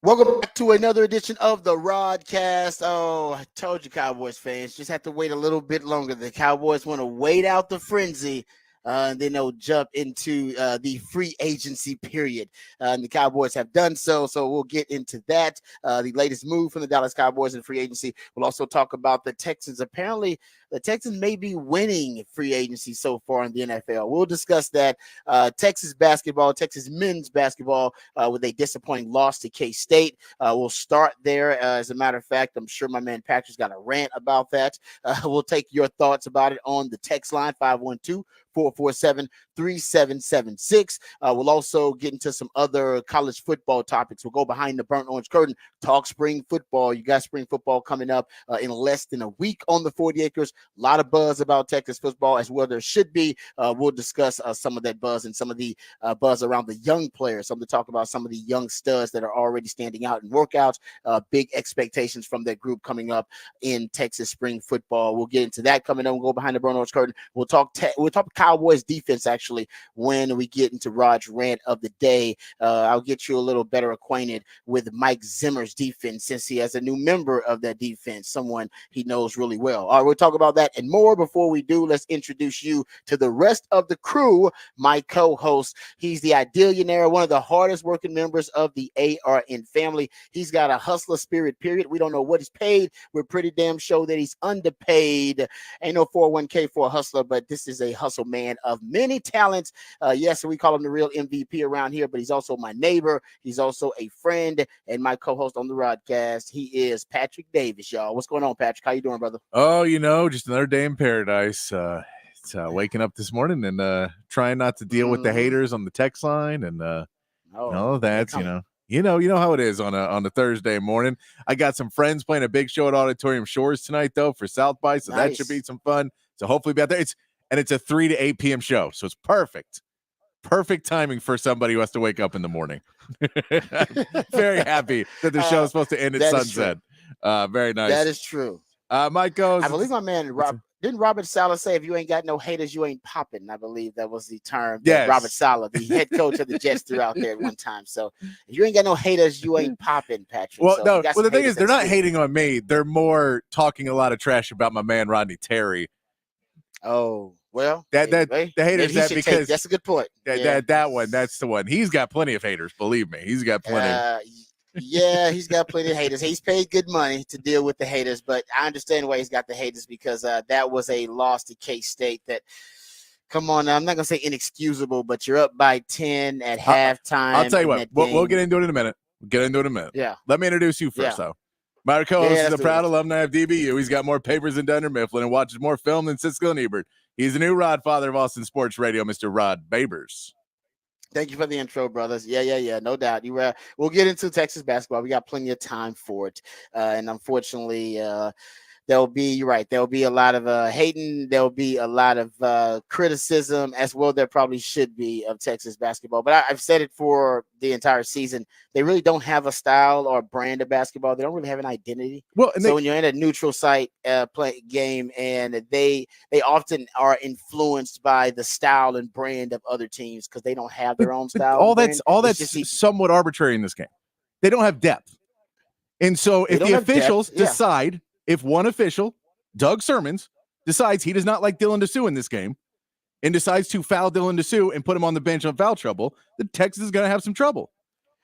Welcome back to another edition of the Rodcast. Oh, I told you, Cowboys fans, just have to wait a little bit longer. The Cowboys want to wait out the frenzy, and then they'll jump into the free agency period. And the Cowboys have done so we'll get into that. The latest move from the Dallas Cowboys in free agency. We'll also talk about the Texans. Apparently, the Texans may be winning free agency so far in the NFL. We'll discuss that. Texas men's basketball, with a disappointing loss to K-State. We'll start there. As a matter of fact, I'm sure my man Patrick's got a rant about that. We'll take your thoughts about it on the text line, 512-447-3776. We'll also get into some other college football topics. We'll go behind the burnt orange curtain, talk spring football. You got spring football coming up in less than a week on the 40 acres. A lot of buzz about Texas football as well. There should be. We'll discuss some of that buzz and some of the buzz around the young players. Something to talk about some of the young studs that are already standing out in workouts. Big expectations from that group coming up in Texas spring football. We'll get into that coming up. We'll go behind the burnt orange curtain. We'll talk Cowboys defense actually when we get into Rod's rant of the day. I'll get you a little better acquainted with Mike Zimmer's defense since he has a new member of that defense, someone he knows really well. All right, we'll talk about that and more. Before we do, let's introduce you to the rest of the crew. My co-host, he's the Idealionaire, one of the hardest working members of the ARN family. He's got a hustler spirit, period. We don't know what he's paid. We're pretty damn sure that he's underpaid. Ain't no 401k for a hustler, but this is a hustle man of many talents. Yes, we call him the real MVP around here, but he's also my neighbor. He's also a friend and my co-host on the Rodcast. He is Patrick Davis, y'all. What's going on, Patrick? How you doing, brother? Oh, just another day in paradise. It's waking up this morning and trying not to deal with the haters on the text line and all that. You know how it is on a Thursday morning. I got some friends playing a big show at Auditorium Shores tonight, though, for South by, so That should be some fun. So hopefully be out there. It's a 3 to 8 p.m. show, so it's perfect timing for somebody who has to wake up in the morning. Very happy that the show is supposed to end at sunset. Very nice. That is true. Mike goes. I believe my man didn't Robert Saleh say, if you ain't got no haters, you ain't popping? I believe that was the term that Robert Saleh, the head coach of the Jets, threw out there at one time. So if you ain't got no haters, you ain't popping, Patrick. Well, so the thing is, they're not hating on me. They're more talking a lot of trash about my man Rodney Terry. Oh, well, the haters because that's a good point. That's the one. He's got plenty of haters. Believe me, he's got plenty. Yeah, he's got plenty of haters. He's paid good money to deal with the haters, but I understand why he's got the haters because that was a loss to K-State that, come on now, I'm not going to say inexcusable, but you're up by 10 at halftime. I'll tell you what, we'll get into it in a minute. Yeah. Let me introduce you first, though. My co-host is a proud alumni of DBU. He's got more papers than Dunder Mifflin and watches more film than Siskel and Ebert. He's the new Rod father of Austin Sports Radio, Mr. Rod Babers. Thank you for the intro, brothers. Yeah, no doubt. We'll get into Texas basketball. We got plenty of time for it. And unfortunately, there'll be a lot of hating. There'll be a lot of criticism as well. There probably should be of Texas basketball. But I've said it for the entire season. They really don't have a style or brand of basketball. They don't really have an identity. Well, when you're in a neutral site play game, and they often are influenced by the style and brand of other teams because they don't have their own style. All that's somewhat arbitrary in this game. They don't have depth. And so if the officials decide, if one official, Doug Sermons, decides he does not like Dylan DeSue in this game and decides to foul Dylan DeSue and put him on the bench on foul trouble, the Texas is going to have some trouble.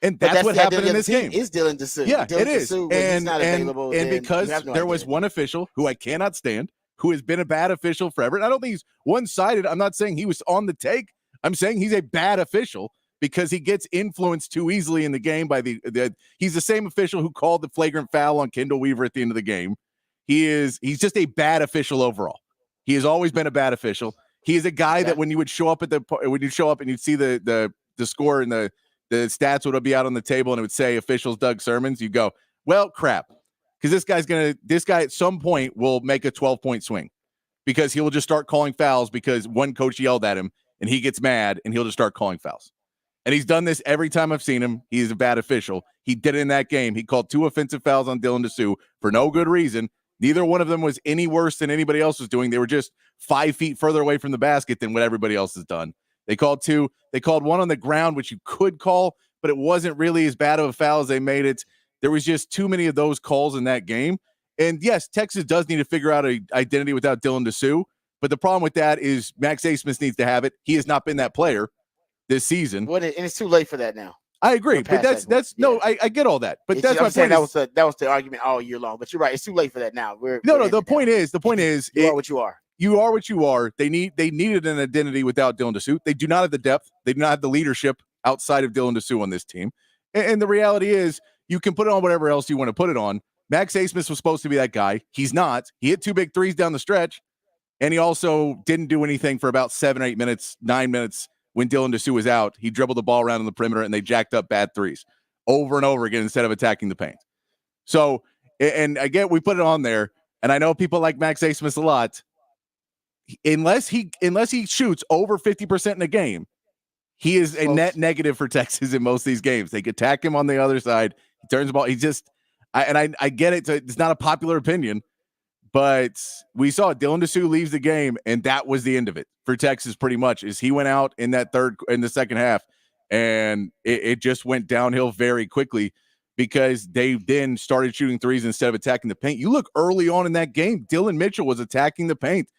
And that's what happened in this game. Is Dylan DeSue. Yeah, Dylan it is. DeSue, and because there was one official who I cannot stand, who has been a bad official forever. And I don't think he's one-sided. I'm not saying he was on the take. I'm saying he's a bad official because he gets influenced too easily in the game by he's the same official who called the flagrant foul on Kendall Weaver at the end of the game. He's just a bad official overall. He has always been a bad official. He is a guy that when you would show up and you'd see the score and the stats would be out on the table and it would say officials Doug Sermons, you go, well, crap. Because this guy at some point will make a 12-point swing because he will just start calling fouls because one coach yelled at him and he gets mad and he'll just start calling fouls. And he's done this every time I've seen him. He's a bad official. He did it in that game. He called 2 offensive fouls on Dylan DeSue for no good reason. Neither one of them was any worse than anybody else was doing. They were just 5 feet further away from the basket than what everybody else has done. They called 2. They called one on the ground, which you could call, but it wasn't really as bad of a foul as they made it. There was just too many of those calls in that game. And yes, Texas does need to figure out an identity without Dylan Dessou. But the problem with that is Max Asmus needs to have it. He has not been that player this season. And it's too late for that now. I agree, but that's no, I get all that, but that's my point. That was the argument all year long. But you're right; it's too late for that now. The point is, you are what you are. You are what you are. They needed an identity without Dylan Dessou. They do not have the depth. They do not have the leadership outside of Dylan Dessou on this team. And the reality is, you can put it on whatever else you want to put it on. Max Asmus was supposed to be that guy. He's not. He hit 2 big threes down the stretch, and he also didn't do anything for about 7 or 8 minutes, 9 minutes. When Dylan Dessou was out, he dribbled the ball around on the perimeter and they jacked up bad threes over and over again instead of attacking the paint. So, and again, we put it on there, and I know people like Max Asmus a lot. Unless he shoots over 50% in a game, he is a net negative for Texas in most of these games. They attack him on the other side. He turns the ball. He just, I get it. It's not a popular opinion. But we saw Dylan Dessou leaves the game, and that was the end of it for Texas pretty much, is he went out in the second half, and it just went downhill very quickly because they then started shooting threes instead of attacking the paint. You look early on in that game, Dylan Mitchell was attacking the paint.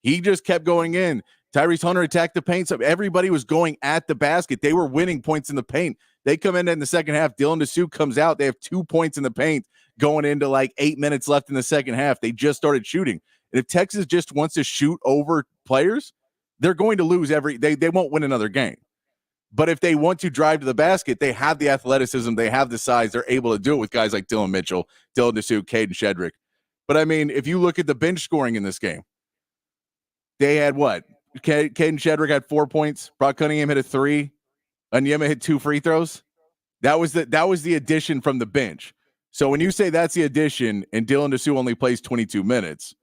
He just kept going in. Tyrese Hunter attacked the paint. So everybody was going at the basket. They were winning points in the paint. They come in the second half. Dylan Dessou comes out. They have 2 points in the paint going into like 8 minutes left in the second half. They just started shooting. And if Texas just wants to shoot over players, they're going to lose they won't win another game. But if they want to drive to the basket, they have the athleticism, they have the size, they're able to do it with guys like Dylan Mitchell, Dylan Dessou, Caden Shedrick. But I mean, if you look at the bench scoring in this game, they had what? Caden Shedrick had 4 points. Brock Cunningham hit a 3. Onyema hit 2 free throws. That was the addition from the bench. So when you say that's the addition and Dylan Dessou only plays 22 minutes,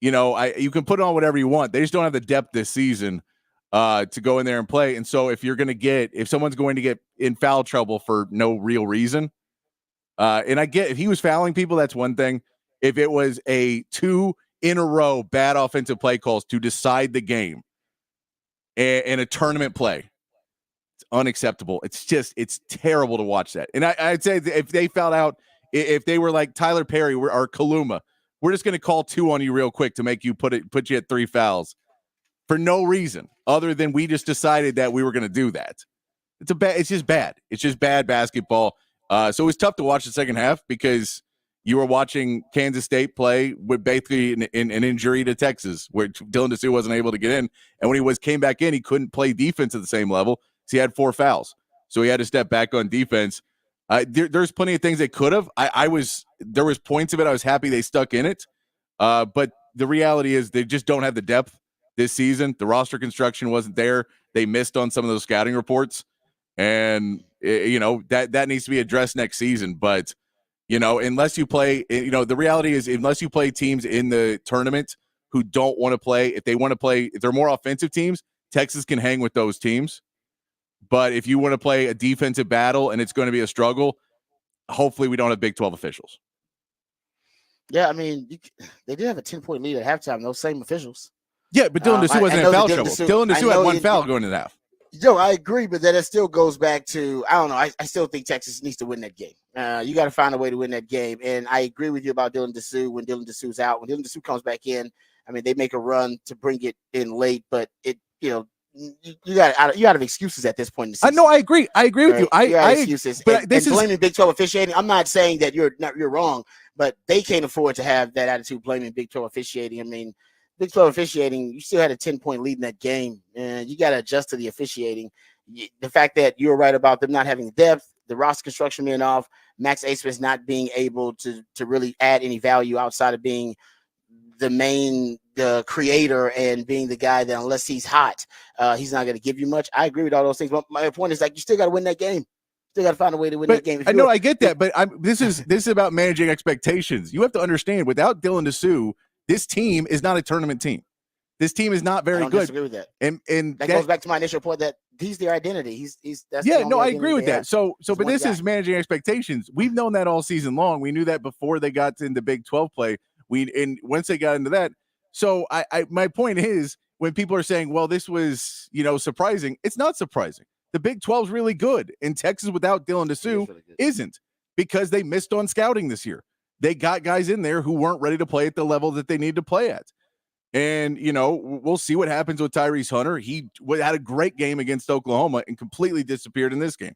you can put on whatever you want. They just don't have the depth this season to go in there and play. And so if someone's going to get in foul trouble for no real reason, and I get if he was fouling people, that's one thing. If it was a 2 in a row bad offensive play calls to decide the game in a tournament play, it's unacceptable. It's terrible to watch that. And I'd say if they fouled out, if they were like Tyler Perry or Kaluma, we're just going to call 2 on you real quick to make you put you at 3 fouls for no reason other than we just decided that we were going to do that. It's just bad. It's just bad basketball. So it was tough to watch the second half because you were watching Kansas State play with basically an injury to Texas, where Dylan Dessou wasn't able to get in. And when he came back in, he couldn't play defense at the same level. So he had 4 fouls. So he had to step back on defense. There's plenty of things they could have. There was points of it I was happy they stuck in it. But the reality is they just don't have the depth this season. The roster construction wasn't there. They missed on some of those scouting reports. And, that needs to be addressed next season. But, unless you play, the reality is unless you play teams in the tournament who don't want to play, if they're more offensive teams, Texas can hang with those teams. But if you want to play a defensive battle and it's going to be a struggle, hopefully we don't have Big 12 officials. Yeah, I mean, they did have a 10-point lead at halftime, those same officials. Yeah, but Dylan Dessou wasn't in foul trouble. Dylan Dessou had 1 foul going into the half. I agree, but then it still goes back to, I don't know, I still think Texas needs to win that game. You got to find a way to win that game. And I agree with you about Dylan Dessou when Dylan Dessou's out. When Dylan Dessou comes back in, I mean, they make a run to bring it in late, but you got have excuses at this point in the season. No, I agree. I agree with you. I excuses. But this is blaming Big 12 officiating. I'm not saying that you're wrong, but they can't afford to have that attitude blaming Big 12 officiating. I mean, Big 12 officiating, you still had a 10-point lead in that game, and you got to adjust to the officiating. The fact that you're right about them not having the depth, the roster construction being off, Max Asmus not being able to really add any value outside of being the creator and being the guy that unless he's hot, he's not going to give you much. I agree with all those things, but my point is, like, you still got to win that game. Still got to find a way to win that game. I know, I get that, but this is about managing expectations. You have to understand, without Dylan Dessou, this team is not a tournament team. This team is not very good. I disagree with that. And that goes back to my initial point that he's their identity. I agree with that. But this is managing expectations. We've known that all season long. We knew that before they got into Big 12 play. Once they got into that. So my point is, when people are saying, well, this was, surprising, it's not surprising. The Big 12 is really good, and Texas without Dylan DeSue isn't, because they missed on scouting this year. They got guys in there who weren't ready to play at the level that they need to play at. And, we'll see what happens with Tyrese Hunter. He had a great game against Oklahoma and completely disappeared in this game.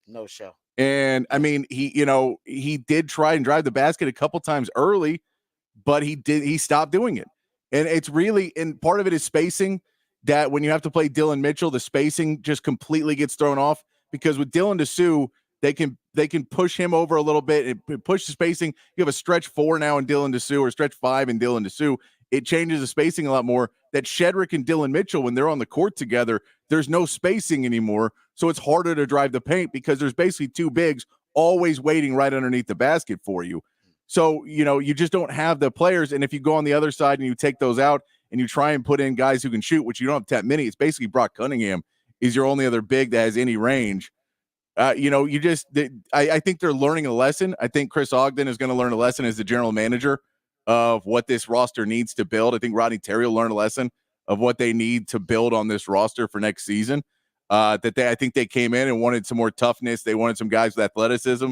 No show. And, I mean, he did try and drive the basket a couple times early, but he stopped doing it. And it's really, and part of it is spacing, that when you have to play Dylan Mitchell, the spacing just completely gets thrown off, because with Dylan DeSue, they can push him over a little bit and push the spacing. You have a stretch 4 now in Dylan DeSue, or stretch 5 in Dylan DeSue. It changes the spacing a lot more. That Shedrick and Dylan Mitchell, when they're on the court together, there's no spacing anymore. So it's harder to drive the paint, because there's basically 2 bigs always waiting right underneath the basket for you. So, you just don't have the players. And if you go on the other side and you take those out and you try and put in guys who can shoot, which you don't have that many, it's basically Brock Cunningham is your only other big that has any range. I think they're learning a lesson. I think Chris Ogden is going to learn a lesson as the general manager of what this roster needs to build. I think Rodney Terry will learn a lesson of what they need to build on this roster for next season. I think they came in and wanted some more toughness. They wanted some guys with athleticism.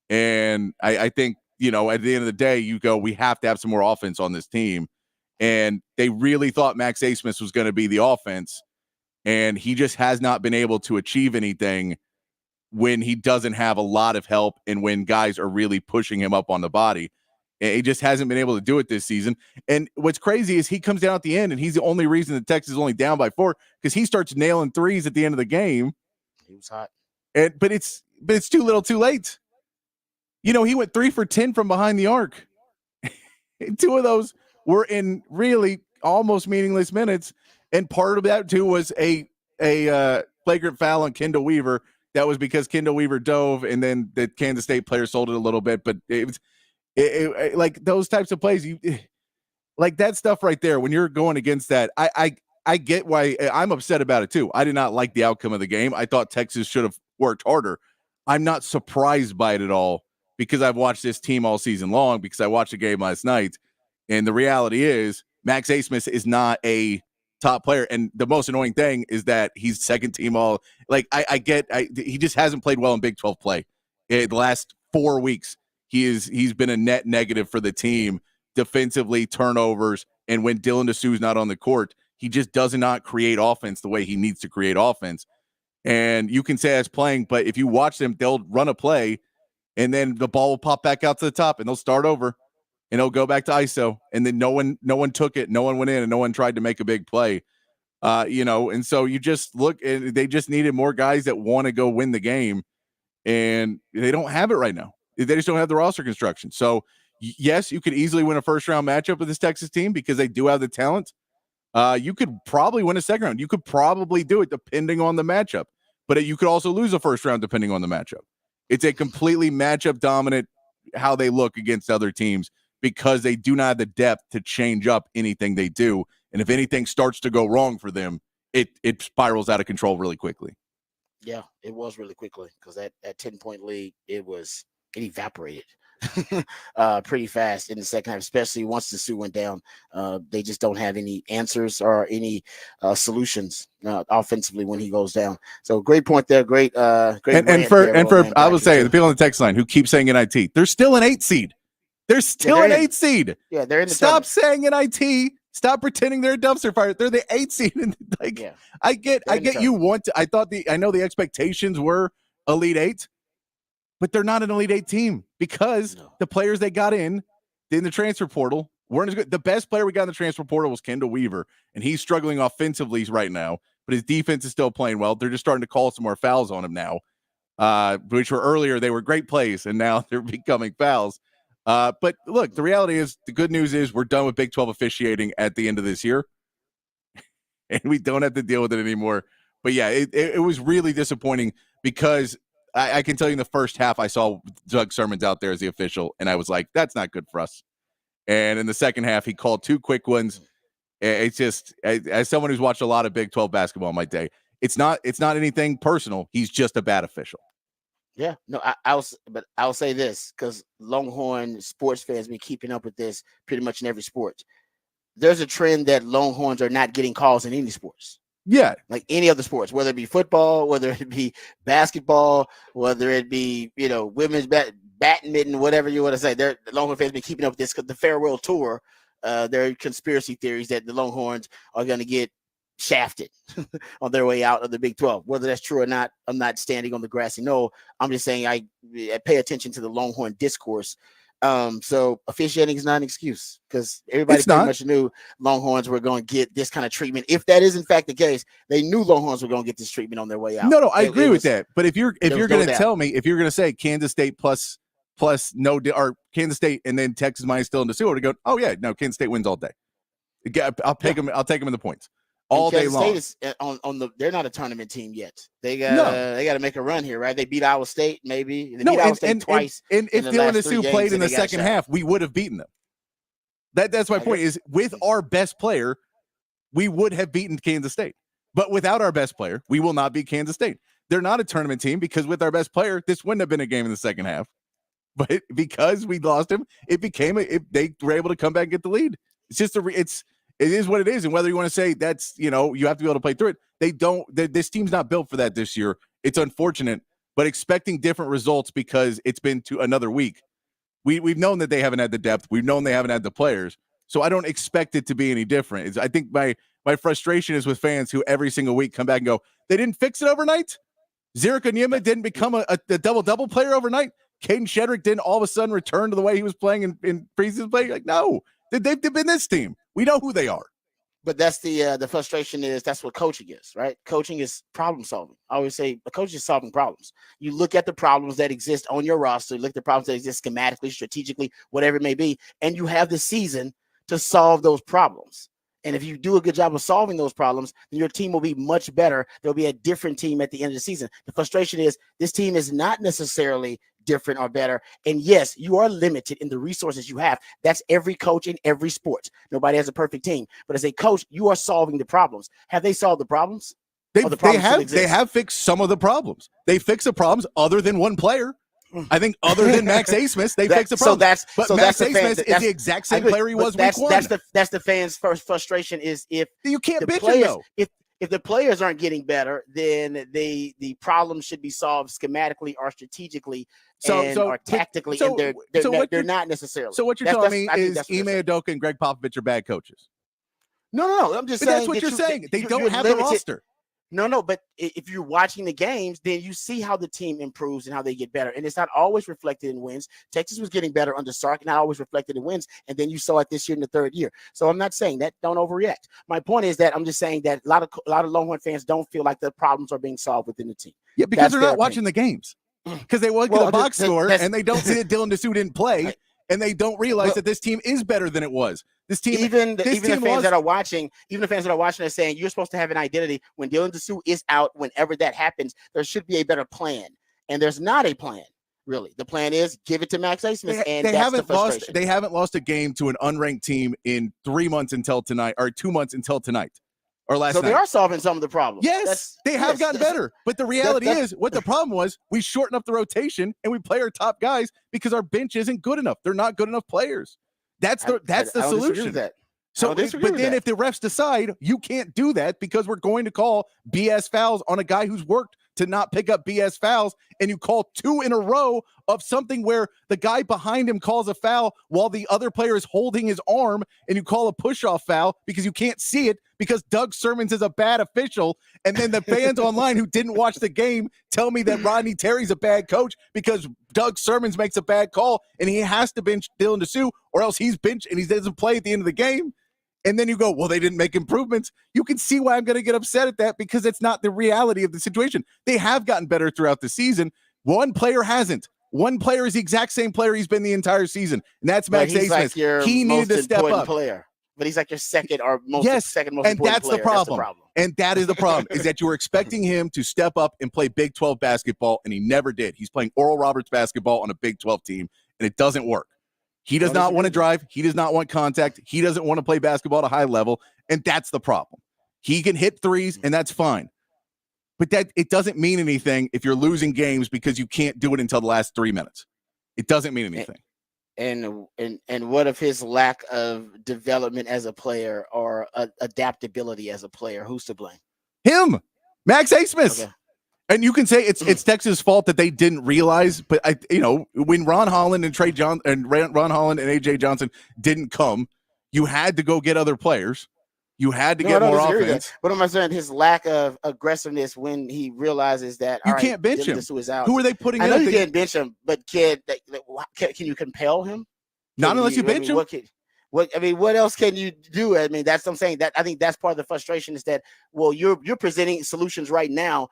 And I think, at the end of the day, we have to have some more offense on this team. And they really thought Max Asmus was going to be the offense. And he just has not been able to achieve anything when he doesn't have a lot of help and when guys are really pushing him up on the body. He just hasn't been able to do it this season. And what's crazy is he comes down at the end, and he's the only reason that Texas is only down by 4, because he starts nailing threes at the end of the game. He was hot. But it's too little too late. He went 3 for 10 from behind the arc. 2 of those were in really almost meaningless minutes. And part of that too was a flagrant foul on Kendall Weaver. That was because Kendall Weaver dove, and then the Kansas State player sold it a little bit. But it was like those types of plays, like that stuff right there. When you're going against that, I get why I'm upset about it too. I did not like the outcome of the game. I thought Texas should have worked harder. I'm not surprised by it at all, because I've watched this team all season long, because I watched the game last night. And the reality is Max Asmus is not a top player. And the most annoying thing is that he's second team all. Like, he just hasn't played well in Big 12 play. The last 4 weeks, he's been a net negative for the team, defensively, turnovers. And when Dylan DeSue's not on the court, he just does not create offense the way he needs to create offense. And you can say that's playing, but if you watch them, they'll run a play, and then the ball will pop back out to the top, and they'll start over, and they'll go back to ISO, and then no one took it, no one went in, and no one tried to make a big play. And so you just look, and they just needed more guys that want to go win the game, and they don't have it right now. They just don't have the roster construction. So yes, you could easily win a first round matchup with this Texas team, because they do have the talent. You could probably win a second round. You could probably do it depending on the matchup, but you could also lose a first round depending on the matchup. It's a completely matchup dominant how they look against other teams, because they do not have the depth to change up anything they do. And if anything starts to go wrong for them, it spirals out of control really quickly. Yeah, it was really quickly, because that 10-point lead, it evaporated pretty fast in the second half, especially once DeSue went down. They just don't have any answers or any solutions offensively when he goes down. So great point there. Great. And for I will say, the people on the text line who keep saying NIT, they're still an 8 seed. They're still an 8 seed. Yeah, they're in the Stop saying NIT. Stop pretending they're a dumpster fire. They're the 8 seed. I get you want to. I know the expectations were Elite 8, but they're not an Elite 8 team, because the players they got in the transfer portal weren't as good. The best player we got in the transfer portal was Kendall Weaver, and he's struggling offensively right now, but his defense is still playing well. They're just starting to call some more fouls on him now, which were earlier. They were great plays, and now they're becoming fouls. But look, the reality is, the good news is we're done with Big 12 officiating at the end of this year, and we don't have to deal with it anymore. But yeah, it was really disappointing, because I can tell you in the first half, I saw Doug Sermons out there as the official, and I was like, that's not good for us. And in the second half, he called 2 quick ones. It's just, as someone who's watched a lot of Big 12 basketball in my day, it's not anything personal. He's just a bad official. Yeah, no, I'll say this, because Longhorn sports fans been keeping up with this pretty much in every sport. There's a trend that Longhorns are not getting calls in any sports. Yeah. Like any other sports, whether it be football, whether it be basketball, whether it be, women's badminton, whatever you want to say. The Longhorn fans been keeping up with this because the farewell tour, there are conspiracy theories that the Longhorns are going to get shafted on their way out of the Big 12. Whether that's true or not, I'm not standing on the grassy knoll. I'm just saying I pay attention to the Longhorn discourse. So officiating is not an excuse because everybody pretty much knew Longhorns were going to get this kind of treatment. If that is in fact the case, they knew Longhorns were going to get this treatment on their way out. No, I agree with that. But if you're going to tell me, if you're going to say Kansas State plus no, or Kansas State and then Texas minus still in the sewer, to go, oh yeah, no, Kansas State wins all day. I'll take them. I'll take them in the points all day long. Kansas State is they're not a tournament team yet. They got to make a run here, right? They beat Iowa State, maybe. They beat Iowa State twice. And if Dylan Disu played in the second half, we would have beaten them. That's my point. Is with our best player, we would have beaten Kansas State. But without our best player, we will not beat Kansas State. They're not a tournament team because with our best player, this wouldn't have been a game in the second half. But because we lost him, they were able to come back and get the lead. It's just it is what it is. And whether you want to say that's, you have to be able to play through it. This team's not built for that this year. It's unfortunate, but expecting different results because it's been to another week. We've known that they haven't had the depth. We've known they haven't had the players. So I don't expect it to be any different. I think my frustration is with fans who every single week come back and go, they didn't fix it overnight. Zerek Onyema didn't become a double-double player overnight. Caden Shedrick didn't all of a sudden return to the way he was playing in preseason play. Like, no, they've been this team. We know who they are. But that's the frustration is that's what coaching is, right? Coaching is problem solving. I always say a coach is solving problems. You look at the problems that exist on your roster, you look at the problems that exist schematically, strategically, whatever it may be, and you have the season to solve those problems. And if you do a good job of solving those problems, then your team will be much better. There'll be a different team at the end of the season. The frustration is this team is not necessarily different or better. And yes, you are limited in the resources you have. That's every coach in every sport. Nobody has a perfect team. But as a coach, you are solving the problems. Have they solved the problems? They have fixed some of the problems. They fix the problems other than one player. I think other than Max Asmus, they fixed the problem. Max Asmus is the exact same player he was week one. That's the fans' first frustration is if you can't bitch him though. If the players aren't getting better, then the problem should be solved schematically or strategically or tactically, and they're not necessarily. So what you're telling me is Ime Udoka and Greg Popovich are bad coaches? No. I'm just saying that's what you're saying. They don't have the roster. No, but if you're watching the games, then you see how the team improves and how they get better. And it's not always reflected in wins. Texas was getting better under Sark, not always reflected in wins. And then you saw it this year in the third year. So I'm not saying that. Don't overreact. My point is that I'm just saying that a lot of Longhorn fans don't feel like the problems are being solved within the team. Yeah, because they're not watching the games. Because they look at the box score and they don't see that Dylan Disu didn't play. And they don't realize that this team is better than it was. This team, even the fans that are watching, are saying you're supposed to have an identity. When Dylan Disu is out, whenever that happens, there should be a better plan. And there's not a plan, really. The plan is give it to Max Asmus, and that's the frustration. They haven't lost a game to an unranked team in 3 months until tonight, or 2 months until tonight. Or last night. So they are solving some of the problems. Yes, they have gotten better. But the reality is, what the problem was, we shorten up the rotation and we play our top guys because our bench isn't good enough. They're not good enough players. That's the solution. So, but then if the refs decide you can't do that because we're going to call BS fouls on a guy who's worked to not pick up BS fouls, and you call 2 in a row of something where the guy behind him calls a foul while the other player is holding his arm, and you call a push-off foul because you can't see it because Doug Sermons is a bad official, and then the fans online who didn't watch the game tell me that Rodney Terry's a bad coach because Doug Sermons makes a bad call, and he has to bench Dylan Disu, or else he's benched and he doesn't play at the end of the game. And then you go, well, they didn't make improvements. You can see why I'm going to get upset at that because it's not the reality of the situation. They have gotten better throughout the season. One player hasn't. One player is the exact same player he's been the entire season, and that's Max Asmus. Like he needed to step up. Player. But he's like your second most important and that's player. The problem. And that is the problem, is that you were expecting him to step up and play Big 12 basketball, and he never did. He's playing Oral Roberts basketball on a Big 12 team, and it doesn't work. He does not want to drive. He does not want contact. He doesn't want to play basketball at a high level, and that's the problem. He can hit threes, and that's fine. But that it doesn't mean anything if you're losing games because you can't do it until the last 3 minutes. It doesn't mean anything. And what of his lack of development as a player or adaptability as a player? Who's to blame? Him, Max Asmus. Okay. And you can say it's Texas' fault that they didn't realize, but when Ron Holland and Ron Holland and AJ Johnson didn't come, you had to go get other players. You had to get more offense. But I'm saying his lack of aggressiveness when he realizes that you can't bench him. Out. Who are they putting? I know you can't bench him, but can you compel him? Not unless you bench him. What else can you do? I mean, that's what I'm saying. That I think that's part of the frustration is that you're presenting solutions right now.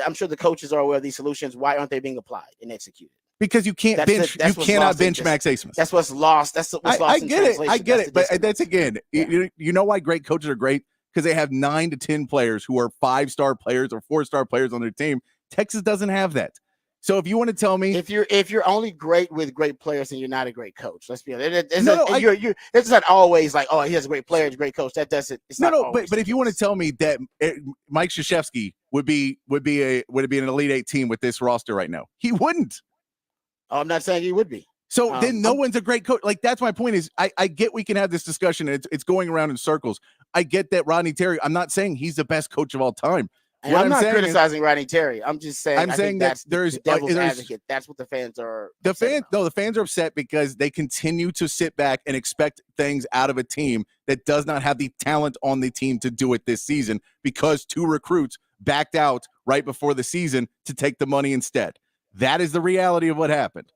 I'm sure the coaches are aware of these solutions. Why aren't they being applied and executed? Because you can't bench. You cannot bench Max Asmus. That's what's lost. That's what's lost. I get it. But that's again. Yeah. You know why great coaches are great? Because they have 9 to 10 players who are 5-star players or 4-star players on their team. Texas doesn't have that. So if you want to tell me, if you're only great with great players, then you're not a great coach. Let's be honest. It's not always like, oh, he has a great player, he's a great coach. That doesn't. It's not but if you want to tell me that Mike Krzyzewski would be an Elite 8 team with this roster right now, he wouldn't. Oh, I'm not saying he would be. So then no one's a great coach. Like, that's my point is I get we can have this discussion and it's going around in circles. I get that Rodney Terry, I'm not saying he's the best coach of all time. I'm not criticizing Rodney Terry. I'm just saying. I'm saying that there's devil's advocate. That's what the fans are. The fans are upset because they continue to sit back and expect things out of a team that does not have the talent on the team to do it this season because 2 recruits backed out right before the season to take the money instead. That is the reality of what happened.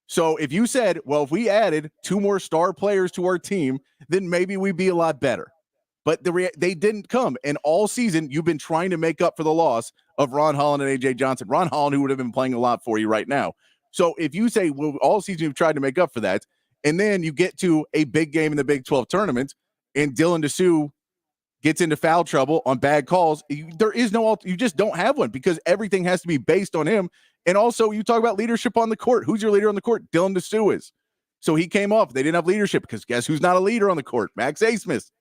So if you said, well, if we added 2 more star players to our team, then maybe we'd be a lot better. But they didn't come. And all season, you've been trying to make up for the loss of Ron Holland and A.J. Johnson. Ron Holland, who would have been playing a lot for you right now. So if you say, well, all season you've tried to make up for that, and then you get to a big game in the Big 12 tournament, and Dylan DeSue gets into foul trouble on bad calls, there is no you just don't have one because everything has to be based on him. And also, you talk about leadership on the court. Who's your leader on the court? Dylan DeSue is. So he came off. They didn't have leadership because guess who's not a leader on the court? Max Asmus.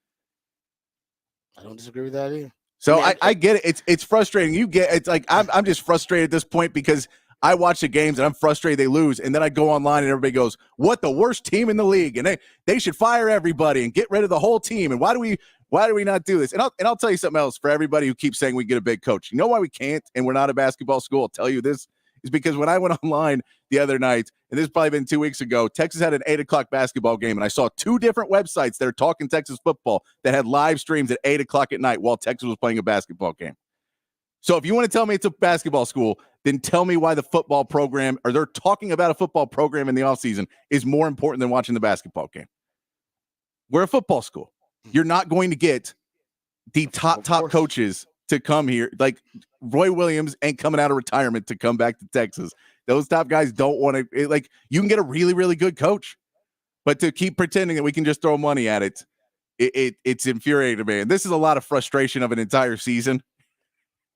I don't disagree with that either. So I get it. It's frustrating. It's like I'm just frustrated at this point because I watch the games and I'm frustrated they lose, and then I go online and everybody goes, "What, the worst team in the league? And they should fire everybody and get rid of the whole team. And why do we not do this?" And I'll tell you something else for everybody who keeps saying we get a big coach. You know why we can't? And we're not a basketball school. I'll tell you this is because when I went online the other night, and this has probably been 2 weeks ago, Texas had an 8:00 basketball game, and I saw 2 different websites that are talking Texas football that had live streams at 8:00 at night while Texas was playing a basketball game. So if you want to tell me it's a basketball school, then tell me why the football program, or they're talking about a football program in the offseason, is more important than watching the basketball game. We're a football school. You're not going to get the top coaches to come here. Like Roy Williams ain't coming out of retirement to come back to Texas. Those top guys don't want to, like, you can get a really, really good coach, but to keep pretending that we can just throw money at it, it's infuriating to me. And this is a lot of frustration of an entire season.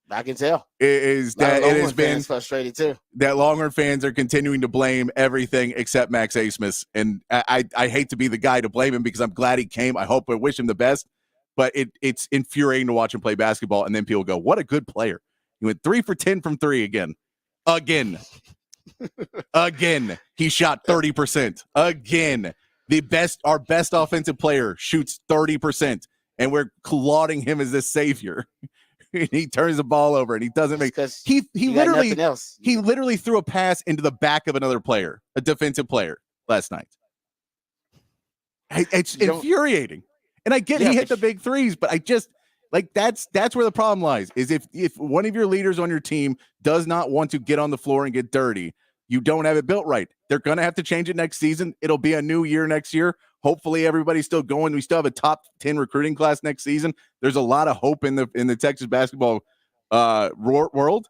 I can tell. It has been frustrated too. That Longhorn fans are continuing to blame everything except Max Asmus. And I hate to be the guy to blame him because I'm glad he came. I hope I wish him the best. But it's infuriating to watch him play basketball. And then people go, what a good player. He went 3 for 10 from 3 again. Again. He shot 30%. Again. Our best offensive player shoots 30%. And we're lauding him as the savior. He turns the ball over and he doesn't make he literally threw a pass into the back of another player, a defensive player, last night. It's infuriating. And I get he hit the big threes, but I just like that's where the problem lies. Is if one of your leaders on your team does not want to get on the floor and get dirty, you don't have it built right. They're going to have to change it next season. It'll be a new year next year. Hopefully everybody's still going. We still have a top 10 recruiting class next season. There's a lot of hope in the Texas basketball world.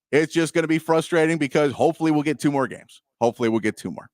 It's just going to be frustrating because hopefully we'll get 2 more games. Hopefully we'll get 2 more.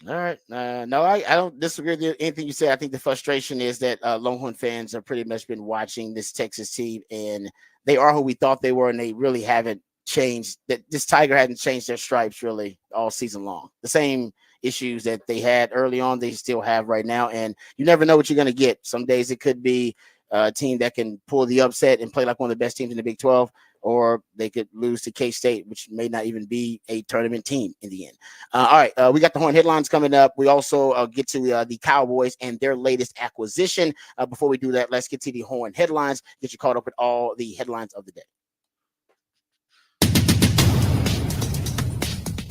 All right. No, I don't disagree with anything you said. I think the frustration is that Longhorn fans have pretty much been watching this Texas team, and they are who we thought they were, and they really haven't changed. That this Tiger hadn't changed their stripes really all season long. The same issues that they had early on, they still have right now, and you never know what you're going to get. Some days it could be a team that can pull the upset and play like one of the best teams in the Big 12. or they could lose to K-State, which may not even be a tournament team in the end. All right, we got the Horn headlines coming up. We also get to the Cowboys and their latest acquisition. Before we do that, let's get to the Horn headlines, get you caught up with all the headlines of the day.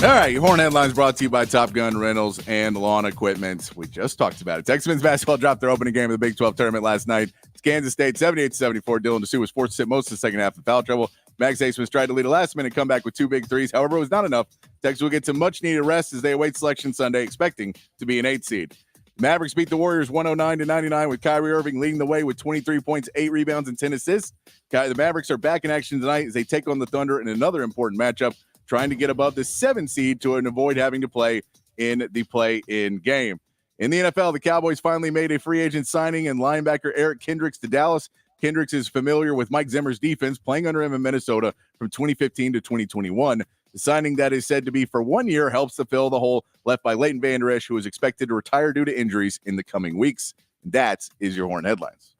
All right, your Horn headlines brought to you by Top Gun Rentals and Lawn Equipment. We just talked about it. Texas men's basketball dropped their opening game of the Big 12 tournament last night. It's Kansas State 78-74. Dylan DeSue was forced to sit most of the second half in foul trouble. Max Acemus tried to lead a last-minute comeback with 2 big threes. However, it was not enough. Texas will get some much-needed rest as they await selection Sunday, expecting to be an 8 seed. Mavericks beat the Warriors 109-99 with Kyrie Irving leading the way with 23 points, 8 rebounds, and 10 assists. The Mavericks are back in action tonight as they take on the Thunder in another important matchup, trying to get above the 7 seed to avoid having to play in the play-in game. In the NFL, the Cowboys finally made a free agent signing and linebacker Eric Kendricks to Dallas. Kendricks is familiar with Mike Zimmer's defense, playing under him in Minnesota from 2015 to 2021. The signing that is said to be for 1 year helps to fill the hole left by Leighton Vander Esch, who is expected to retire due to injuries in the coming weeks. That is your Horn headlines.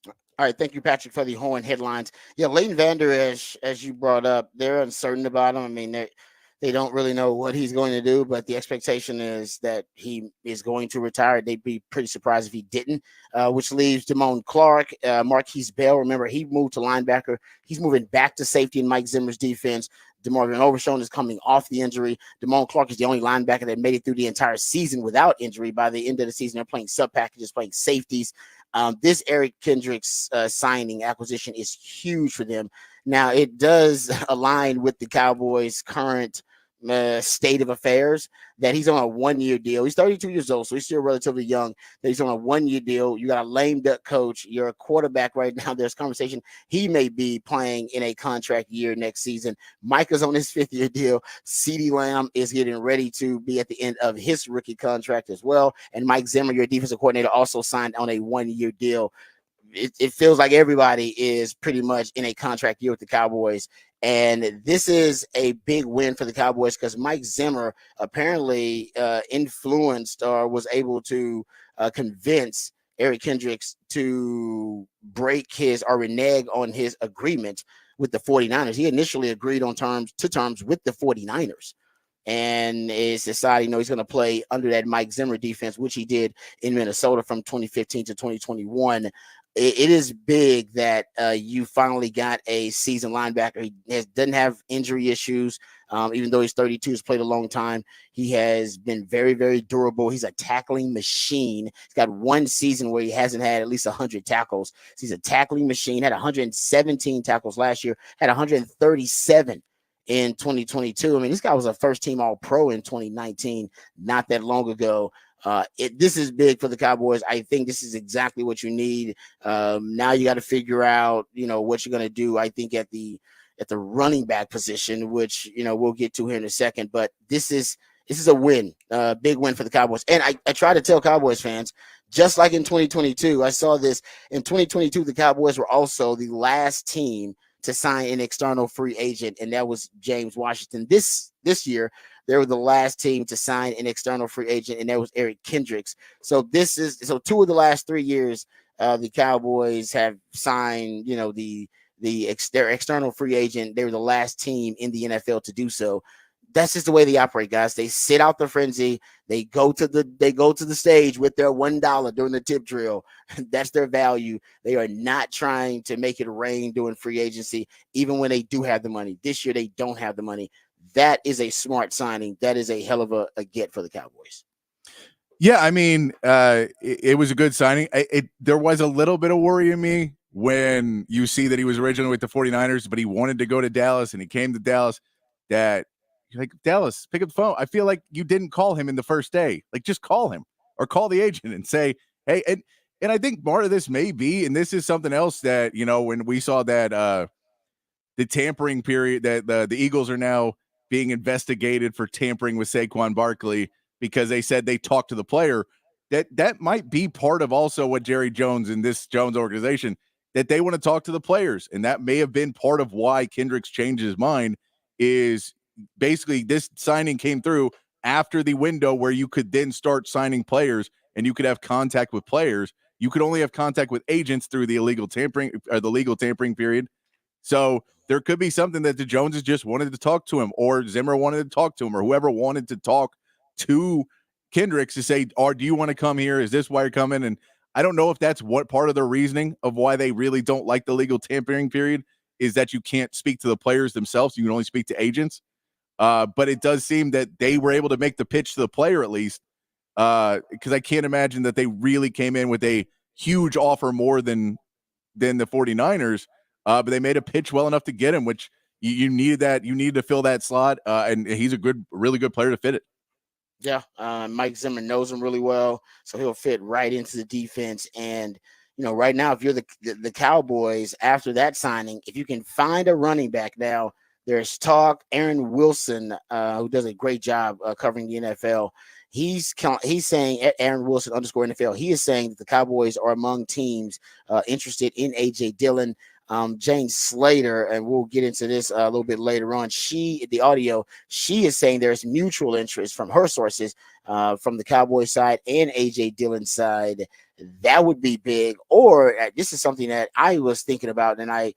All right, thank you, Patrick, for the Horn headlines. Yeah, Leighton Vander Esch, as you brought up, they're uncertain about him. I mean, they don't really know what he's going to do, but the expectation is that he is going to retire. They'd be pretty surprised if he didn't, which leaves Damone Clark, Marquise Bell. Remember, he moved to linebacker. He's moving back to safety in Mike Zimmer's defense. DeMarvin Overshown is coming off the injury. Damone Clark is the only linebacker that made it through the entire season without injury. By the end of the season, they're playing sub packages, playing safeties. This Eric Kendricks signing acquisition is huge for them. Now, it does align with the Cowboys' current state of affairs, that he's on a 1-year deal. He's 32 years old, so he's still relatively young. That he's on a 1-year deal. You got a lame duck coach. You're a quarterback right now. There's conversation he may be playing in a contract year next season. Micah's on his 5th-year deal. CeeDee Lamb is getting ready to be at the end of his rookie contract as well. And Mike Zimmer, your defensive coordinator, also signed on a 1-year deal. It feels like everybody is pretty much in a contract year with the Cowboys. And this is a big win for the Cowboys because Mike Zimmer apparently influenced or was able to convince Eric Kendricks to break his or renege on his agreement with the 49ers. He initially agreed on terms with the 49ers. And is deciding, he's going to play under that Mike Zimmer defense, which he did in Minnesota from 2015 to 2021. It is big that you finally got a seasoned linebacker. He doesn't have injury issues, even though he's 32, has played a long time. He has been very, very durable. He's a tackling machine. He's got 1 season where he hasn't had at least 100 tackles. So he's a tackling machine, had 117 tackles last year, had 137 in 2022. I mean, this guy was a first-team All-Pro in 2019, not that long ago. This is big for the Cowboys. I think this is exactly what you need. Now you got to figure out, what you're going to do. I think at the running back position, which we'll get to here in a second. But this is a win, big win for the Cowboys. And I try to tell Cowboys fans, just like in 2022, I saw this in 2022. The Cowboys were also the last team to sign an external free agent, and that was James Washington. This year, they were the last team to sign an external free agent, and that was Eric Kendricks. So 2 of the last 3 years, the Cowboys have signed, their external free agent. They were the last team in the NFL to do so. That's just the way they operate, guys. They sit out the frenzy. They go to the stage with their $1 during the tip drill. That's their value. They are not trying to make it rain during free agency, even when they do have the money. This year, they don't have the money. That is a smart signing. That is a hell of a get for the Cowboys. Yeah, I mean, it was a good signing. There was a little bit of worry in me when you see that he was originally with the 49ers, but he wanted to go to Dallas, and he came to Dallas. That you're like, Dallas, pick up the phone. I feel like you didn't call him in the first day. Like, just call him or call the agent and say, hey, and I think part of this may be, and this is something else that, when we saw that the tampering period, that the Eagles are now being investigated for tampering with Saquon Barkley because they said they talked to the player, that might be part of also what Jerry Jones and this Jones organization, that they want to talk to the players. And that may have been part of why Kendricks changed his mind, is basically this signing came through after the window where you could then start signing players and you could have contact with players. You could only have contact with agents through the illegal tampering or the legal tampering period. So there could be something that the Joneses just wanted to talk to him, or Zimmer wanted to talk to him, or whoever wanted to talk to Kendricks to say, or do you want to come here? Is this why you're coming? And I don't know if that's what part of their reasoning of why they really don't like the legal tampering period is that you can't speak to the players themselves. You can only speak to agents. But it does seem that they were able to make the pitch to the player at least, because I can't imagine that they really came in with a huge offer more than the 49ers, but they made a pitch well enough to get him, which you needed that. You needed to fill that slot, and he's a really good player to fit it. Yeah, Mike Zimmer knows him really well, so he'll fit right into the defense. And right now, if you're the Cowboys after that signing, if you can find a running back now, there's talk. Aaron Wilson, who does a great job covering the NFL, he's saying at Aaron Wilson _NFL. He is saying that the Cowboys are among teams interested in AJ Dillon. Jane Slater, and we'll get into this a little bit later on. She is saying there's mutual interest from her sources, from the Cowboys side and AJ Dillon's side. That would be big. Or this is something that I was thinking about, and I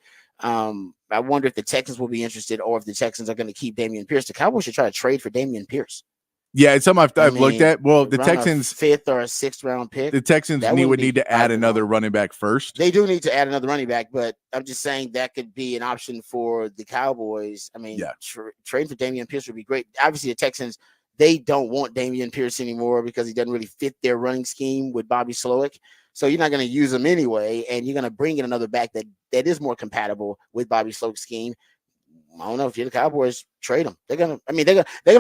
wonder if the Texans will be interested, or if the Texans are going to keep Dameon Pierce. The Cowboys should try to trade for Dameon Pierce. Yeah, it's something I've looked at. Well, the Texans, a 5th or a 6th round pick. The Texans would need to add another running back first. They do need to add another running back, but I'm just saying that could be an option for the Cowboys. I mean, trading for Dameon Pierce would be great. Obviously, the Texans, they don't want Dameon Pierce anymore because he doesn't really fit their running scheme with Bobby Slowick. So you're not going to use him anyway, and you're going to bring in another back that is more compatible with Bobby Slowick's scheme. I don't know, if you're the Cowboys, trade them. They're gonna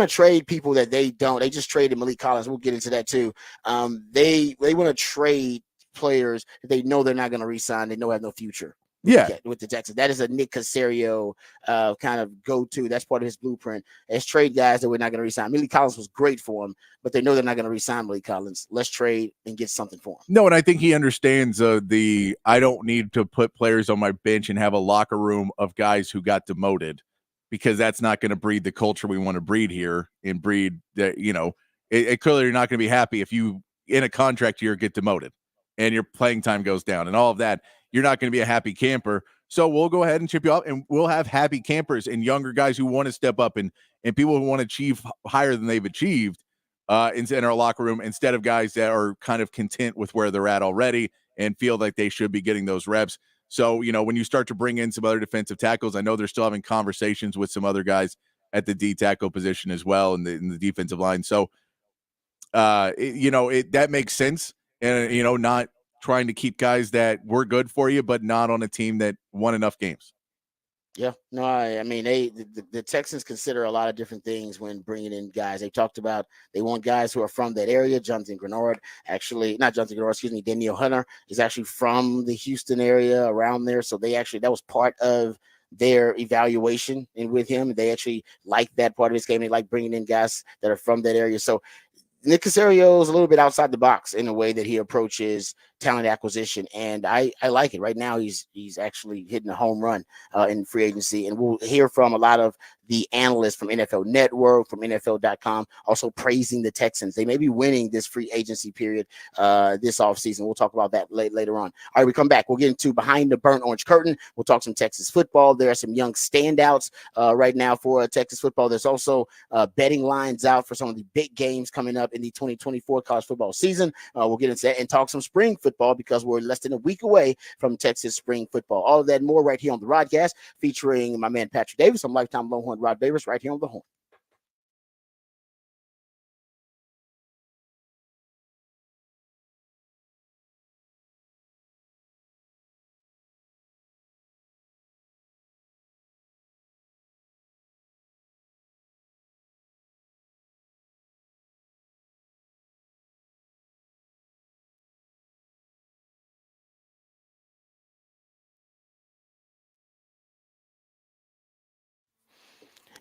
trade people that they don't. They just traded Malik Collins. We'll get into that too. They want to trade players that they know they're not going to re-sign. They know have no future. With the Texans, that is a Nick Caserio kind of go-to. That's part of his blueprint. As trade guys that we're not going to re-sign. Malik Collins was great for him, but they know they're not going to re-sign Malik Collins. Let's trade and get something for him. No, and I think he understands I don't need to put players on my bench and have a locker room of guys who got demoted, because that's not going to breed the culture we want to breed here, and breed that, clearly you're not going to be happy if you in a contract year get demoted and your playing time goes down and all of that. You're not going to be a happy camper. So we'll go ahead and chip you off, and we'll have happy campers and younger guys who want to step up and people who want to achieve higher than they've achieved in our locker room, instead of guys that are kind of content with where they're at already and feel like they should be getting those reps. So, when you start to bring in some other defensive tackles, I know they're still having conversations with some other guys at the D tackle position as well in the defensive line. So, that makes sense. And, not trying to keep guys that were good for you, but not on a team that won enough games. Yeah, no, I mean, the Texans consider a lot of different things when bringing in guys. They talked about they want guys who are from that area. Daniel Hunter is actually from the Houston area around there. So that was part of their evaluation and with him. They actually like that part of his game. They like bringing in guys that are from that area. So Nick Caserio is a little bit outside the box in the way that he approaches talent acquisition, and I like it. Right now, he's actually hitting a home run in free agency, and we'll hear from a lot of the analysts from NFL Network, from NFL.com, also praising the Texans. They may be winning this free agency period this offseason. We'll talk about that later on. All right, we come back. We'll get into behind the burnt orange curtain. We'll talk some Texas football. There are some young standouts right now for Texas football. There's also betting lines out for some of the big games coming up in the 2024 college football season. We'll get into that and talk some spring football, because we're less than a week away from Texas spring football. All of that and more right here on the Rodcast, featuring my man Patrick Davis. I'm lifetime Longhorn Rod Davis right here on the Horn.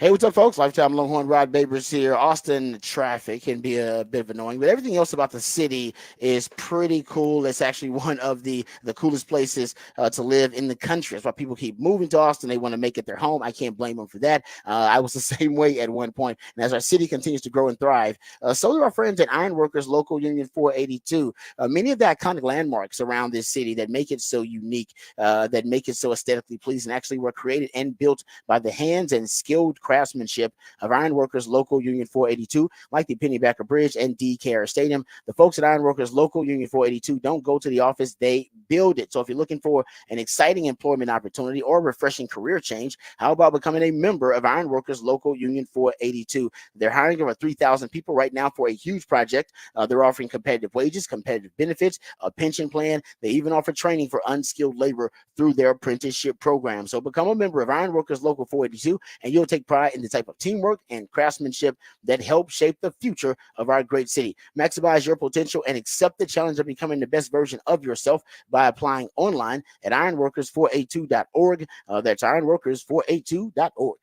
Hey, what's up, folks? Lifetime Longhorn Rod Babers here. Austin traffic can be a bit of annoying, but everything else about the city is pretty cool. It's actually one of the coolest places to live in the country. That's why people keep moving to Austin. They want to make it their home. I can't blame them for that. I was the same way at one point. And as our city continues to grow and thrive, so do our friends at Ironworkers Local Union 482. Many of the iconic landmarks around this city that make it so unique, that make it so aesthetically pleasing, actually were created and built by the hands and skilled craftsmanship of Ironworkers Local Union 482, like the Pennybacker Bridge and DKR Stadium. The folks at Ironworkers Local Union 482 don't go to the office, they build it. So if you're looking for an exciting employment opportunity or a refreshing career change, how about becoming a member of Ironworkers Local Union 482? They're hiring over 3,000 people right now for a huge project. They're offering competitive wages, competitive benefits, a pension plan. They even offer training for unskilled labor through their apprenticeship program. So become a member of Ironworkers Local 482, and you'll take pride in the type of teamwork and craftsmanship that help shape the future of our great city. Maximize your potential and accept the challenge of becoming the best version of yourself by applying online at ironworkers482.org. That's ironworkers482.org.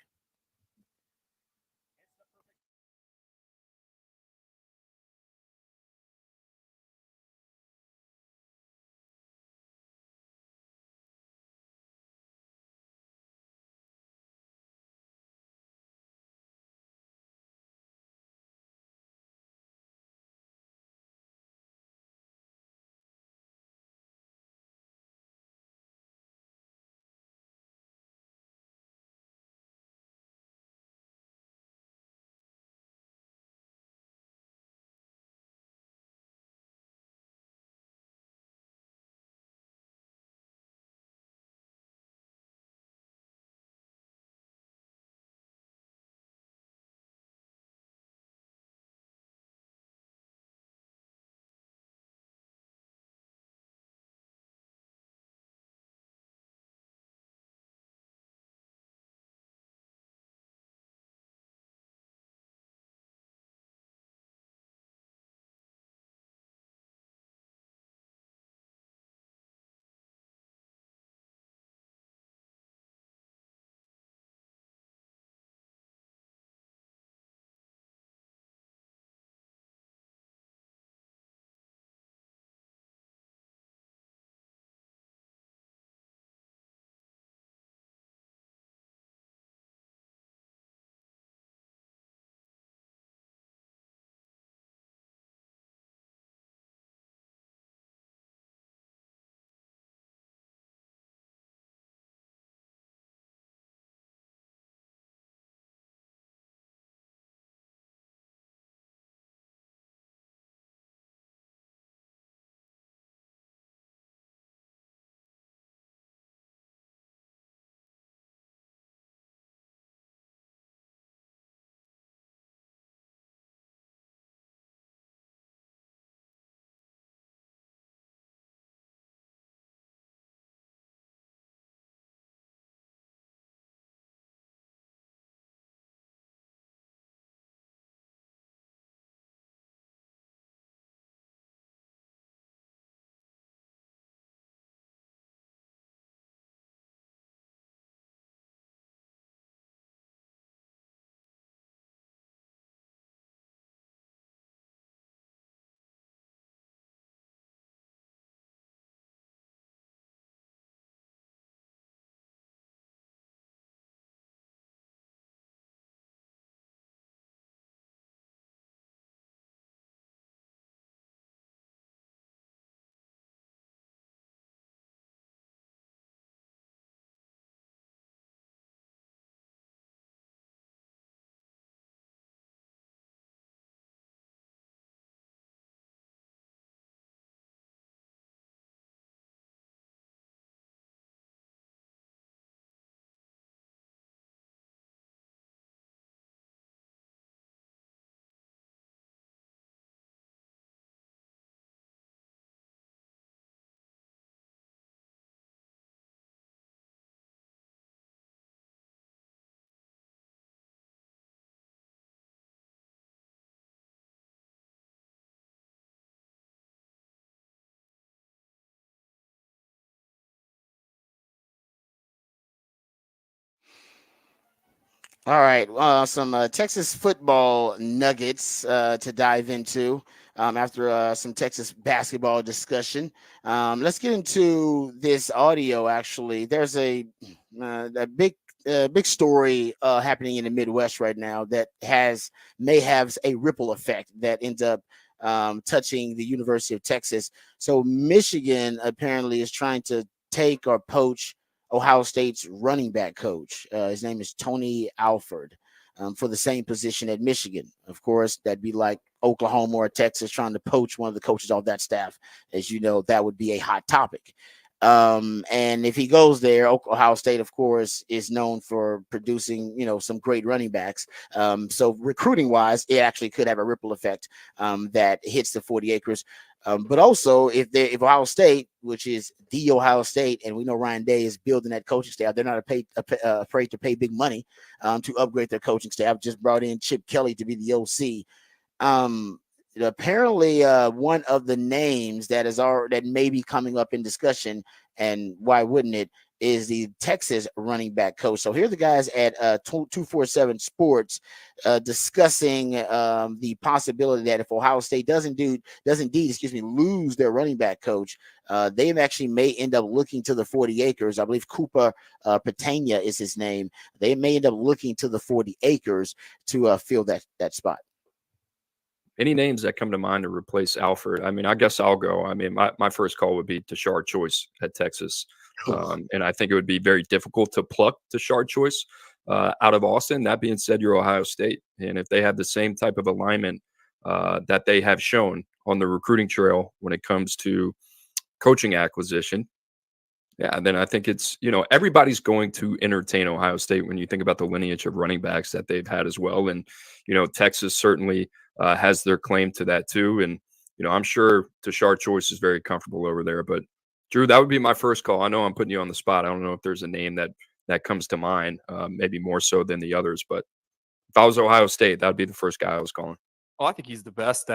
All right, some Texas football nuggets to dive into after some Texas basketball discussion. Let's get into this audio. Actually, there's a big story happening in the Midwest right now that may have a ripple effect that ends up touching the University of Texas. So Michigan apparently is trying to take or poach Ohio State's running back coach. His name is Tony Alford, for the same position at Michigan. Of course, that'd be like Oklahoma or Texas trying to poach one of the coaches off that staff. As you know, that would be a hot topic. And if he goes there, Ohio State, of course, is known for producing, some great running backs. So recruiting wise, it actually could have a ripple effect that hits the 40 acres. But also, if Ohio State, which is the Ohio State, and we know Ryan Day is building that coaching staff, they're not afraid to pay big money to upgrade their coaching staff. Just brought in Chip Kelly to be the OC. Apparently, one of the names that may be coming up in discussion, and why wouldn't it, is the Texas running back coach. So here are the guys at 247 Sports discussing the possibility that if Ohio State does indeed lose their running back coach, they actually may end up looking to the 40 acres. I believe Cooper Patania is his name. They may end up looking to the 40 acres to fill that spot. Any names that come to mind to replace Alford? I mean, I guess I'll go. I mean, my first call would be Tashard Choice at Texas. And I think it would be very difficult to pluck Tashard Choice out of Austin. That being said, you're Ohio State. And if they have the same type of alignment that they have shown on the recruiting trail when it comes to coaching acquisition, yeah, then I think it's, everybody's going to entertain Ohio State when you think about the lineage of running backs that they've had as well. And, Texas certainly has their claim to that too. And, I'm sure Tashard Choice is very comfortable over there. But, Drew, that would be my first call. I know I'm putting you on the spot. I don't know if there's a name that comes to mind, maybe more so than the others. But if I was Ohio State, that would be the first guy I was calling. Well, I think he's the best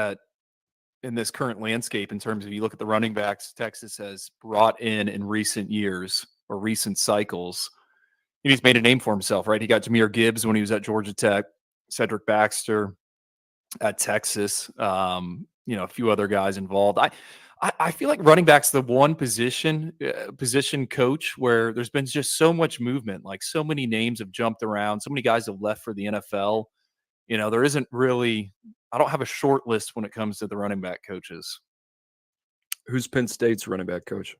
in this current landscape in terms of, you look at the running backs Texas has brought in recent years or recent cycles. He's made a name for himself, right? He got Jahmyr Gibbs when he was at Georgia Tech, Cedric Baxter at Texas, a few other guys involved. I feel like running back's the one position coach where there's been just so much movement, like so many names have jumped around, so many guys have left for the NFL. There isn't really, I don't have a short list when it comes to the running back coaches. Who's Penn State's running back coach?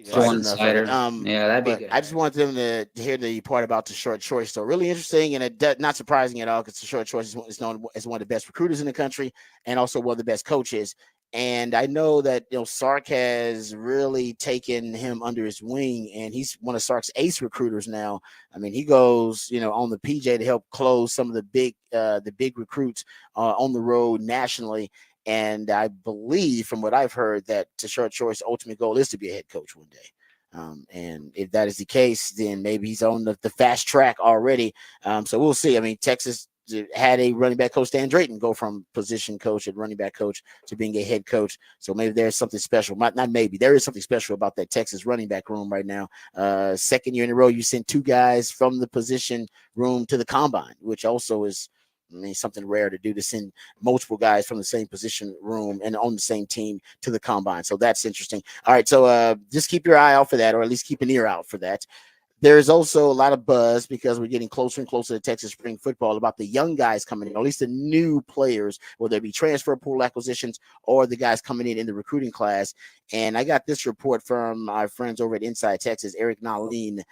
Snyder. Yeah, that'd be good. I just wanted them to hear the part about Tashard Choice. So really interesting, and not surprising at all, because Tashard Choice is known as one of the best recruiters in the country and also one of the best coaches. And I know that Sark has really taken him under his wing, and he's one of Sark's ace recruiters now. I mean, he goes on the PJ to help close some of the big recruits on the road nationally. And I believe, from what I've heard, that Tashard Choice's ultimate goal is to be a head coach one day. And if that is the case, then maybe he's on the fast track already. So we'll see. I mean, Texas had a running back coach, Dan Drayton, go from position coach and running back coach to being a head coach. So maybe there's something special. Not maybe. There is something special about that Texas running back room right now. Second year in a row, you sent two guys from the position room to the combine, which also is something rare to do, to send multiple guys from the same position room and on the same team to the combine. So that's interesting. All right. So just keep your eye out for that, or at least keep an ear out for that. There's also a lot of buzz, because we're getting closer and closer to Texas spring football, about the young guys coming in, or at least the new players, whether it be transfer portal acquisitions or the guys coming in the recruiting class. And I got this report from our friends over at Inside Texas, Eric Nalin.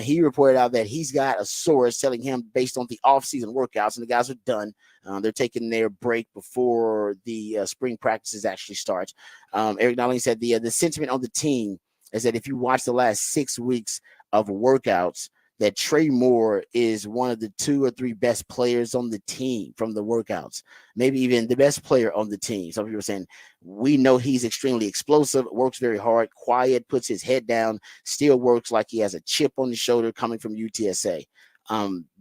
He reported out that he's got a source telling him, based on the offseason workouts, and the guys are done. They're taking their break before the spring practices actually start. Eric Nalin said the sentiment on the team is that if you watch the last 6 weeks of workouts, that Trey Moore is one of the 2 or 3 best players on the team from the workouts, maybe even the best player on the team. Some people are saying, we know he's extremely explosive, works very hard, quiet, puts his head down, still works like he has a chip on his shoulder coming from UTSA.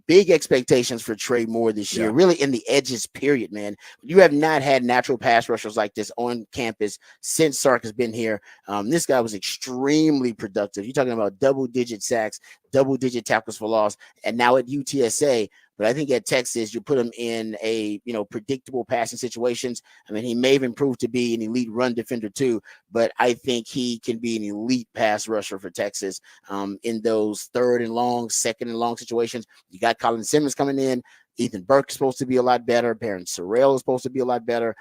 Big expectations for Trey Moore this year, really in the edges, period, man. You have not had natural pass rushers like this on campus since Sark has been here. This guy was extremely productive. You're talking about double-digit sacks, double-digit tackles for loss, and now at UTSA. But I think at Texas, you put him in a, predictable passing situations. I mean, he may have improved to be an elite run defender too, but I think he can be an elite pass rusher for Texas in those third and long, second and long situations. You got Colin Simmons coming in. Ethan Burke is supposed to be a lot better. Baron Sorrell is supposed to be a lot better.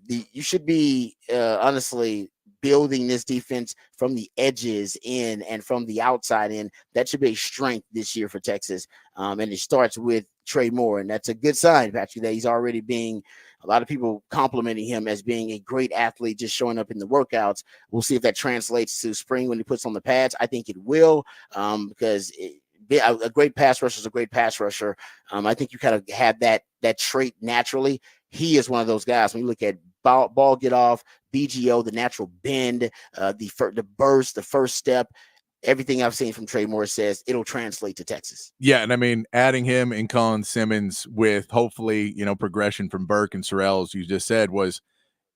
You should be honestly building this defense from the edges in and from the outside in. That should be a strength this year for Texas. And it starts with Trey Moore. And that's a good sign, Patrick, that he's already being a lot of people complimenting him as being a great athlete, just showing up in the workouts. We'll see if that translates to spring when he puts on the pads. I think it will because a great pass rusher is a great pass rusher. I think you kind of have that trait naturally. He is one of those guys. When you look at ball get off, BGO, the natural bend, the burst, the first step, everything I've seen from Trey Moore says it'll translate to Texas. Yeah, and I mean, adding him and Colin Simmons with hopefully, progression from Burke and Sorrell, as you just said, was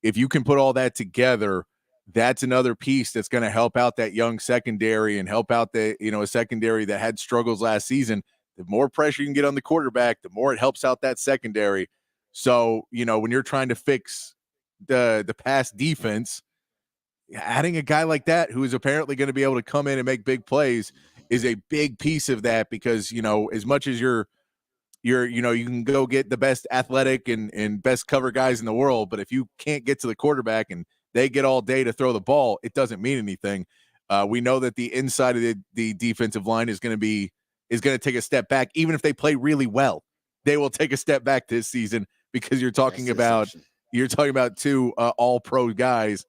if you can put all that together, that's another piece that's going to help out that young secondary and help out a secondary that had struggles last season. The more pressure you can get on the quarterback, the more it helps out that secondary. So, when you're trying to fix the pass defense, adding a guy like that who is apparently going to be able to come in and make big plays is a big piece of that because, as much as you can go get the best athletic and best cover guys in the world, but if you can't get to the quarterback and they get all day to throw the ball, it doesn't mean anything. We know that the inside of the defensive line is going to take a step back. Even if they play really well, they will take a step back this season because you're talking about two all-pro guys.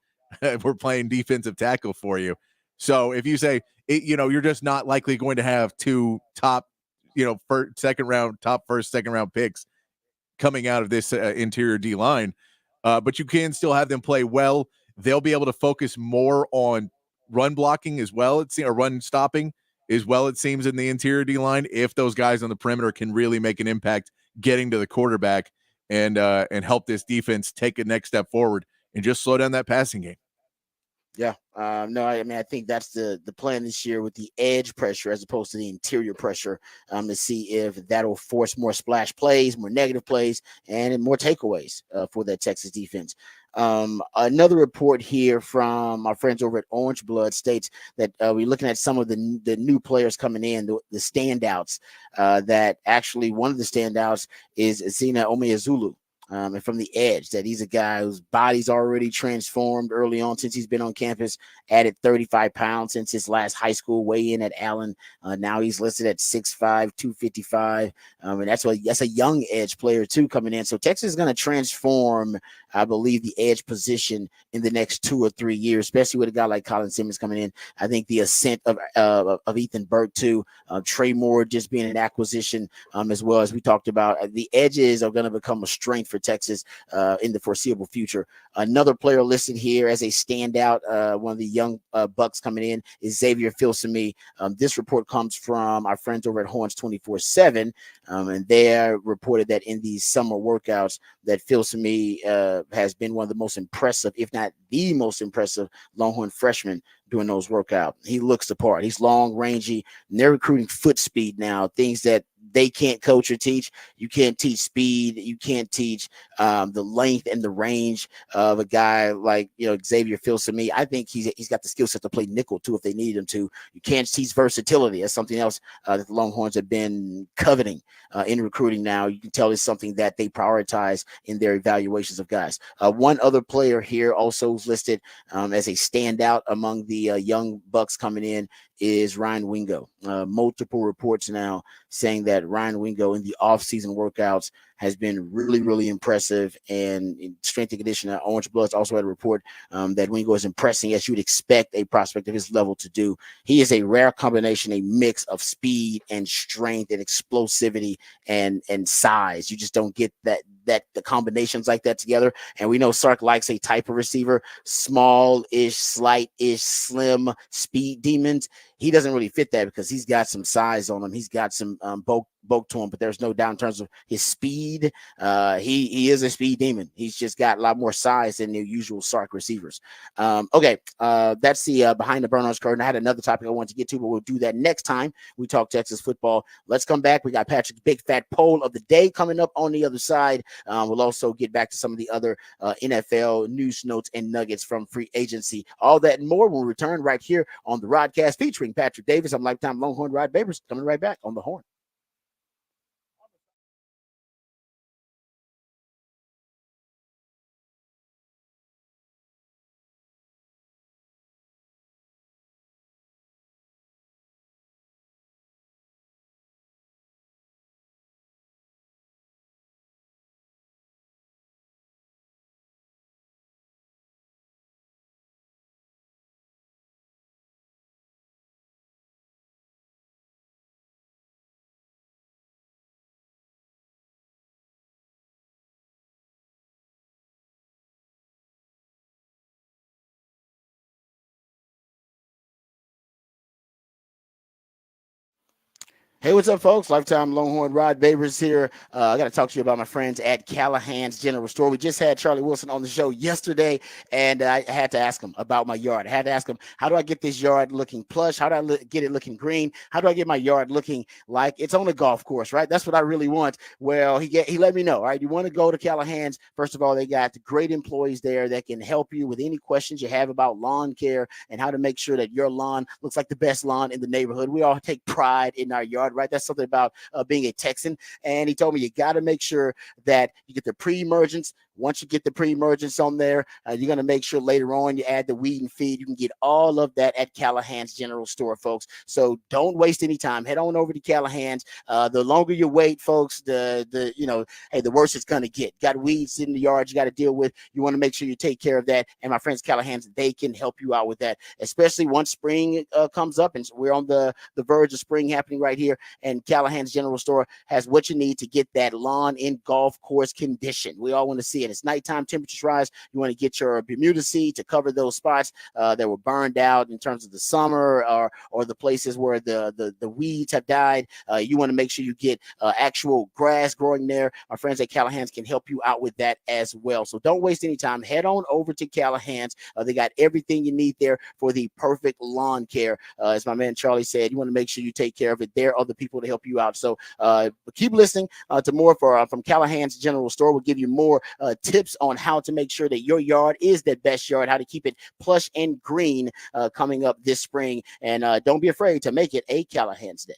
We're playing defensive tackle for you. So if you say, you're just not likely going to have two top, first, second round picks coming out of this interior D line, but you can still have them play well. They'll be able to focus more on run blocking as well, or run stopping as well, it seems, in the interior D line, if those guys on the perimeter can really make an impact getting to the quarterback and help this defense take a next step forward and just slow down that passing game. Yeah. I think that's the plan this year with the edge pressure as opposed to the interior pressure to see if that'll force more splash plays, more negative plays, and more takeaways for that Texas defense. Another report here from our friends over at Orange Blood states that we're looking at some of the new players coming in, the standouts, that actually one of the standouts is Zina Omeazulu. And from the edge, that he's a guy whose body's already transformed early on since he's been on campus, added 35 pounds since his last high school weigh-in at Allen. Now he's listed at 6'5", 255. And that's a young edge player too coming in. So Texas is going to transform, I believe, the edge position in the next 2 or 3 years, especially with a guy like Colin Simmons coming in. I think the ascent of Ethan Burke too, Trey Moore just being an acquisition, as well as we talked about. The edges are going to become a strength for Texas in the foreseeable future. Another player listed here as a standout, one of the young Bucks coming in, is Xavier Filsaime. This report comes from our friends over at Horns 24/7, and they reported that in these summer workouts that Filsaime has been one of the most impressive, if not the most impressive, Longhorn freshmen doing those workouts. He looks the part. He's long, rangy, and they're recruiting foot speed now, things that they can't coach or teach. You can't teach speed. You can't teach the length and the range of a guy like Xavier Filsaime. I think he's got the skill set to play nickel too if they need him to. You can't teach versatility. That's something else that the Longhorns have been coveting in recruiting now. You can tell it's something that they prioritize in their evaluations of guys. One other player here also is listed as a standout among the young Bucks coming in is Ryan Wingo. Multiple reports now saying that Ryan Wingo in the off-season workouts has been really, really impressive. And in strength and conditioning, Orange Bloods also had a report that Wingo is impressing as you would expect a prospect of his level to do. He is a rare combination, a mix of speed and strength and explosivity and size. You just don't get that the combinations like that together. And we know Sark likes a type of receiver, small-ish, slight-ish, slim speed demons. He doesn't really fit that because he's got some size on him. He's got some spoke to him, but there's no doubt in terms of his speed. He is a speed demon. He's just got a lot more size than the usual Sark receivers. Okay, that's the behind the burn orange curtain. I had another topic I wanted to get to, but we'll do that next time we talk Texas football. Let's come back. We got Patrick's big fat poll of the day coming up on the other side. We'll also get back to some of the other NFL news notes and nuggets from free agency. All that and more when we return right here on the Rodcast featuring Patrick Davis. I'm lifetime Longhorn Rod Babers coming right back on the horn. Hey, what's up, folks? Lifetime Longhorn Rod Babers here. I got to talk to you about my friends at Callahan's General Store. We just had Charlie Wilson on the show yesterday, and I had to ask him about my yard. I had to ask him, how do I get this yard looking plush? How do I get it looking green? How do I get my yard looking like it's on a golf course, right? That's what I really want. Well, he let me know, all right? You want to go to Callahan's. First of all, they got great employees there that can help you with any questions you have about lawn care and how to make sure that your lawn looks like the best lawn in the neighborhood. We all take pride in our yard, right? That's something about being a Texan. And he told me you got to make sure that you get the pre-emergence. Once you get the pre-emergence on there, you're going to make sure later on you add the weed and feed. You can get all of that at Callahan's General Store, folks. So don't waste any time. Head on over to Callahan's. The longer you wait, folks, the worse it's going to get. Got weeds in the yard you got to deal with. You want to make sure you take care of that. And my friends Callahan's, they can help you out with that, especially once spring comes up. And we're on the verge of spring happening right here. And Callahan's General Store has what you need to get that lawn in golf course condition. We all want to see it. It's nighttime, temperatures rise. You want to get your Bermuda seed to cover those spots that were burned out in terms of the summer or the places where the weeds have died. You want to make sure you get actual grass growing there. Our friends at Callahan's can help you out with that as well. So don't waste any time. Head on over to Callahan's. They got everything you need there for the perfect lawn care. As my man Charlie said, you want to make sure you take care of it. There are other people to help you out. So keep listening to more from Callahan's General Store. We'll give you more tips on how to make sure that your yard is the best yard, how to keep it plush and green coming up this spring. And don't be afraid to make it a Callahan's Day.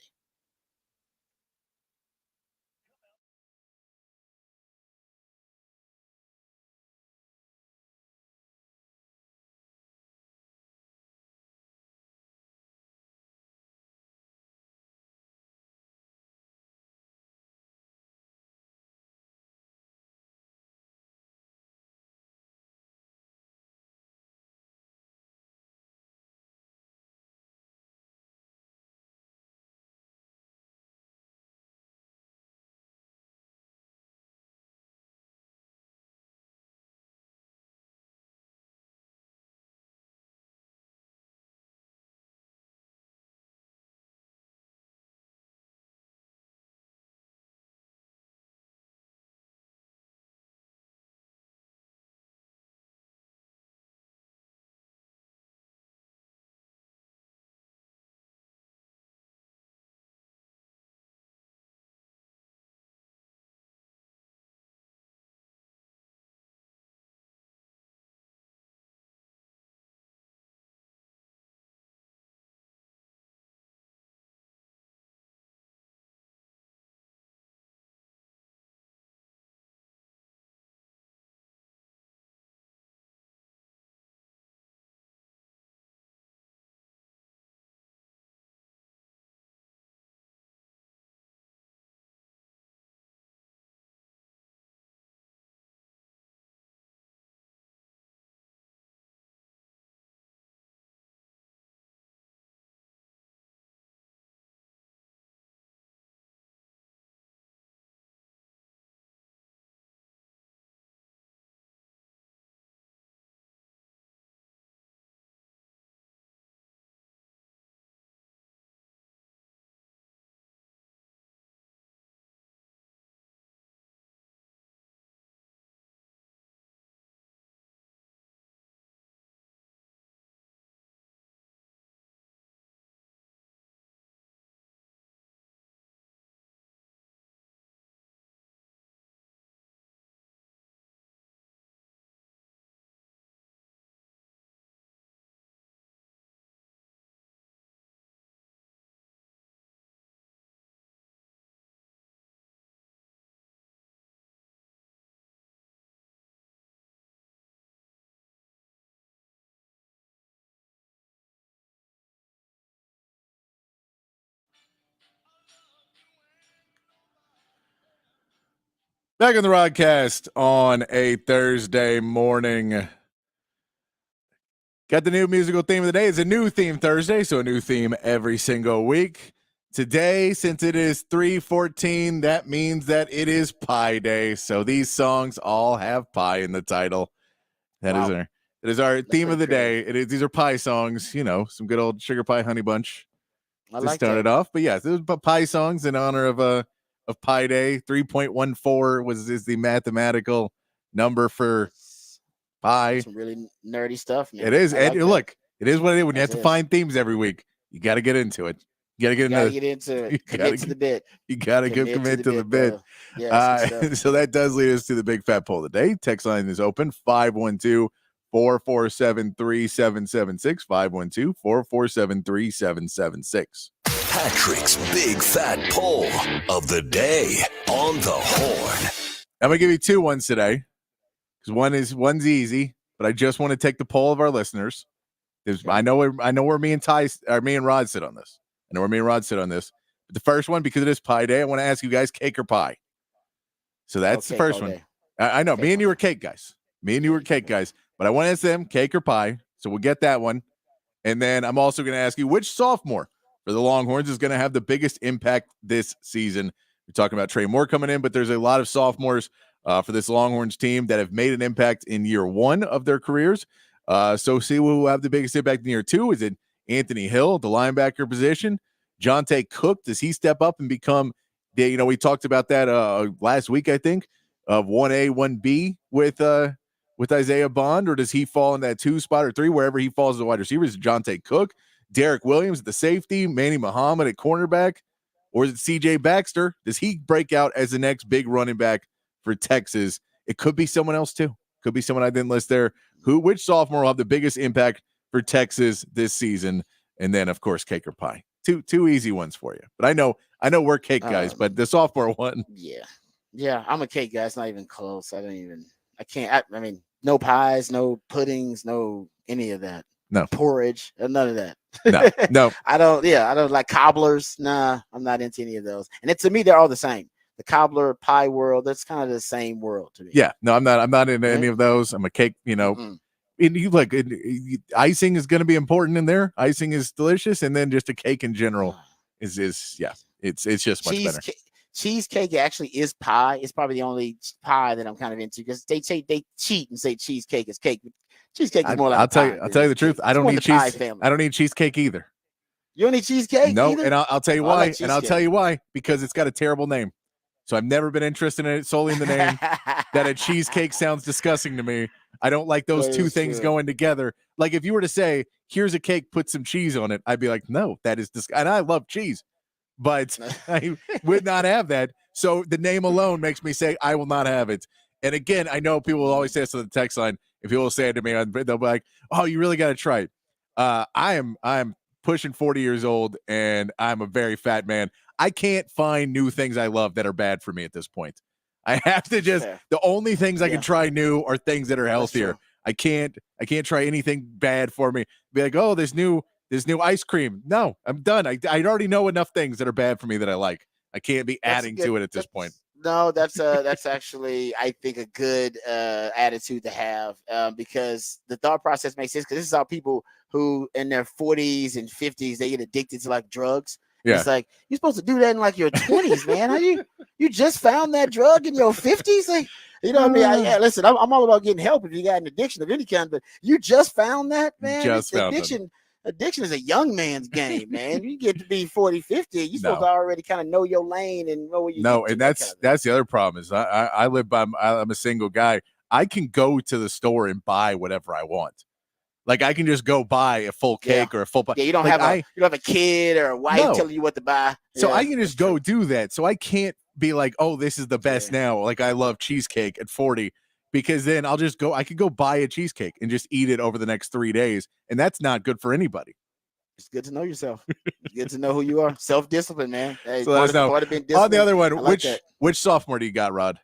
Back on the Rodcast on a Thursday morning. Got the new musical theme of the day. It's a new theme Thursday, so a new theme every single week. Today, since it is 3/14, that means that it is Pie Day. So these songs all have pie in the title. That is our theme of the day. These are pie songs, some good old sugar pie honey bunch to start it off. But yeah, those pie songs in honor of Pie Day. 3.14 is the mathematical number for pie. Some really nerdy stuff, man. It is. And look, it is what it is. When you have to find themes every week, you got to get into it. You got to get into it. Commit to the bit. You got to commit to the bit. Yeah, so that does lead us to the big fat poll of the day. Text line is open 512-447-3776. 512-447-3776. Patrick's big fat poll of the day on the Horn. I'm gonna give you 2 ones today because one's easy, but I just want to take the poll of our listeners. I know where me and Rod sit on this. But the first one, because it is Pie Day, I want to ask you guys, cake or pie? So that's the first one. I know, me and you are cake guys. But I want to ask them, cake or pie? So we'll get that one. And then I'm also going to ask you, which sophomore for the Longhorns is going to have the biggest impact this season? We're talking about Trey Moore coming in, but there's a lot of sophomores for this Longhorns team that have made an impact in year 1 of their careers. So see who will have the biggest impact in year 2. Is it Anthony Hill, the linebacker position? Jonte Cook, does he step up and become we talked about that last week, I think, of 1A, 1B with Isaiah Bond, or does he fall in that 2 spot or 3, wherever he falls as a wide receiver? Is it Jonte Cook, Derek Williams at the safety, Manny Muhammad at cornerback, or is it CJ Baxter? Does he break out as the next big running back for Texas? It could be someone else too. Could be someone I didn't list there. Which sophomore will have the biggest impact for Texas this season? And then, of course, cake or pie. Two easy ones for you. But I know we're cake guys, but the sophomore one. Yeah, I'm a cake guy. It's not even close. I mean, no pies, no puddings, no any of that. No porridge, none of that. No. I don't like cobblers. Nah, I'm not into any of those. And to me, they're all the same. The cobbler pie world, that's kind of the same world to me. Yeah, no, I'm not into any of those. I'm a cake, And you look, icing is going to be important in there. Icing is delicious, and then just a cake in general it's just much better. Cheesecake actually is pie. It's probably the only pie that I'm kind of into, because they cheat and say cheesecake is cake. Cheesecake is more like I'll tell you the truth. I don't need cheese. I don't need cheesecake either. You don't need cheesecake? No, either? And I'll tell you why. Like, and I'll tell you why, because it's got a terrible name. So I've never been interested in it solely in the name. That a cheesecake sounds disgusting to me. I don't like those two things going together. Like if you were to say, here's a cake, put some cheese on it, I'd be like, no, that is disgusting. And I love cheese, but I would not have that. So the name alone makes me say, I will not have it. And again, I know people will always say this on the text line. If people will say it to me, they'll be like, oh, you really got to try it. I'm pushing 40 years old, and I'm a very fat man. I can't find new things I love that are bad for me at this point. I have to the only things I can try new are things that are healthier. I can't try anything bad for me. Be like, oh, there's new ice cream. No, I'm done. I already know enough things that are bad for me that I like. I can't be adding to it at this point. No, that's actually, I think, a good attitude to have, because the thought process makes sense, because this is how people who in their 40s and 50s, they get addicted to like drugs. Yeah. It's like, you're supposed to do that in like your 20s, man. How you just found that drug in your 50s? Like, you know what I mean? Listen, I'm all about getting help if you got an addiction of any kind, but you just found that, man? Addiction is a young man's game, man. You get to be 40, 50, you're supposed to already kind of know your lane and know where you No, and that's the other problem is I'm a single guy. I can go to the store and buy whatever I want. Like I can just go buy a full cake or a full pie. Yeah, you don't have a kid or a wife telling you what to buy. So I can just go do that. So I can't be like, oh, this is the best now. Like I love cheesecake at 40, because then I could go buy a cheesecake and just eat it over the next 3 days. And that's not good for anybody. It's good to know yourself. It's good to know who you are. Self-discipline, man. Hey, so on the other one, which sophomore do you got, Rod?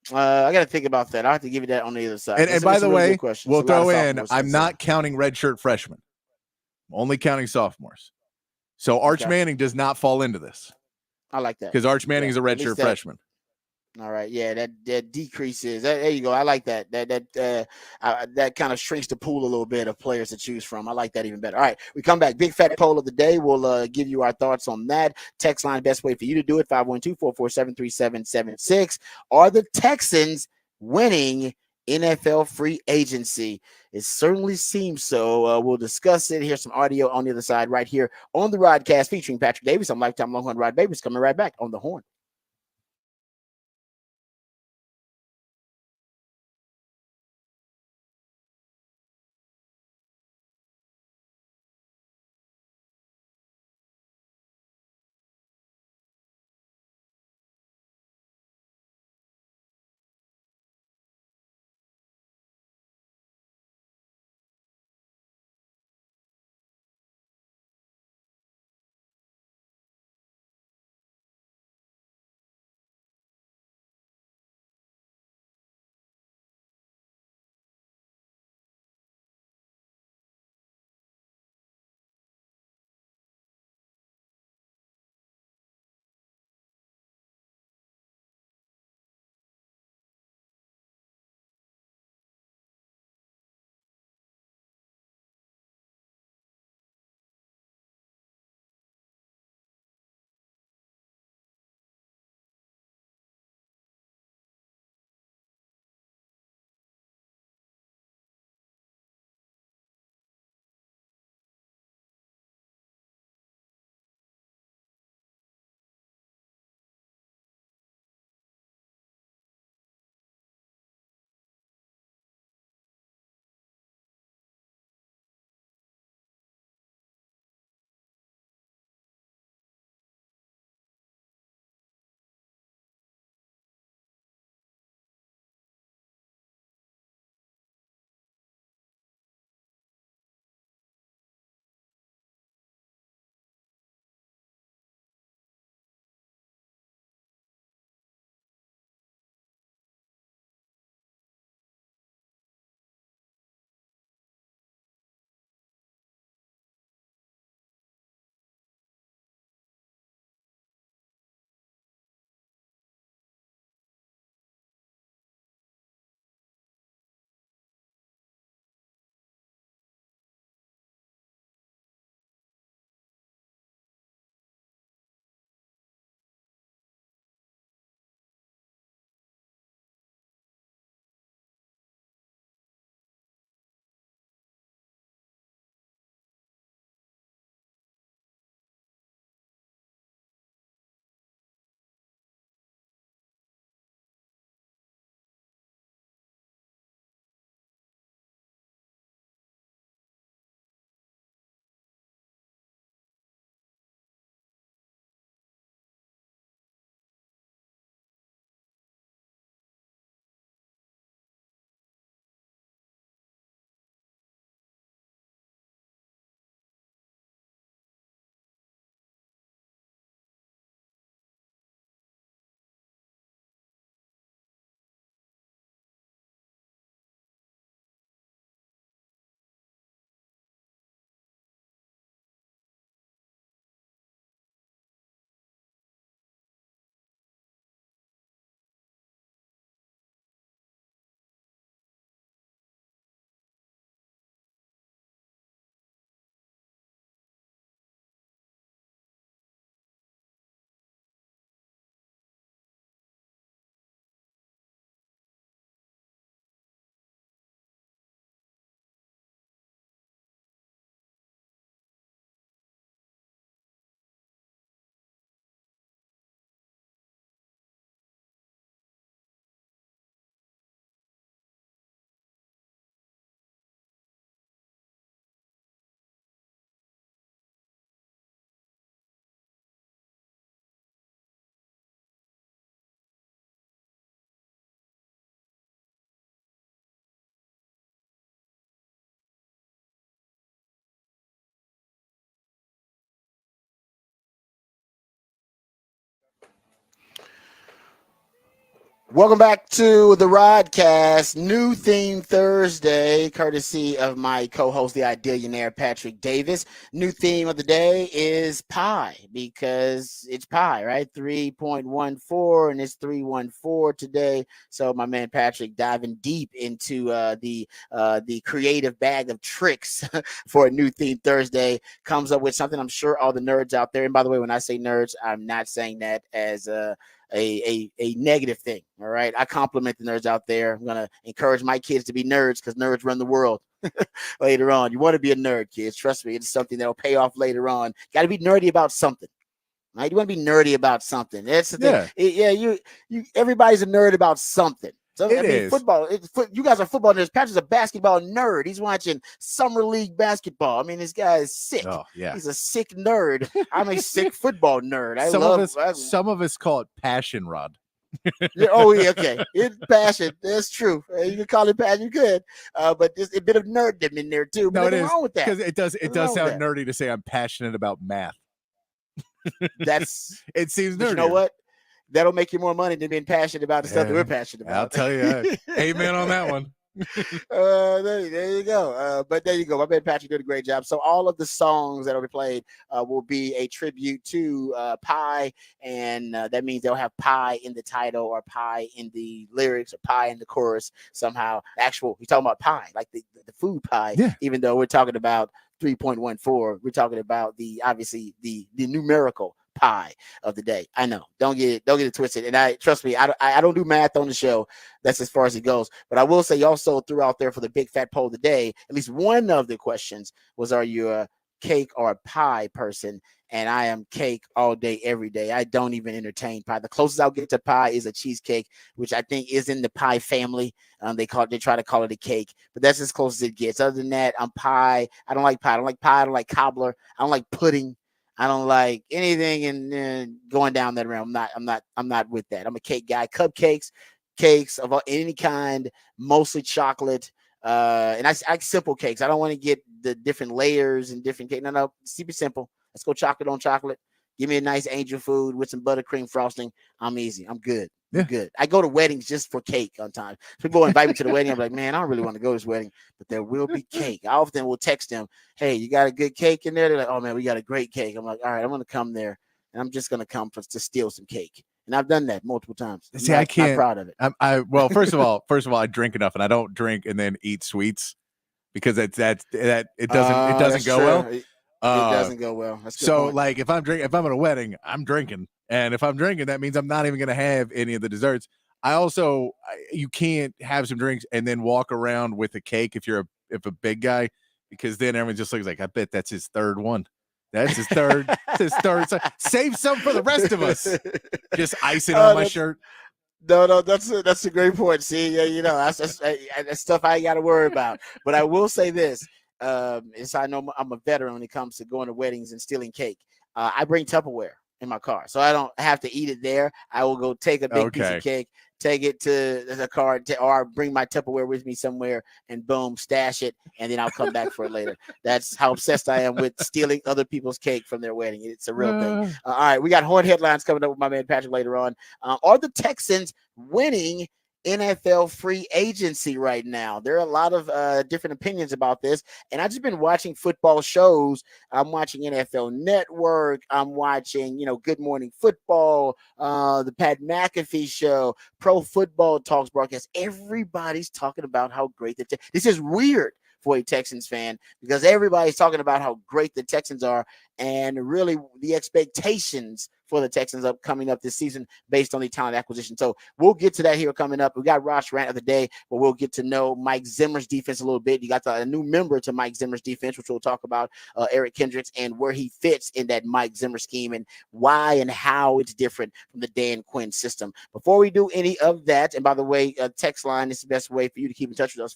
I got to think about that. I have to give you that on the other side. And by the way, we'll throw in, I'm not counting redshirt freshmen. I'm only counting sophomores. So Arch Manning does not fall into this. I like that. Because Arch Manning is a redshirt freshman. All right, yeah, that decreases. There you go. I like that. That kind of shrinks the pool a little bit of players to choose from. I like that even better. All right, we come back. Big fat poll of the day. We'll give you our thoughts on that. Text line, best way for you to do it: 512-447-3776. Are the Texans winning NFL free agency? It certainly seems so. We'll discuss it. Here's some audio on the other side right here on the Rodcast featuring Patrick Davis. I'm Lifetime Longhorn Rod Babers coming right back on the Horn. Welcome back to the Rodcast. New theme Thursday, courtesy of my co-host, the Idealionaire Patrick Davis. New theme of the day is pie, because it's pie, right? 3.14, and it's 314 today. So my man Patrick diving deep into the creative bag of tricks for a new theme Thursday, comes up with something I'm sure all the nerds out there. And by the way, when I say nerds, I'm not saying that as a negative thing. All right. I compliment the nerds out there. I'm going to encourage my kids to be nerds, because nerds run the world later on. You want to be a nerd, kids. Trust me. It's something that'll pay off later on. Got to be nerdy about something. Right? You want to be nerdy about something. That's the thing. You everybody's a nerd about something. So football. You guys are football nerds. Patrick's a basketball nerd. He's watching summer league basketball. I mean, this guy is sick. Oh, yeah. He's a sick nerd. I'm a sick football nerd. Some of us call it passion, Rod. Okay. It's passion. That's true. You can call it passion. You could, but there's a bit of nerddom in there too. But nothing wrong with that, because it does sound nerdy to say I'm passionate about math. It seems nerdy. You know what? That'll make you more money than being passionate about the stuff that we're passionate about. I'll tell you. Amen on that one. There you go. But there you go. My man Patrick did a great job. So all of the songs that will be played will be a tribute to pie, and that means they'll have pie in the title, or pie in the lyrics, or pie in the chorus somehow. We're talking about pie, like the food pie. Yeah. Even though we're talking about 3.14, we're talking about the numerical pie of the day. I know. Don't get it twisted. And trust me, I don't do math on the show. That's as far as it goes. But I will say, also threw out there for the big fat poll of the day, at least one of the questions was, are you a cake or a pie person? And I am cake all day, every day. I don't even entertain pie. The closest I'll get to pie is a cheesecake, which I think is in the pie family. They try to call it a cake, but that's as close as it gets. Other than that, I'm pie. I don't like pie. I don't like pie. I don't like cobbler. I don't like pudding. I don't like anything and going down that realm. I'm not with that. I'm a cake guy. Cupcakes, cakes of any kind, mostly chocolate. And I simple cakes. I don't want to get the different layers and different cake. No, keep it simple. Let's go chocolate on chocolate. Give me a nice angel food with some buttercream frosting. I'm easy. I'm good. Yeah. Good. I go to weddings just for cake on time. People invite me to the wedding. I'm like, man, I don't really want to go to this wedding, but there will be cake. I often will text them, hey, you got a good cake in there? They're like, oh man, we got a great cake. I'm like, all right, I'm going to come there, and I'm just going to come to steal some cake. And I've done that multiple times. I can't. I'm proud of it. Well, first of all, I drink enough, and I don't drink and then eat sweets, because it doesn't go well. It doesn't go well. That's a good point. Like if I'm at a wedding, I'm drinking, and if I'm drinking, that means I'm not even going to have any of the desserts. You can't have some drinks and then walk around with a cake if a big guy, because then everyone just looks like, I bet that's his third one. That's his third. Save some for the rest of us. Just icing on my shirt. No, that's a great point. See, that's stuff I ain't got to worry about. But I will say this: I know I'm a veteran when it comes to going to weddings and stealing cake. I bring Tupperware in my car, so I don't have to eat it there. I will go take a big piece of cake, take it to the car, or bring my Tupperware with me somewhere, and boom, stash it, and then I'll come back for it later. That's how obsessed I am with stealing other people's cake from their wedding. It's a real thing. All right, we got Horn headlines coming up with my man Patrick later on. Are the Texans winning NFL free agency right now? There are a lot of different opinions about this, and I've just been watching football shows. I'm watching NFL Network. I'm watching, Good Morning Football, the Pat McAfee show, Pro Football Talks broadcast. Everybody's talking about how great this is. Weird for a Texans fan, because everybody's talking about how great the Texans are, and really the expectations for the Texans coming up this season based on the talent acquisition. So we'll get to that here coming up. We got Rosh rant of the day, but we'll get to know Mike Zimmer's defense a little bit. You got a new member to Mike Zimmer's defense, which we'll talk about, Eric Kendricks, and where he fits in that Mike Zimmer scheme, and why and how it's different from the Dan Quinn system. Before we do any of that, and by the way, text line is the best way for you to keep in touch with us,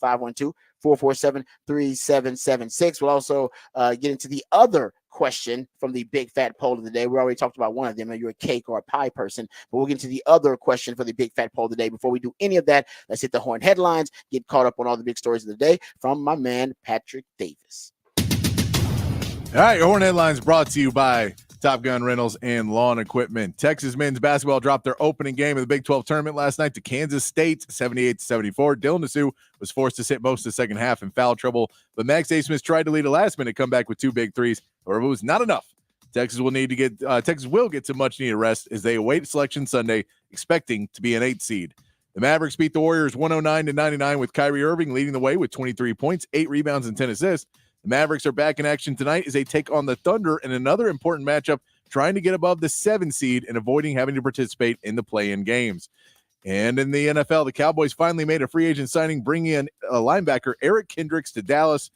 512-447-3776. We'll also get into the other question from the big fat poll of the day. We already talked about one of them. Are you a cake or a pie person? But we'll get into the other question for the big fat poll of the day. Before we do any of that, let's hit the Horn headlines, get caught up on all the big stories of the day from my man Patrick Davis. All right, your Horn headlines brought to you by Top Gun Rentals and Lawn Equipment. Texas men's basketball dropped their opening game of the Big 12 tournament last night to Kansas State, 78-74. Dylan Nassau was forced to sit most of the second half in foul trouble, but Max A. Smith tried to lead a last-minute comeback with 2 big threes. However, it was not enough. Texas will get some much-needed rest as they await selection Sunday, expecting to be an 8 seed. The Mavericks beat the Warriors 109-99 with Kyrie Irving leading the way with 23 points, 8 rebounds, and 10 assists. The Mavericks are back in action tonight as they take on the Thunder in another important matchup, trying to get above the 7 seed and avoiding having to participate in the play-in games. And in the NFL, the Cowboys finally made a free agent signing, bringing in a linebacker, Eric Kendricks, to Dallas.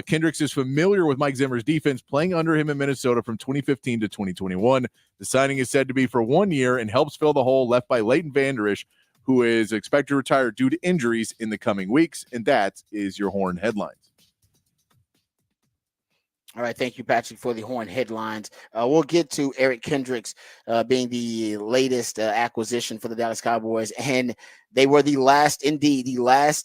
Kendricks is familiar with Mike Zimmer's defense, playing under him in Minnesota from 2015 to 2021. The signing is said to be for 1 year and helps fill the hole left by Leighton Vander Esch, who is expected to retire due to injuries in the coming weeks. And that is your Horn headlines. All right, thank you, Patrick, for the Horn headlines. We'll get to Eric Kendricks being the latest acquisition for the Dallas Cowboys, and they were the last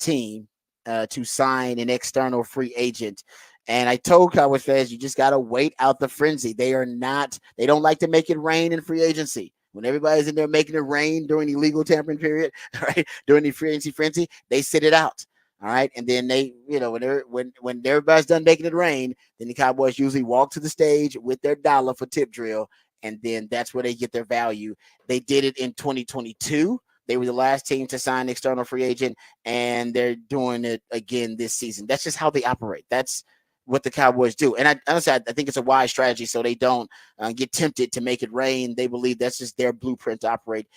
team to sign an external free agent. And I told Cowboys fans, you just got to wait out the frenzy. They don't like to make it rain in free agency. When everybody's in there making it rain during the legal tampering period, right, during the free agency frenzy, they sit it out. All right. And then they, when everybody's done making it rain, then the Cowboys usually walk to the stage with their dollar for tip drill. And then that's where they get their value. They did it in 2022. They were the last team to sign an external free agent, and they're doing it again this season. That's just how they operate. That's what the Cowboys do. And honestly, I think it's a wise strategy so they don't get tempted to make it rain. They believe that's just their blueprint to operate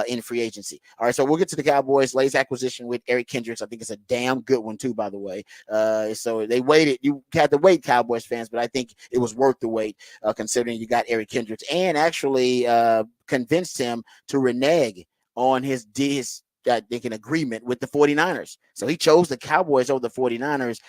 in free agency. All right, so we'll get to the Cowboys' latest acquisition with Eric Kendricks. I think it's a damn good one too, by the way. So they waited. You had to wait, Cowboys fans, but I think it was worth the wait considering you got Eric Kendricks and actually convinced him to renege on his agreement with the 49ers. So he chose the Cowboys over the 49ers.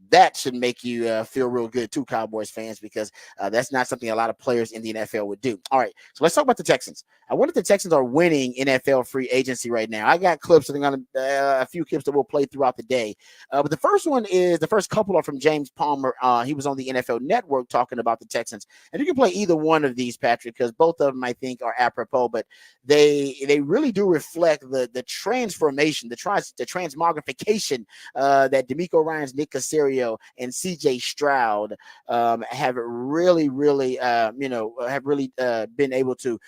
That should make you feel real good too, Cowboys fans, because that's not something a lot of players in the NFL would do. All right, so let's talk about the Texans. I wonder if the Texans are winning NFL free agency right now. I got clips. I'm going to a few clips that we'll play throughout the day. But the first couple are from James Palmer. He was on the NFL Network talking about the Texans, and you can play either one of these, Patrick, because both of them I think are apropos. But they really do reflect the transformation, the transmogrification that DeMeco Ryans, Nick Caserio, and CJ Stroud have really been able to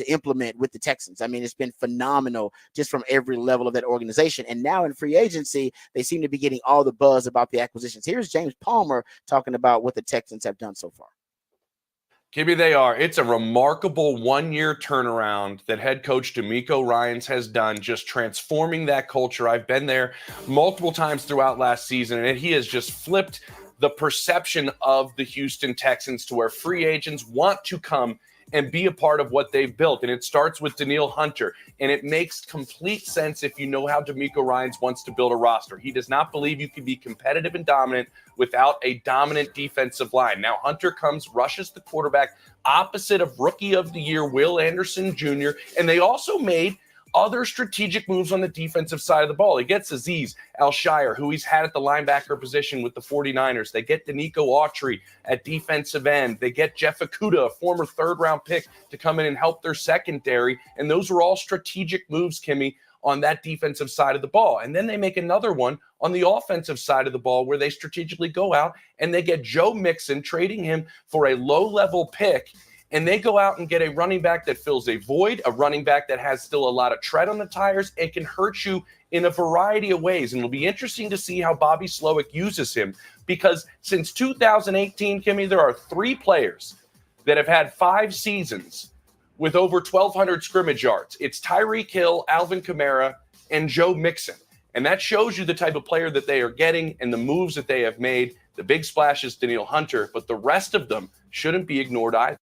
implement with the Texans. I mean, it's been phenomenal just from every level of that organization. And now in free agency, they seem to be getting all the buzz about the acquisitions. Here's James Palmer talking about what the Texans have done so far. Kimmy, they are. It's a remarkable 1-year turnaround that head coach DeMeco Ryans has done, just transforming that culture. I've been there multiple times throughout last season, and he has just flipped the perception of the Houston Texans to where free agents want to come and be a part of what they've built. And it starts with Danielle Hunter. And it makes complete sense if you know how DeMeco Ryans wants to build a roster. He does not believe you can be competitive and dominant without a dominant defensive line. Now Hunter rushes the quarterback opposite of Rookie of the Year Will Anderson Jr. And they also made other strategic moves on the defensive side of the ball. He gets Azeez Al-Shire, who he's had at the linebacker position with the 49ers. They get Danico Autry at defensive end. They get Jeff Okudah, a former third-round pick, to come in and help their secondary. And those are all strategic moves, Kimmy, on that defensive side of the ball. And then they make another one on the offensive side of the ball where they strategically go out and they get Joe Mixon, trading him for a low-level pick. And they go out and get a running back that fills a void, a running back that has still a lot of tread on the tires and can hurt you in a variety of ways. And it'll be interesting to see how Bobby Slowick uses him, because since 2018, Kimmy, there are 3 players that have had 5 seasons with over 1,200 scrimmage yards. It's Tyreek Hill, Alvin Kamara, and Joe Mixon. And that shows you the type of player that they are getting and the moves that they have made. The big splash is Danielle Hunter, but the rest of them shouldn't be ignored either.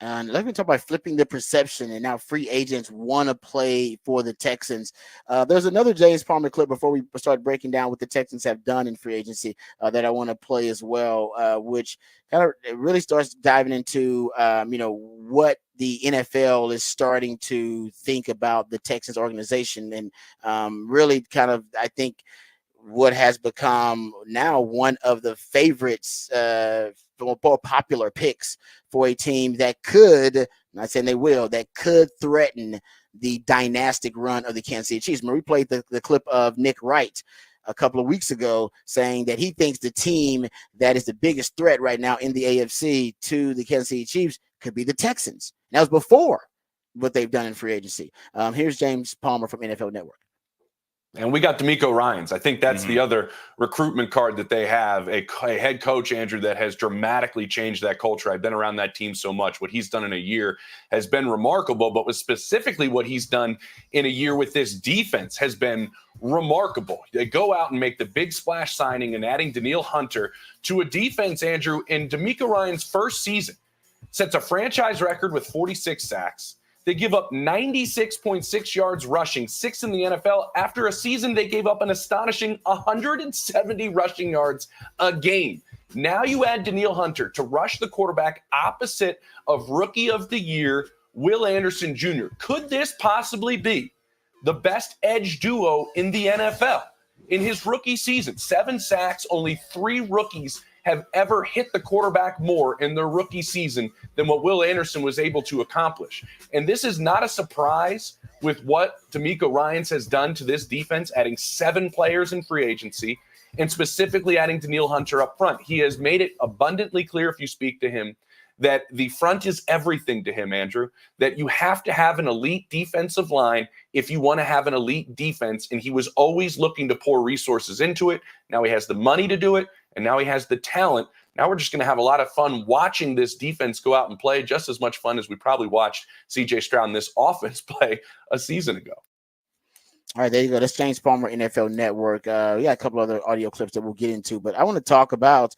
And let me talk about flipping the perception, and now free agents want to play for the Texans. There's another James Palmer clip before we start breaking down what the Texans have done in free agency that I want to play as well, which kind of really starts diving into, what the NFL is starting to think about the Texans organization, and really kind of, I think, what has become now one of the favorites, more popular picks for a team that could, I'm not saying they will, that could threaten the dynastic run of the Kansas City Chiefs. We played the clip of Nick Wright a couple of weeks ago saying that he thinks the team that is the biggest threat right now in the AFC to the Kansas City Chiefs could be the Texans. And that was before what they've done in free agency. Here's James Palmer from NFL Network. And we got DeMeco Ryans. I think that's the other recruitment card that they have, a head coach, Andrew, that has dramatically changed that culture. I've been around that team so much. What he's done in a year has been remarkable, but was specifically what he's done in a year with this defense has been remarkable. They go out and make the big splash signing and adding Danielle Hunter to a defense, Andrew, in DeMeco Ryans' first season, sets a franchise record with 46 sacks. They give up 96.6 yards rushing, 6th in the NFL. After a season, they gave up an astonishing 170 rushing yards a game. Now you add Danielle Hunter to rush the quarterback opposite of Rookie of the Year, Will Anderson Jr. Could this possibly be the best edge duo in the NFL? In his rookie season, 7 sacks, only 3 rookies have ever hit the quarterback more in their rookie season than what Will Anderson was able to accomplish. And this is not a surprise with what DeMeco Ryans has done to this defense, adding 7 players in free agency and specifically adding Danielle Hunter up front. He has made it abundantly clear, if you speak to him, that the front is everything to him, Andrew, that you have to have an elite defensive line if you want to have an elite defense. And he was always looking to pour resources into it. Now he has the money to do it, and now he has the talent. Now we're just going to have a lot of fun watching this defense go out and play, just as much fun as we probably watched C.J. Stroud and this offense play a season ago. All right, there you go. That's James Palmer, NFL Network. We got a couple other audio clips that we'll get into, but I want to talk about,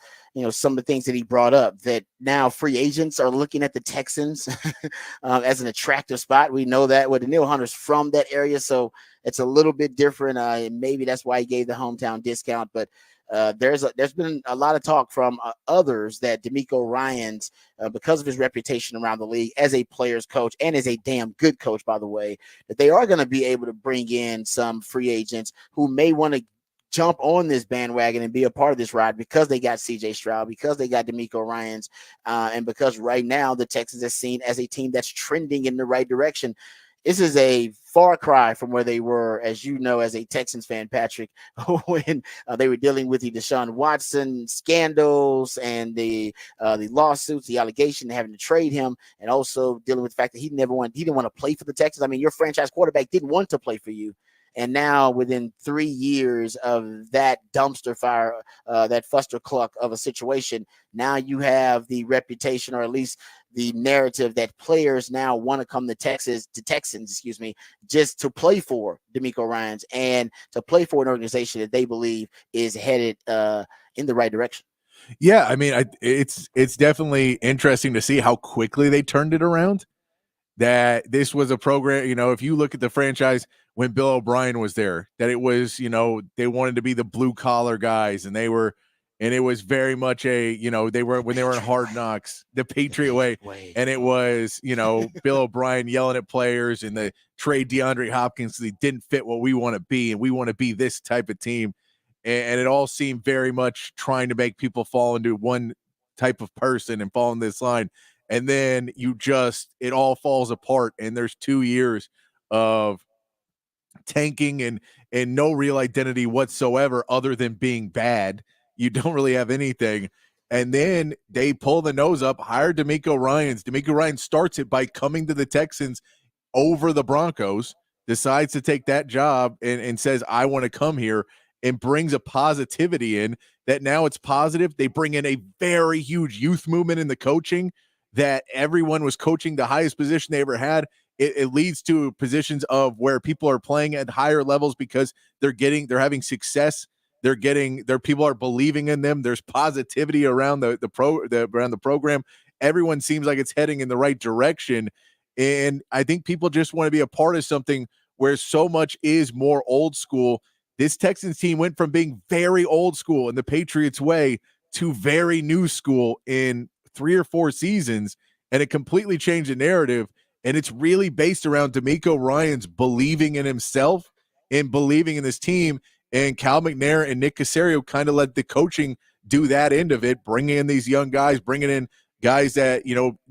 some of the things that he brought up, that now free agents are looking at the Texans as an attractive spot. We know that with Danielle Hunter's from that area, so it's a little bit different. And maybe that's why he gave the hometown discount, but there's been a lot of talk from others that DeMeco Ryans, because of his reputation around the league as a player's coach and as a damn good coach, by the way, that they are going to be able to bring in some free agents who may want to jump on this bandwagon and be a part of this ride because they got CJ Stroud, because they got DeMeco Ryans, and because right now the Texans are seen as a team that's trending in the right direction. This is a far cry from where they were, as you know, as a Texans fan, Patrick, when they were dealing with the Deshaun Watson scandals and the lawsuits, the allegation having to trade him, and also dealing with the fact that he didn't want to play for the Texans. I mean, your franchise quarterback didn't want to play for you. And now within 3 years of that dumpster fire, that fuster cluck of a situation, now you have the reputation, or at least the narrative, that players now want to come to Texans, just to play for DeMeco Ryans and to play for an organization that they believe is headed in the right direction. Yeah, I mean, it's definitely interesting to see how quickly they turned it around. That this was a program, if you look at the franchise when Bill O'Brien was there, that it was, they wanted to be the blue collar guys, and it was very much when they were in Hard Knocks, the Patriot way. And it was, Bill O'Brien yelling at players and the trade DeAndre Hopkins. They didn't fit what we want to be, and we want to be this type of team. And it all seemed very much trying to make people fall into one type of person and fall in this line. And then it all falls apart. And there's 2 years of tanking and no real identity whatsoever other than being bad. You don't really have anything. And then they pull the nose up, hire DeMeco Ryans. DeMeco Ryans starts it by coming to the Texans over the Broncos, decides to take that job and says, I want to come here, and brings a positivity in that now it's positive. They bring in a very huge youth movement in the coaching, that everyone was coaching the highest position they ever had. It leads to positions of where people are playing at higher levels because they're having success. Their people are believing in them. There's positivity around the program. Everyone seems like it's heading in the right direction. And I think people just want to be a part of something where so much is more old school. This Texans team went from being very old school in the Patriots way to very new school in 3 or 4 seasons, and it completely changed the narrative. And it's really based around DeMeco Ryans believing in himself and believing in this team. And Cal McNair and Nick Caserio kind of let the coaching do that end of it, bringing in these young guys, bringing in guys that,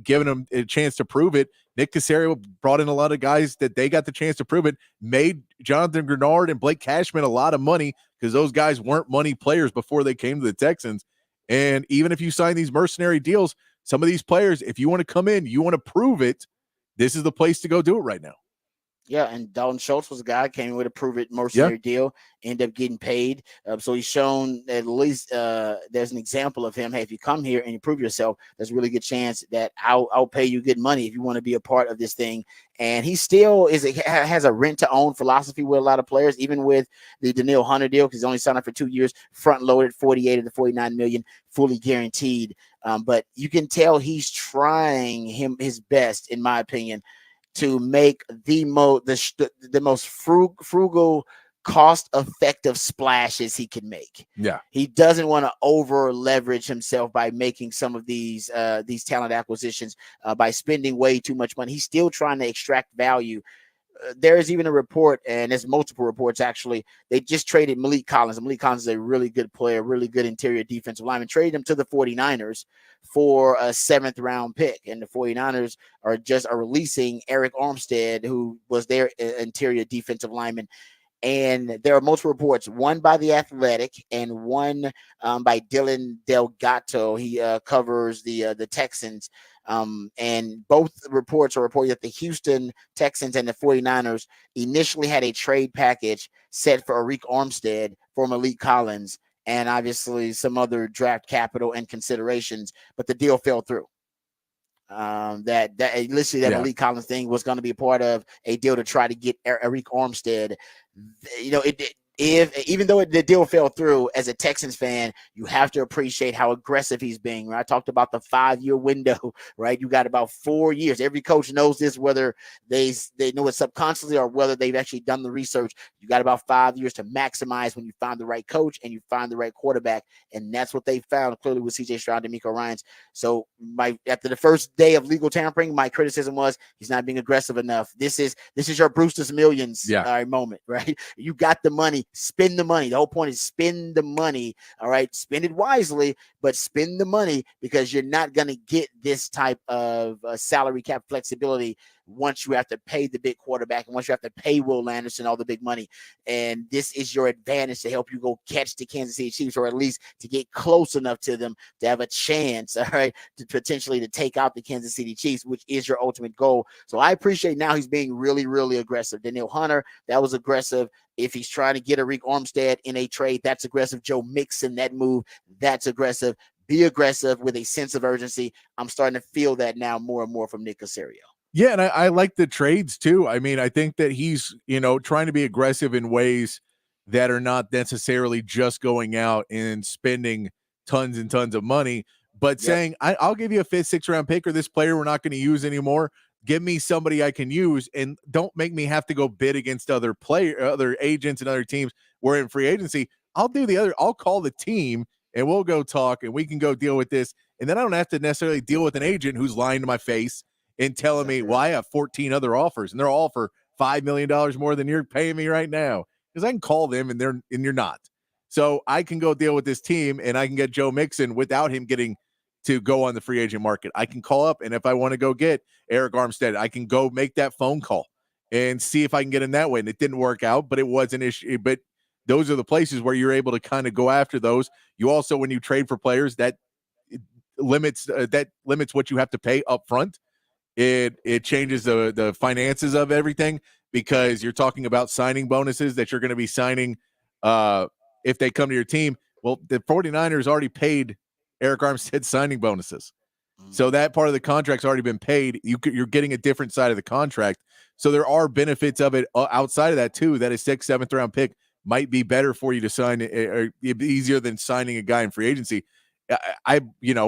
giving them a chance to prove it. Nick Caserio brought in a lot of guys that they got the chance to prove it, made Jonathan Grenard and Blake Cashman a lot of money because those guys weren't money players before they came to the Texans. And even if you sign these mercenary deals, some of these players, if you want to come in, you want to prove it, this is the place to go do it right now. Yeah, and Dalton Schultz was a guy came in with a prove-it mercenary deal, ended up getting paid. So he's shown at least there's an example of him. Hey, if you come here and you prove yourself, there's a really good chance that I'll pay you good money if you want to be a part of this thing. And he still has a rent-to-own philosophy with a lot of players, even with the Danielle Hunter deal, because he's only signed up for 2 years, front-loaded, 48 of the 49 million, fully guaranteed. But you can tell he's trying his best, in my opinion, to make the most frugal, cost-effective splashes he can make. Yeah, he doesn't want to over leverage himself by making some of these talent acquisitions by spending way too much money. He's still trying to extract value. There is even a report, and there's multiple reports actually. They just traded Malik Collins. Malik Collins is a really good player, really good interior defensive lineman. Traded him to the 49ers for a 7th round pick. And the 49ers are releasing Eric Armstead, who was their interior defensive lineman. And there are multiple reports, one by The Athletic and one by Dylan Delgato. He covers the Texans. And both reports are reporting that the Houston Texans and the 49ers initially had a trade package set for Arik Armstead for Malik Collins and obviously some other draft capital and considerations, but the deal fell through. Malik Collins thing was going to be a part of a deal to try to get Arik Armstead. Even though the deal fell through, as a Texans fan, you have to appreciate how aggressive he's being. Right? I talked about the 5-year window, right? You got about 4 years. Every coach knows this, whether they know it subconsciously or whether they've actually done the research. You got about 5 years to maximize when you find the right coach and you find the right quarterback, and that's what they found clearly with C.J. Stroud and D'Amico Ryans. So after the first day of legal tampering, my criticism was he's not being aggressive enough. This is your Brewster's Millions moment, right? You got the money. Spend the money. The whole point is spend the money. All right. Spend it wisely, but spend the money because you're not going to get this type of salary cap flexibility once you have to pay the big quarterback and once you have to pay Will Anderson all the big money. And this is your advantage to help you go catch the Kansas City Chiefs, or at least to get close enough to them to have a chance, all right, to potentially to take out the Kansas City Chiefs, which is your ultimate goal. So I appreciate now he's being really, really aggressive. Danielle Hunter, that was aggressive. If he's trying to get Arik Armstead in a trade, that's aggressive. Joe Mixon, that move, that's aggressive. Be aggressive with a sense of urgency. I'm starting to feel that now more and more from Nick Caserio. Yeah, and I like the trades too. I mean, I think that he's, trying to be aggressive in ways that are not necessarily just going out and spending tons and tons of money, but saying, I'll give you a 5th, 6th round pick, or this player we're not going to use anymore. Give me somebody I can use, and don't make me have to go bid against other agents and other teams. We're in free agency. I'll do the other. I'll call the team and we'll go talk and we can go deal with this. And then I don't have to necessarily deal with an agent who's lying to my face and telling me, well, I have 14 other offers and they're all for $5 million more than you're paying me right now. Because I can call them and you're not. So I can go deal with this team and I can get Joe Mixon without him getting to go on the free agent market. I can call up, and if I want to go get Eric Armstead, I can go make that phone call and see if I can get him that way. And it didn't work out, but it was an issue. But those are the places where you're able to kind of go after those. You also, when you trade for players, that limits what you have to pay up front. It changes the finances of everything, because you're talking about signing bonuses that you're going to be signing if they come to your team. Well, the 49ers already paid Eric Armstead signing bonuses. So that part of the contract's already been paid. You're getting a different side of the contract. So there are benefits of it outside of that too, that a 6th, 7th round pick might be better for you to sign, or easier than signing a guy in free agency. I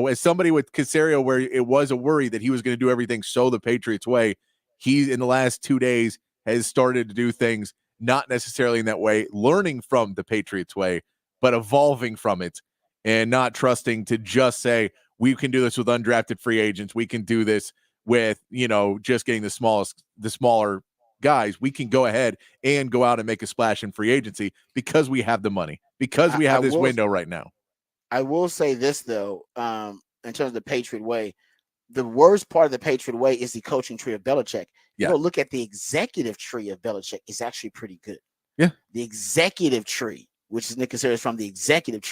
as somebody with Caserio, where it was a worry that he was going to do everything so the Patriots way, he in the last 2 days has started to do things not necessarily in that way, learning from the Patriots way, but evolving from it and not trusting to just say, we can do this with undrafted free agents. We can do this with, just getting the smaller guys, we can go ahead and go out and make a splash in free agency because we have the money, because we have this window right now. I will say this, though, in terms of the Patriot way, the worst part of the Patriot way is the coaching tree of Belichick. Yeah. You know, look at the executive tree of Belichick. It's actually pretty good. Yeah. The executive tree, which is Nick Caserio from the executive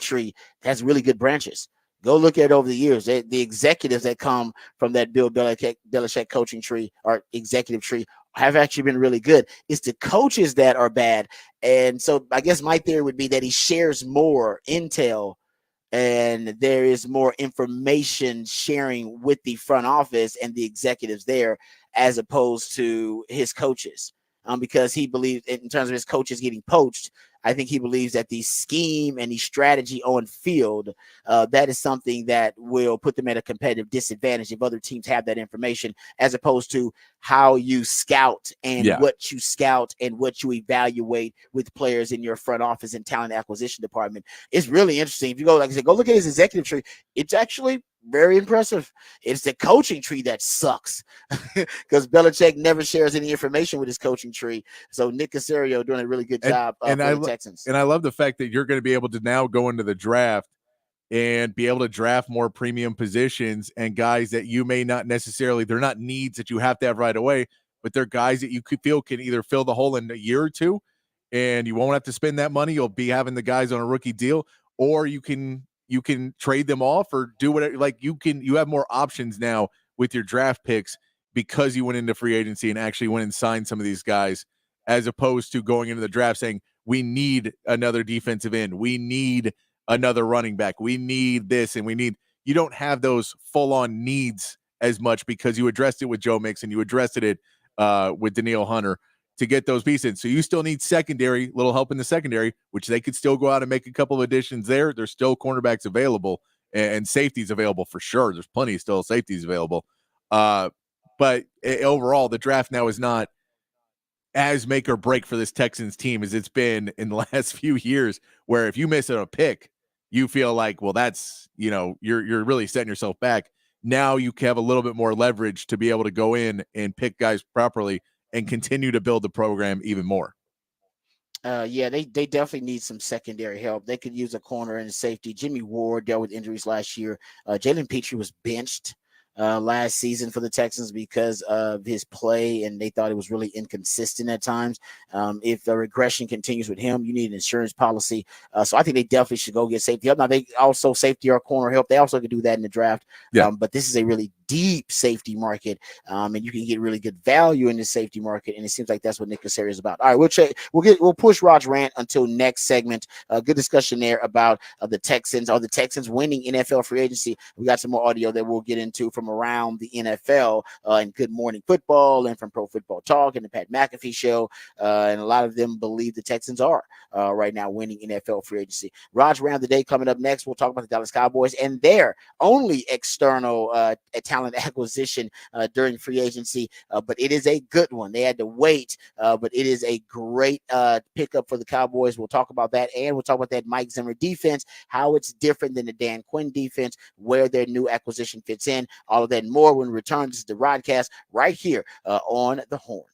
tree has really good branches. Go look at it over the years. The executives that come from that Bill Belichick coaching tree or executive tree have actually been really good. It's the coaches that are bad. And so I guess my theory would be that he shares more intel and there is more information sharing with the front office and the executives there as opposed to his coaches. Because he believes in terms of his coaches getting poached, I think he believes that the scheme and the strategy on field, that is something that will put them at a competitive disadvantage if other teams have that information, as opposed to how you scout and what you scout and what you evaluate with players in your front office and talent acquisition department. It's really interesting. If you go, like I said, go look at his executive tree. It's actually very impressive. It's the coaching tree that sucks because Belichick never shares any information with his coaching tree. So Nick Caserio doing a really good job for the Texans. And I love the fact that you're going to be able to now go into the draft and be able to draft more premium positions and guys that you may not necessarily, they're not needs that you have to have right away, but they're guys that you could feel can either fill the hole in a year or two and you won't have to spend that money. You'll be having the guys on a rookie deal, or you can trade them off or do whatever. Like you have more options now with your draft picks because you went into free agency and actually went and signed some of these guys, as opposed to going into the draft saying, we need another defensive end. We need another running back. We need this and you don't have those full on needs as much because you addressed it with Joe Mixon. You addressed it with Danielle Hunter to get those pieces. So you still need secondary, little help in the secondary, which they could still go out and make a couple of additions there. There's still cornerbacks available and safeties available for sure. There's plenty of still safeties available. But overall, the draft now is not as make or break for this Texans team as it's been in the last few years, where if you miss a pick, you feel like, well, that's, you're really setting yourself back. Now you have a little bit more leverage to be able to go in and pick guys properly and continue to build the program even more. They definitely need some secondary help. They could use a corner and a safety. Jimmy Ward dealt with injuries last year. Jalen Petrie was benched last season for the Texans because of his play, and they thought it was really inconsistent at times. If the regression continues with him, you need an insurance policy. So I think they definitely should go get safety help. Now, they also safety or corner help. They also could do that in the draft. But this is a really deep safety market, and you can get really good value in the safety market, and it seems like that's what Nick Caserio is about. All right, we'll push Rod's rant until next segment. Good discussion there about the Texans winning NFL free agency. We got some more audio that we'll get into from around the NFL and Good Morning Football and from Pro Football Talk and the Pat McAfee Show, and a lot of them believe the Texans are right now winning NFL free agency. Rod's rant of the day coming up next. We'll talk about the Dallas Cowboys and their only external talent acquisition during free agency, but it is a good one. They had to wait, but it is a great pickup for the Cowboys. We'll talk about that, and we'll talk about that Mike Zimmer defense, how it's different than the Dan Quinn defense, where their new acquisition fits in. All of that and more when we return. This is the Rodcast right here on the Horn.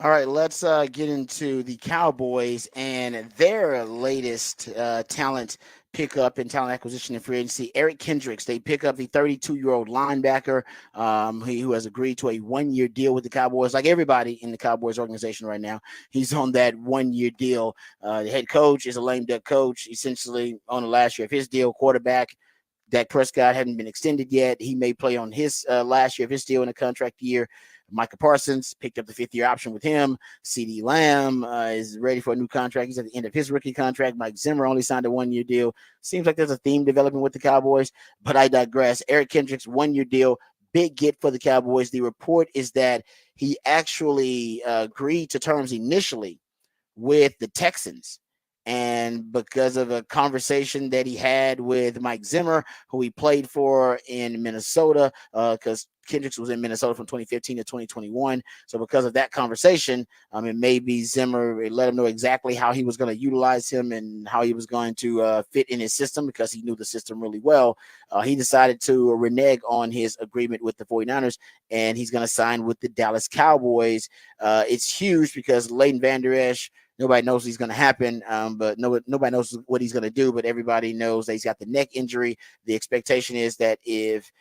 All right, let's get into the Cowboys and their latest talent pickup and talent acquisition in free agency. Eric Kendricks, they pick up the 32-year-old linebacker who has agreed to a one-year deal with the Cowboys. Like everybody in the Cowboys organization right now, he's on that one-year deal. The head coach is a lame duck coach, essentially on the last year of his deal. Quarterback Dak Prescott hadn't been extended yet. He may play on his last year of his deal in a contract year. Micah Parsons picked up the 5th-year option with him. CeeDee Lamb is ready for a new contract. He's at the end of his rookie contract. Mike Zimmer only signed a one-year deal. Seems like there's a theme developing with the Cowboys, but I digress. Eric Kendricks, one-year deal, big get for the Cowboys. The report is that he actually agreed to terms initially with the Texans. And because of a conversation that he had with Mike Zimmer, who he played for in Minnesota, because Kendricks was in Minnesota from 2015 to 2021. So because of that conversation, it may be Zimmer let him know exactly how he was going to utilize him and how he was going to fit in his system, because he knew the system really well. He decided to renege on his agreement with the 49ers, and he's going to sign with the Dallas Cowboys. It's huge because Leighton Vander Esch, nobody knows what's going to happen, but nobody knows what he's going to do. But everybody knows that he's got the neck injury. The expectation is that if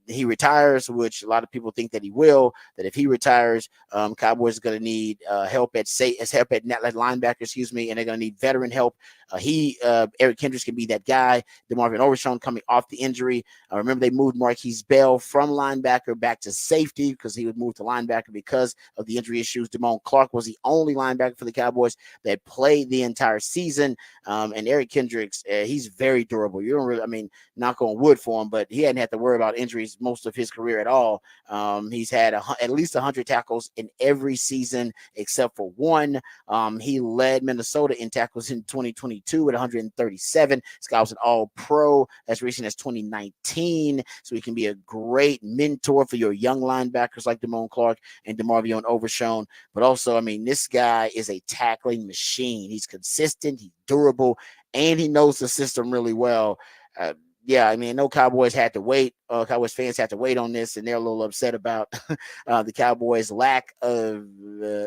he retires, which a lot of people think that he will, that if he retires, Cowboys are going to need help at linebacker, and they're going to need veteran help. Eric Kendricks can be that guy. DeMarvin Overshown coming off the injury. Remember, they moved Marquise Bell from linebacker back to safety because he was moved to linebacker because of the injury issues. Damone Clark was the only linebacker for the Cowboys that played the entire season. And Eric Kendricks, he's very durable. You don't really, knock on wood for him, but he hadn't had to worry about injuries most of his career at all. He's had at least 100 tackles in every season except for one. He led Minnesota in tackles in 2022 at 137. This guy was an all-pro as recent as 2019, so he can be a great mentor for your young linebackers like Damone Clark and DeMarvion Overshown. But also, this guy is a tackling machine. He's consistent, he's durable, and he knows the system really well. No Cowboys had to wait. Cowboys fans had to wait on this, and they're a little upset about the Cowboys' lack of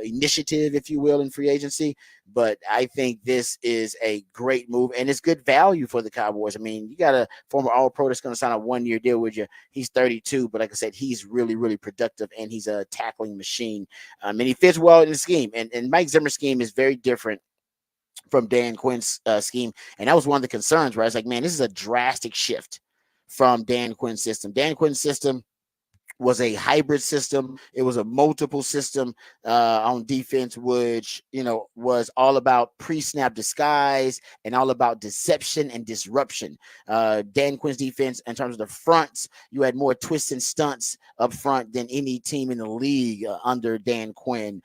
initiative, if you will, in free agency. But I think this is a great move, and it's good value for the Cowboys. You got a former All-Pro that's going to sign a one-year deal with you. He's 32, but like I said, he's really, really productive, and he's a tackling machine. And he fits well in the scheme. And Mike Zimmer's scheme is very different from Dan Quinn's scheme. And that was one of the concerns, right? It's like, man, this is a drastic shift from Dan Quinn's system. Dan Quinn's system was a hybrid system. It was a multiple system on defense, which, was all about pre-snap disguise and all about deception and disruption. Dan Quinn's defense, in terms of the fronts, you had more twists and stunts up front than any team in the league under Dan Quinn.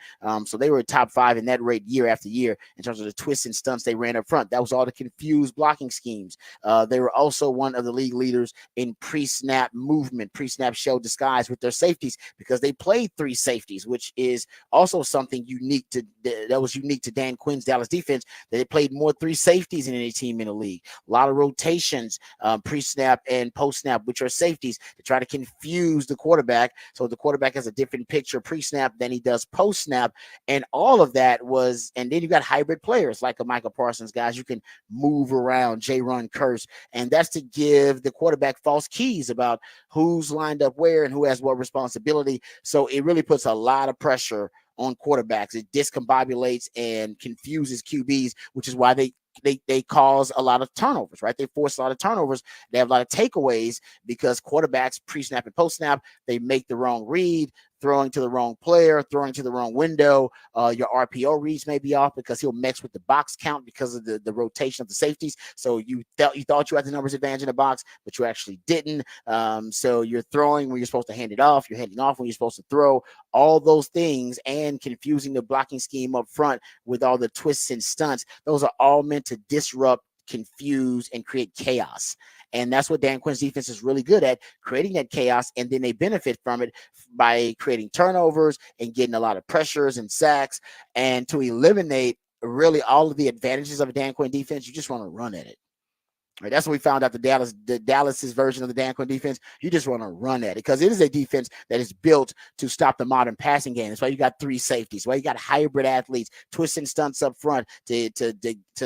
So they were top 5 in that rate year after year in terms of the twists and stunts they ran up front. That was all the confused blocking schemes. They were also one of the league leaders in pre-snap movement, pre-snap shell disguise with their safeties, because they played 3 safeties, which is also something unique to Dan Quinn's Dallas defense, that they played more 3 safeties than any team in the league. A lot of rotations, pre-snap and post-snap, which are safeties, to try to confuse the quarterback. So the quarterback has a different picture pre-snap than he does post-snap. And all of that and then you got hybrid players like a Micah Parsons, guys you can move around, J-Ron Curse, and that's to give the quarterback false keys about who's lined up where and who has what responsibility. So it really puts a lot of pressure on quarterbacks. It discombobulates and confuses QBs, which is why they cause a lot of turnovers, right? They force a lot of turnovers. They have a lot of takeaways because quarterbacks pre-snap and post-snap, they make the wrong read, throwing to the wrong player, throwing to the wrong window. Your RPO reads may be off because he'll mix with the box count because of the rotation of the safeties. So you thought you had the numbers advantage in the box, but you actually didn't. So you're throwing when you're supposed to hand it off. You're handing off when you're supposed to throw. All those things, and confusing the blocking scheme up front with all the twists and stunts. Those are all meant to disrupt, confuse, and create chaos. And that's what Dan Quinn's defense is really good at, creating that chaos, and then they benefit from it by creating turnovers and getting a lot of pressures and sacks. And to eliminate really all of the advantages of a Dan Quinn defense, you just want to run at it. Right, that's what we found out the Dallas's version of the Dan Quinn defense. You just want to run at it because it is a defense that is built to stop the modern passing game. That's why you got 3 safeties. Why you got hybrid athletes twisting stunts up front to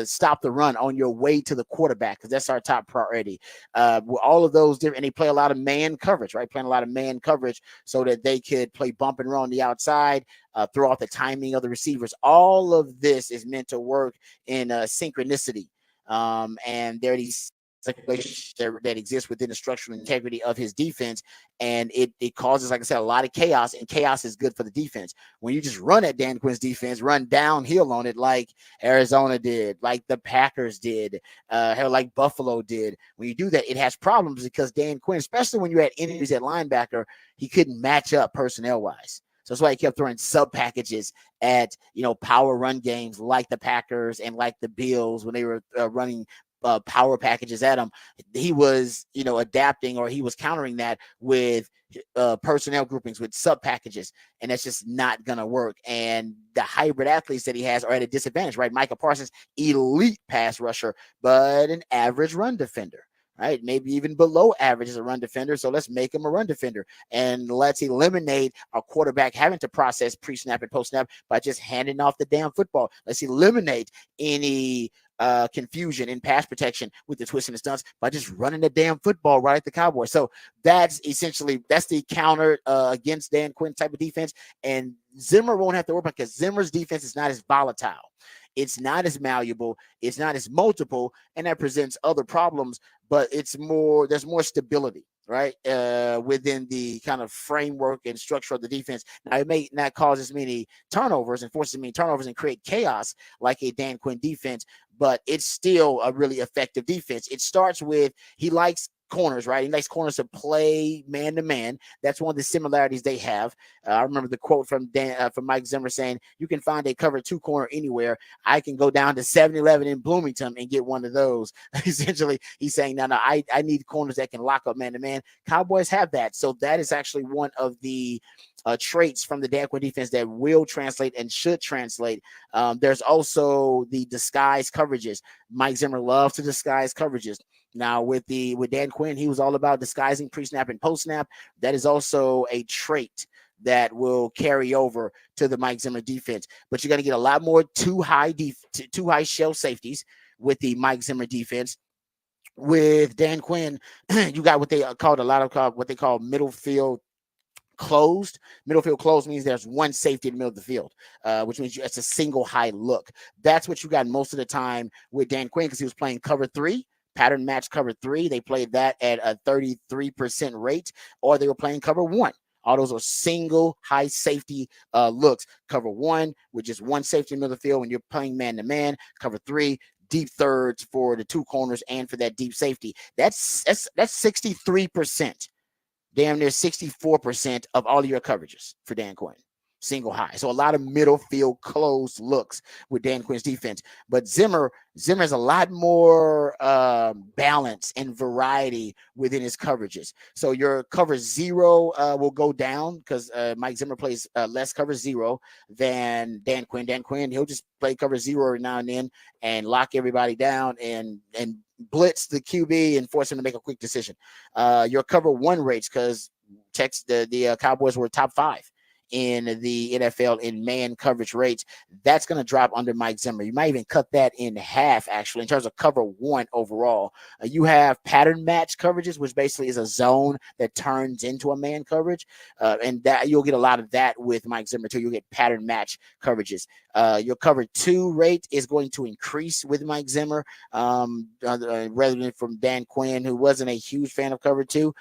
stop the run on your way to the quarterback, because that's our top priority. All of those different, and they play a lot of man coverage, right? Playing a lot of man coverage so that they could play bump and run on the outside. Throw off the timing of the receivers. All of this is meant to work in synchronicity. And there are these situations that exist within the structural integrity of his defense, and it causes, like I said, a lot of chaos, and chaos is good for the defense. When you just run at Dan Quinn's defense, run downhill on it like Arizona did, like the Packers did, like Buffalo did, when you do that, it has problems because Dan Quinn, especially when you had injuries at linebacker, he couldn't match up personnel-wise. So that's why he kept throwing sub packages at, power run games like the Packers and like the Bills when they were running power packages at him. He was, adapting, or he was countering that with personnel groupings, with sub packages. And that's just not going to work. And the hybrid athletes that he has are at a disadvantage, right? Micah Parsons, elite pass rusher, but an average run defender. Right, maybe even below average as a run defender. So let's make him a run defender, and let's eliminate our quarterback having to process pre-snap and post-snap by just handing off the damn football. Let's eliminate any confusion in pass protection with the twists and the stunts by just running the damn football right at the Cowboys. So that's the counter against Dan Quinn type of defense. And Zimmer won't have to work on, because Zimmer's defense is not as volatile. It's not as malleable. It's not as multiple, and that presents other problems. But there's more stability, right, within the kind of framework and structure of the defense. Now, it may not cause as many turnovers and force as many turnovers and create chaos like a Dan Quinn defense, but it's still a really effective defense. It starts with, he likes corners, right? He likes corners to play man to man. That's one of the similarities they have. I remember the quote from Mike Zimmer saying, "You can find a cover 2 corner anywhere. I can go down to 7-Eleven in Bloomington and get one of those." Essentially, he's saying, no, I need corners that can lock up man to man. Cowboys have that. So that is actually one of the traits from the Dan Quinn defense that will translate and should translate. There's also the disguise coverages. Mike Zimmer loves to disguise coverages. Now, with Dan Quinn, he was all about disguising pre-snap and post-snap. That is also a trait that will carry over to the Mike Zimmer defense. But you're going to get a lot more too high shell safeties with the Mike Zimmer defense. With Dan Quinn, you got what they what they call middle field closed. Middle field closed means there's one safety in the middle of the field, which means it's a single high look. That's what you got most of the time with Dan Quinn, because he was playing cover 3. Pattern match cover 3. They played that at a 33% rate, or they were playing cover 1. All those are single high safety looks. Cover 1, which is one safety in the middle of the field when you're playing man to man. Cover 3, deep thirds for the 2 corners and for that deep safety. That's 63%, damn near 64% of all of your coverages for Dan Quinn. Single high. So a lot of middle field closed looks with Dan Quinn's defense. But Zimmer has a lot more balance and variety within his coverages. So your cover 0 will go down because Mike Zimmer plays less cover 0 than Dan Quinn. Dan Quinn, he'll just play cover 0 every now and then and lock everybody down and blitz the QB and force him to make a quick decision. Your cover 1 rates, because the Cowboys were top 5 in the NFL in man coverage rates, that's going to drop under Mike Zimmer. You might even cut that in half, actually, in terms of cover 1 overall. You have pattern match coverages, which basically is a zone that turns into a man coverage, and that you'll get a lot of that with Mike Zimmer too. You'll get pattern match coverages. Your cover 2 rate is going to increase with Mike Zimmer, rather than from Dan Quinn, who wasn't a huge fan of cover 2.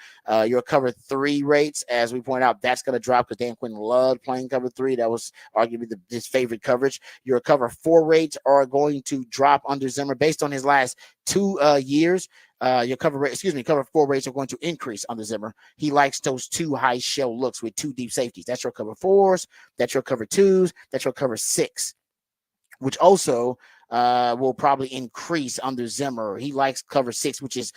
Your cover 3 rates, as we point out, that's going to drop because Dan Quinn loved playing cover 3. That was arguably his favorite coverage. Your cover 4 rates are going to drop under Zimmer based on his last 2 years. Your cover 4 rates are going to increase under Zimmer. He likes those 2 high shell looks with 2 deep safeties. That's your cover 4s. That's your cover 2s. That's your cover 6, which also will probably increase under Zimmer. He likes cover 6, which is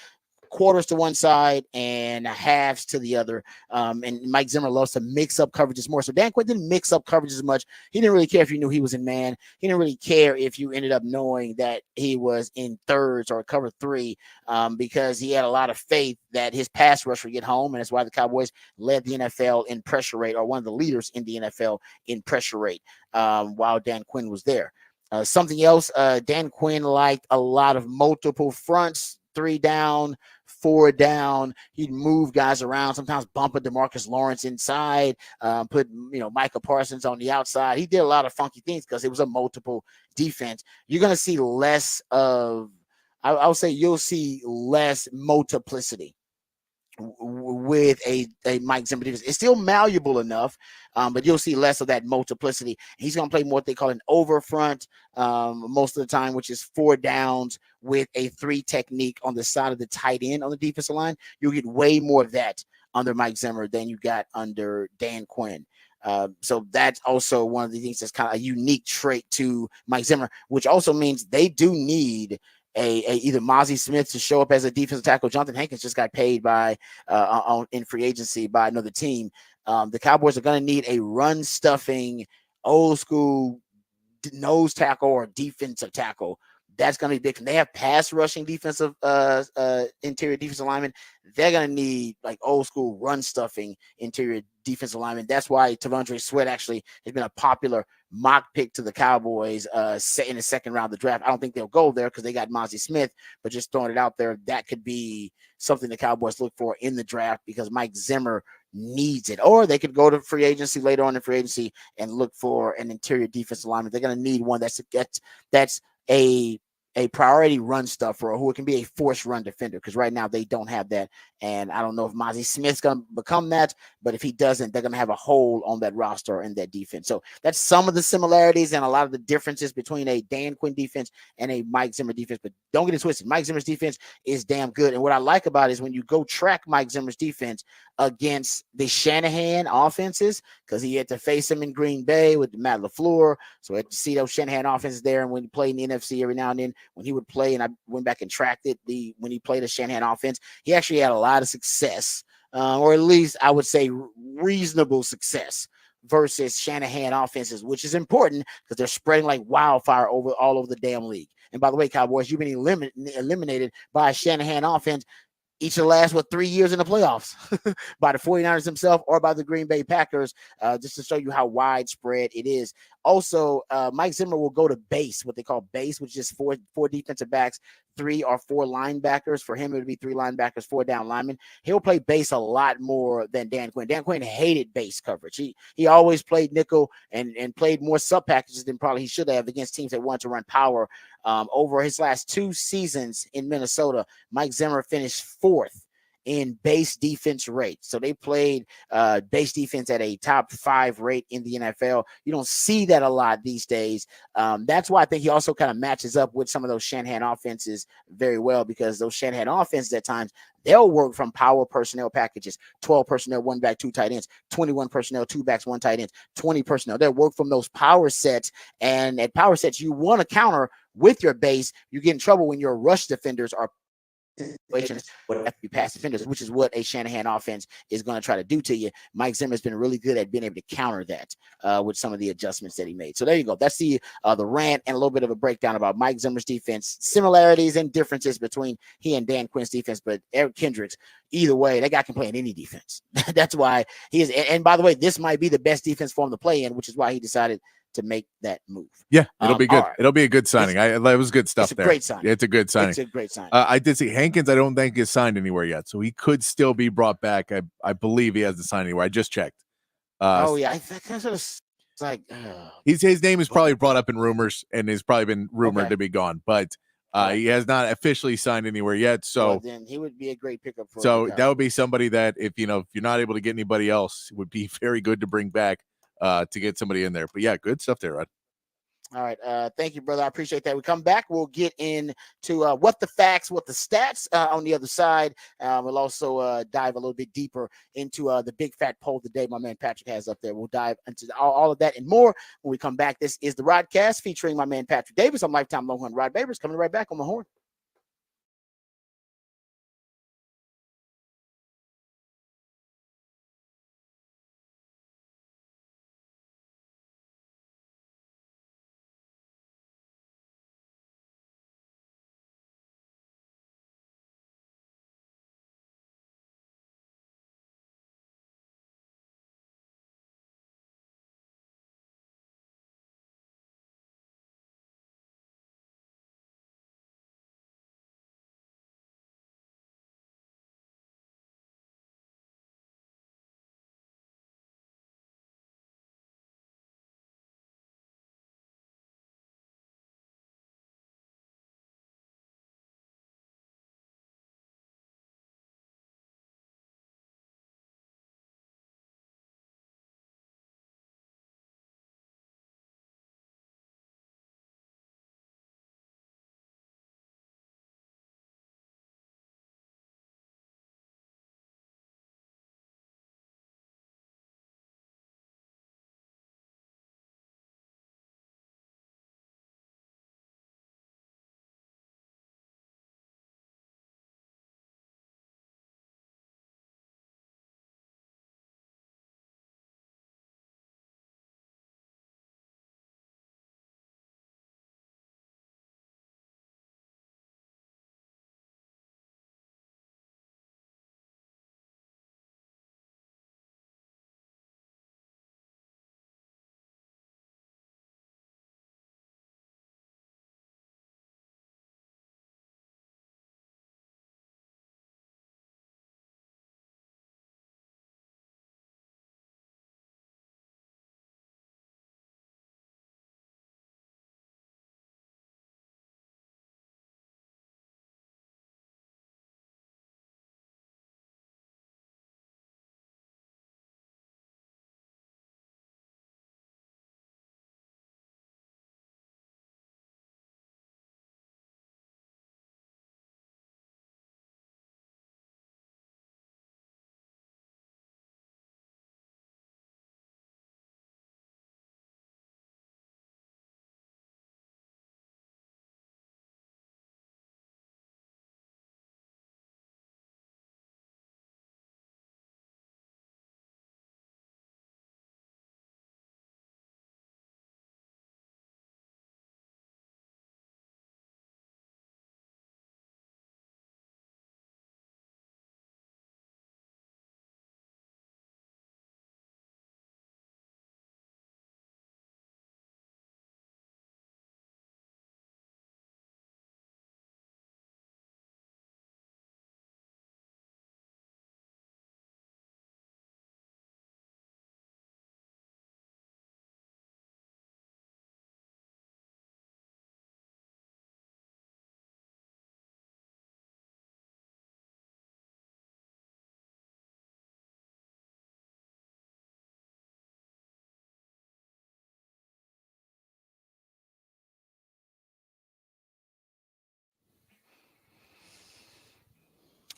quarters to one side and halves to the other. And Mike Zimmer loves to mix up coverages more. So Dan Quinn didn't mix up coverages as much. He didn't really care if you knew he was in man. He didn't really care if you ended up knowing that he was in thirds or cover three, because he had a lot of faith that his pass rush would get home. And that's why the Cowboys led the NFL in pressure rate, or one of the leaders in the NFL in pressure rate, while Dan Quinn was there. Something else, Dan Quinn liked a lot of multiple fronts, 3 down, 4 down. He'd move guys around, sometimes bump a DeMarcus Lawrence inside, put Micah Parsons on the outside. He did a lot of funky things because it was a multiple defense. You're going to see less of, I would say you'll see less multiplicity with a Mike Zimmer defense. It's still malleable enough, but you'll see less of that multiplicity. He's going to play more what they call an over front most of the time, which is 4 downs with a 3 technique on the side of the tight end on the defensive line. You'll get way more of that under Mike Zimmer than you got under Dan Quinn. So that's also one of the things that's kind of a unique trait to Mike Zimmer, which also means they do need either Mozzie Smith to show up as a defensive tackle. Jonathan Hankins just got paid by in free agency by another team. The Cowboys are going to need a run stuffing, old school nose tackle or defensive tackle. That's going to be big. They have pass rushing defensive interior defensive linemen. They're going to need like old school run stuffing interior defensive linemen. That's why Tavondre Sweat actually has been a popular mock pick to the Cowboys in the second round of the draft. I don't think they'll go there because they got Mozzie Smith, but just throwing it out there, that could be something the Cowboys look for in the draft because Mike Zimmer needs it. Or they could go to free agency later on in free agency and look for an interior defensive lineman. They're going to need one that's a priority run stuffer or who can be a forced run defender, because right now they don't have that. And I don't know if Mozzie Smith's going to become that, but if he doesn't, they're going to have a hole on that roster and that defense. So that's some of the similarities and a lot of the differences between a Dan Quinn defense and a Mike Zimmer defense. But don't get it twisted. Mike Zimmer's defense is damn good. And what I like about it is when you go track Mike Zimmer's defense against the Shanahan offenses, because he had to face him in Green Bay with Matt LaFleur. So I had to see those Shanahan offenses there. And when he played in the NFC every now and then, when he would play, and I went back and tracked it, when he played a Shanahan offense, he actually had a lot of success, or at least I would say reasonable success versus Shanahan offenses, which is important because they're spreading like wildfire all over the damn league. And by the way, Cowboys, you've been eliminated by a Shanahan offense each of the last, 3 years in the playoffs by the 49ers themselves or by the Green Bay Packers, just to show you how widespread it is. Also, Mike Zimmer will go to base, what they call base, which is four defensive backs, 3 or 4 linebackers. For him, it would be 3 linebackers, 4 down linemen. He'll play base a lot more than Dan Quinn. Dan Quinn hated base coverage. He always played nickel and played more sub packages than probably he should have against teams that wanted to run power. Over his last 2 seasons in Minnesota, Mike Zimmer finished 4th in base defense rate. So they played base defense at a top 5 rate in the NFL. You don't see that a lot these days. That's why I think he also kind of matches up with some of those Shanahan offenses very well, because those Shanahan offenses at times, they'll work from power personnel packages, 12 personnel, 1 back, 2 tight ends, 21 personnel, 2 backs, 1 tight ends, 20 personnel. They'll work from those power sets. And at power sets, you want to counter with your base. You get in trouble when your rush defenders are what you pass defenders, which is what a Shanahan offense is going to try to do to you. Mike Zimmer has been really good at being able to counter that with some of the adjustments that he made. So there you go. That's the rant and a little bit of a breakdown about Mike Zimmer's defense, similarities and differences between he and Dan Quinn's defense. But Eric Kendricks, either way, that guy can play in any defense. That's why he is. And by the way, this might be the best defense for him to play in, which is why he decided to make that move. Yeah, it'll be good. Right. It'll be a good signing. It was good stuff there. Great signing. It's a good signing. It's a great signing. I did see Hankins. I don't think is signed anywhere yet, so he could still be brought back. I believe he hasn't signed anywhere. I just checked. I kind of like his name is probably brought up in rumors and has probably been rumored to be gone, but he has not officially signed anywhere yet. So then he would be a great pickup. So that would be somebody that if you're not able to get anybody else, it would be very good to bring back to get somebody in there. But yeah, good stuff there, Rod. All right. Thank you, brother. I appreciate that. We come back. We'll get into what the facts, what the stats on the other side. We'll also dive a little bit deeper into the big fat poll today my man Patrick has up there. We'll dive into all of that and more when we come back. This is the Rodcast featuring my man Patrick Davis. I'm lifetime Longhorn Rod Babers, coming right back on the horn.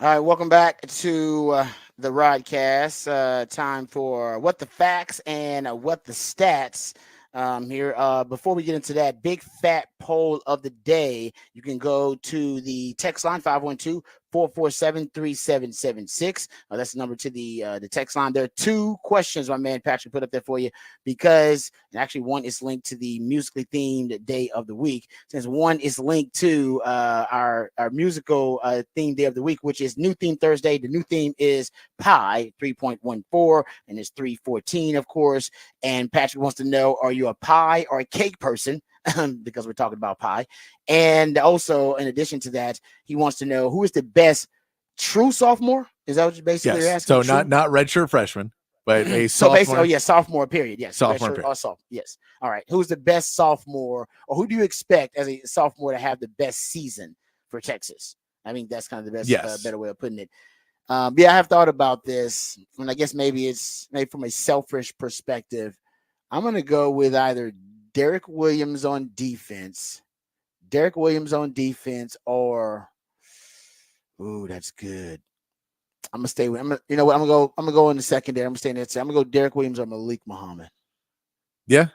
All right, welcome back to the Rodcast. Time for What the Facts and What the Stats. Here, before we get into that big fat poll of the day, you can go to the text line 512-447-3776. That's the number to the text line. There are two questions my man Patrick put up there for you because, and actually one is linked to the musically themed day of the week. Since one is linked to our musical theme day of the week, which is New Theme Thursday. The new theme is Pi 3.14, and it's 314, of course. And Patrick wants to know, are you a pie or a cake person? Because we're talking about pie. And also, in addition to that, he wants to know who is the best true sophomore. Is that what you basically are asking? So not redshirt freshman, but a sophomore. Basically, sophomore period. Yes, sophomore period. Or sophomore. Yes. All right. Who's the best sophomore, or who do you expect as a sophomore to have the best season for Texas? I think that's kind of the best, better way of putting it. I have thought about this, and I guess maybe from a selfish perspective. I'm going to go with either Derek Williams on defense, or that's good. I'm gonna stay with. You know what? I'm gonna go in the secondary. I'm gonna stay in that. I'm gonna go Derek Williams or Malik Muhammad. Yeah,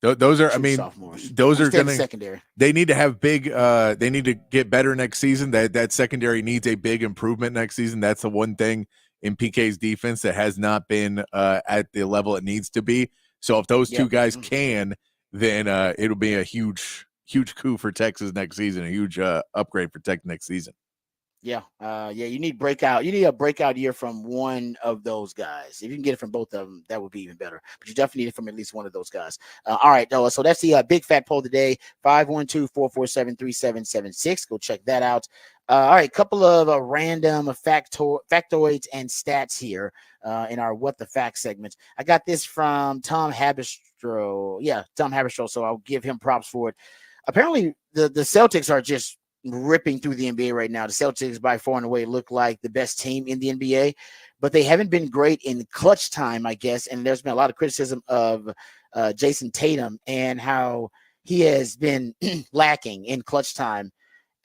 those are. Sophomores. Those are going to secondary. They need to have big. They need to get better next season. That secondary needs a big improvement next season. That's the one thing in PK's defense that has not been at the level it needs to be. So if those two guys can, then it'll be a huge coup for Texas next season. A huge upgrade for Tech next season. Yeah. You need breakout. You need a breakout year from one of those guys. If you can get it from both of them, that would be even better. But you definitely need it from at least one of those guys. All right, Noah. So that's the big fat poll today. 512-447-3776. Go check that out. All right, couple of random factoids and stats here in our What the Fact segment. I got this from Tom Haberstroh. Yeah, Tom Haberstroh. So I'll give him props for it. Apparently, the Celtics are just ripping through the NBA right now. The Celtics by far and away look like the best team in the NBA, but they haven't been great in clutch time, I guess. And there's been a lot of criticism of Jason Tatum and how he has been lacking in clutch time.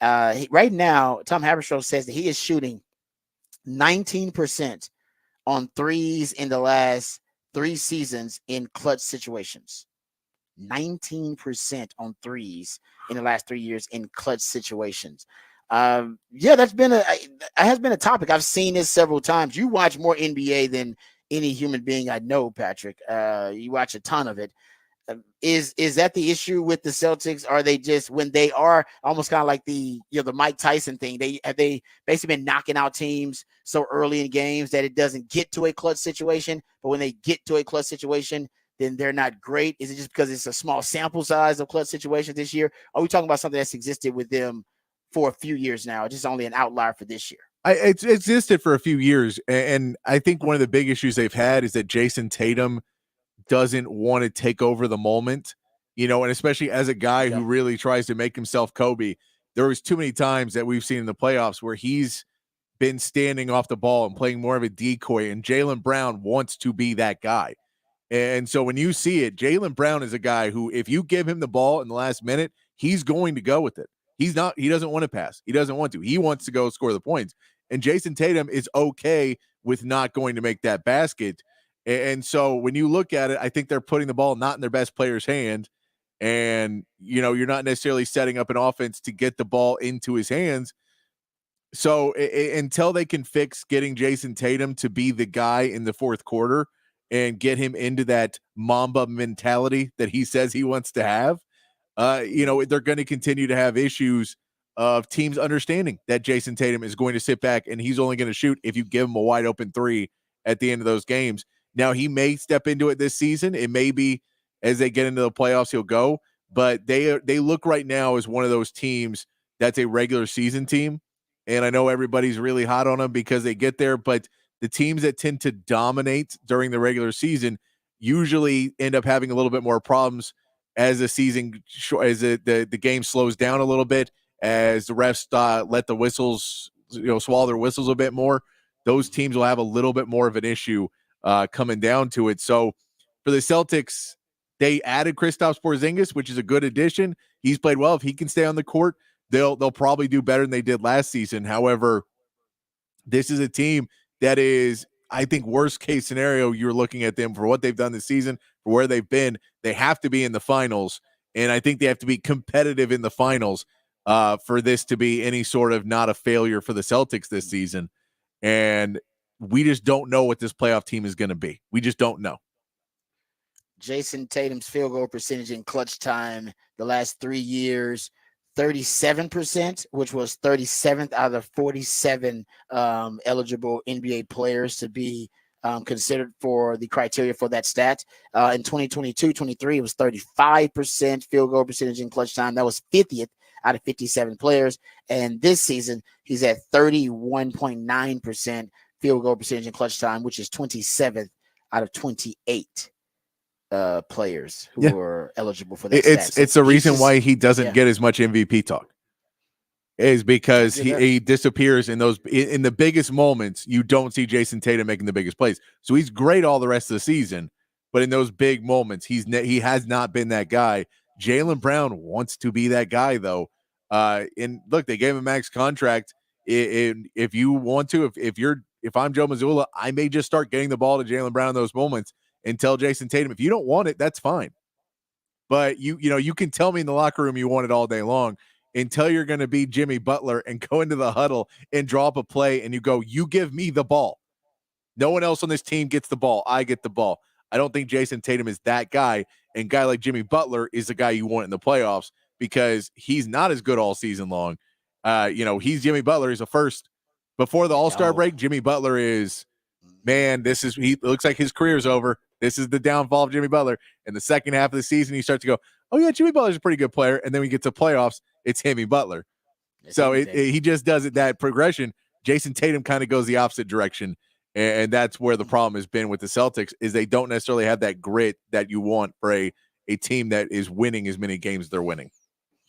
Right now, Tom Haberstroh says that he is shooting 19% on threes in the last 3 seasons in clutch situations. 19% on threes in the last 3 years in clutch situations. That's been has been a topic. I've seen this several times. You watch more NBA than any human being I know, Patrick. You watch a ton of it. Is that the issue with the Celtics? Are they just, when they are almost kind of like the Mike Tyson thing? They basically been knocking out teams so early in games that it doesn't get to a clutch situation. But when they get to a clutch situation, then they're not great. Is it just because it's a small sample size of clutch situations this year? Are we talking about something that's existed with them for a few years now? It's just only an outlier for this year. It's existed for a few years, and I think one of the big issues they've had is that Jason Tatum doesn't want to take over the moment, and especially as a guy who really tries to make himself Kobe. There was too many times that we've seen in the playoffs where he's been standing off the ball and playing more of a decoy, and Jaylen Brown wants to be that guy. And so when you see it, Jaylen Brown is a guy who, if you give him the ball in the last minute, he's going to go with it. He doesn't want to pass. He doesn't want to. He wants to go score the points. And Jason Tatum is okay with not going to make that basket. And so when you look at it, I think they're putting the ball not in their best player's hand. And, you're not necessarily setting up an offense to get the ball into his hands. So until they can fix getting Jason Tatum to be the guy in the fourth quarter and get him into that Mamba mentality that he says he wants to have, they're going to continue to have issues of teams understanding that Jason Tatum is going to sit back and he's only going to shoot if you give him a wide open 3 at the end of those games. Now, he may step into it this season. It may be as they get into the playoffs, he'll go. But they look right now as one of those teams that's a regular season team. And I know everybody's really hot on them because they get there, but the teams that tend to dominate during the regular season usually end up having a little bit more problems as the season, as the game slows down a little bit, as the refs let the whistles, swallow their whistles a bit more. Those teams will have a little bit more of an issue coming down to it. So for the Celtics, they added Kristaps Porzingis, which is a good addition. He's played well. If he can stay on the court, they'll probably do better than they did last season. However, This is a team that is, I think, worst case scenario, you're looking at them for what they've done this season, for where they've been. They have to be in the finals, and I think they have to be competitive in the finals for this to be any sort of not a failure for the Celtics this season. And we just don't know what this playoff team is going to be. We just don't know. Jason Tatum's field goal percentage in clutch time the last 3 years, 37%, which was 37th out of 47 eligible NBA players to be considered for the criteria for that stat. In 2022-23, it was 35% field goal percentage in clutch time. That was 50th out of 57 players. And this season, he's at 31.9% field goal percentage in clutch time, which is 27th out of 28 players who are eligible for that. It's a reason why he doesn't get as much MVP talk. Is because he disappears in those in the biggest moments. You don't see Jason Tatum making the biggest plays. So he's great all the rest of the season, but in those big moments, he has not been that guy. Jaylen Brown wants to be that guy, though. And look, they gave him a max contract. If you want to, if I'm Joe Mazzulla, I may just start getting the ball to Jaylen Brown in those moments and tell Jason Tatum, if you don't want it, that's fine. But you can tell me in the locker room you want it all day long until you're going to be Jimmy Butler and go into the huddle and draw up a play and you go, you give me the ball. No one else on this team gets the ball. I get the ball. I don't think Jason Tatum is that guy. And a guy like Jimmy Butler is the guy you want in the playoffs because he's not as good all season long. He's Jimmy Butler. He's a first. Before the All-Star break, Jimmy Butler is, man, he looks like his career's over. This is the downfall of Jimmy Butler. In the second half of the season, he starts to go, oh, yeah, Jimmy Butler's a pretty good player. And then we get to playoffs, it's Jimmy Butler. So he just does it, that progression. Jason Tatum kind of goes the opposite direction. And that's where the problem has been with the Celtics is they don't necessarily have that grit that you want for a team that is winning as many games as they're winning.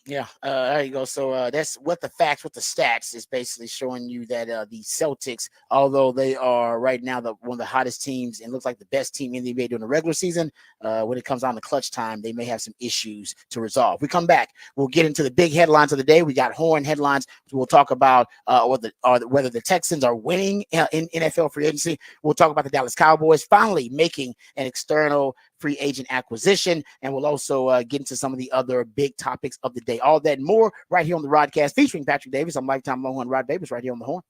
Yeah, there you go. So that's what the stats is basically showing you that the Celtics, although they are right now one of the hottest teams and looks like the best team in the NBA during the regular season, when it comes on to clutch time, they may have some issues to resolve. We come back, we'll get into the big headlines of the day. We got Horn headlines. We'll talk about whether the Texans are winning in NFL free agency. We'll talk about the Dallas Cowboys finally making an external free agent acquisition, and we'll also get into some of the other big topics of the day. All that and more right here on the Rodcast featuring Patrick Davis. I'm lifetime Longhorn Rod Babers right here on the Horn.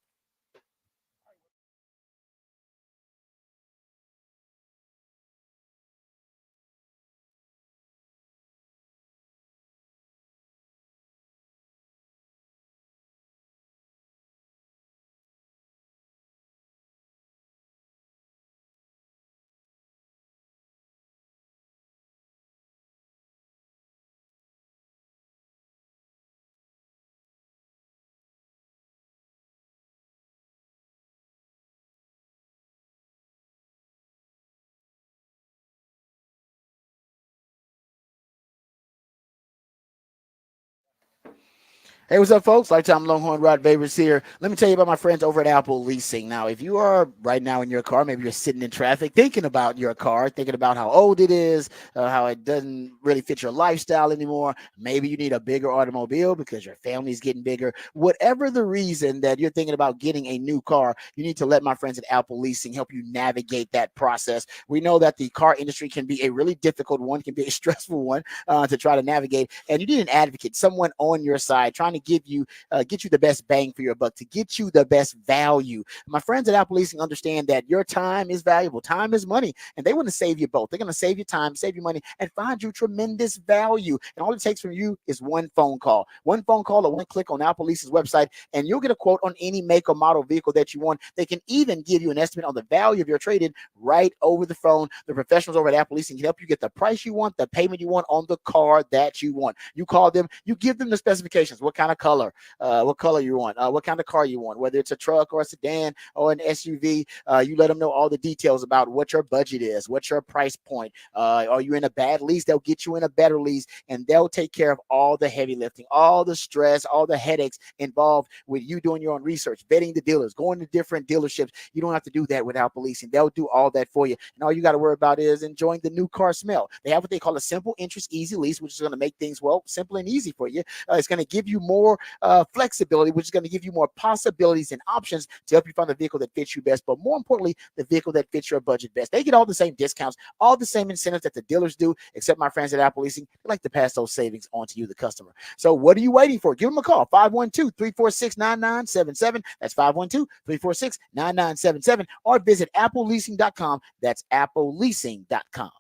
Hey, what's up, folks? Lifetime Longhorn Rod Babers here. Let me tell you about my friends over at Apple Leasing. Now, if you are right now in your car, maybe you're sitting in traffic thinking about your car, thinking about how old it is, how it doesn't really fit your lifestyle anymore. Maybe you need a bigger automobile because your family's getting bigger. Whatever the reason that you're thinking about getting a new car, you need to let my friends at Apple Leasing help you navigate that process. We know that the car industry can be a really difficult one, can be a stressful one to try to navigate, and you need an advocate, someone on your side trying to get you the best bang for your buck, to get you the best value. My friends at Apple Leasing understand that your time is valuable. Time is money, and they want to save you both. They're going to save you time, save you money, and find you tremendous value. And all it takes from you is one phone call or one click on Apple Leasing's website, and you'll get a quote on any make or model vehicle that you want. They can even give you an estimate on the value of your trade-in right over the phone. The professionals over at Apple Leasing can help you get the price you want, the payment you want on the car that you want. You call them, you give them the specifications, what kind of color, what color you want, what kind of car you want, whether it's a truck or a sedan or an SUV. You let them know all the details about what your budget is, what's your price point. Are you in a bad lease? They'll get you in a better lease, and they'll take care of all the heavy lifting, all the stress, all the headaches involved with you doing your own research, vetting the dealers, going to different dealerships. You don't have to do that with Apple Leasing. They'll do all that for you, and all you got to worry about is enjoying the new car smell. They have what they call a simple interest easy lease, which is going to make things, well, simple and easy for you. It's going to give you more more flexibility, which is going to give you more possibilities and options to help you find the vehicle that fits you best, but more importantly, the vehicle that fits your budget best. They get all the same discounts, all the same incentives that the dealers do, except my friends at Apple Leasing, they like to pass those savings on to you, the customer. So what are you waiting for? Give them a call, 512-346-9977. That's 512-346-9977, or visit appleleasing.com. That's appleleasing.com.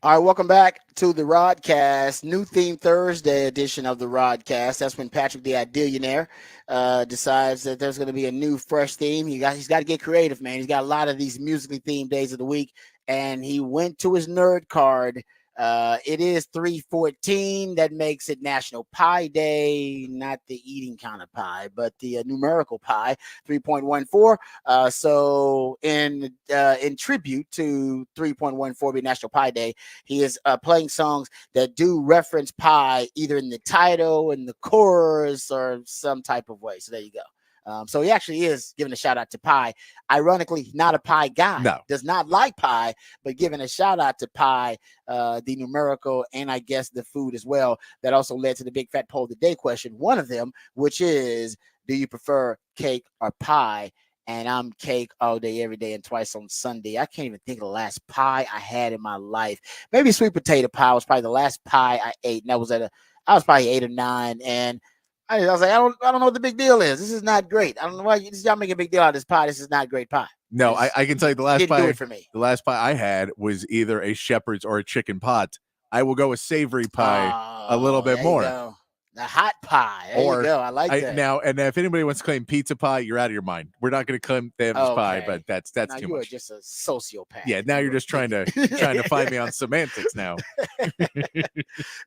All right, welcome back to the Rodcast, new theme Thursday edition of the Rodcast. That's when Patrick the Idillionaire decides that there's going to be a new, fresh theme. He's got to get creative, man. He's got a lot of these musically themed days of the week, and he went to his nerd card. It is 3/14. That makes it National Pie Day, not the eating kind of pie, but the numerical pi, 3.14. So in tribute to 3.14 being National Pie Day, he is playing songs that do reference pie, either in the title, in the chorus, or some type of way. So there you go. So he actually is giving a shout out to pie. Ironically, not a pie guy. No. Does not like pie, but giving a shout out to pie, the numerical, and I guess the food as well. That also led to the big fat poll of the day question. One of them, which is, do you prefer cake or pie? And I'm cake all day, every day, and twice on Sunday. I can't even think of the last pie I had in my life. Maybe sweet potato pie was probably the last pie I ate. And I was probably 8 or 9. And I was like, I don't know what the big deal is. This is not great. I don't know why y'all make a big deal out of this pie. This is not great pie. No, I can tell you the last didn't pie do it for me. The last pie I had was either a shepherd's or a chicken pot. I will go with savory pie a little bit more. Go. The hot pie. There you go. I like that. Now, and if anybody wants to claim pizza pie, you're out of your mind. We're not going to claim Sam's pie, but that's now too you much. are just a sociopath. Yeah, now you're just trying to find me on semantics now.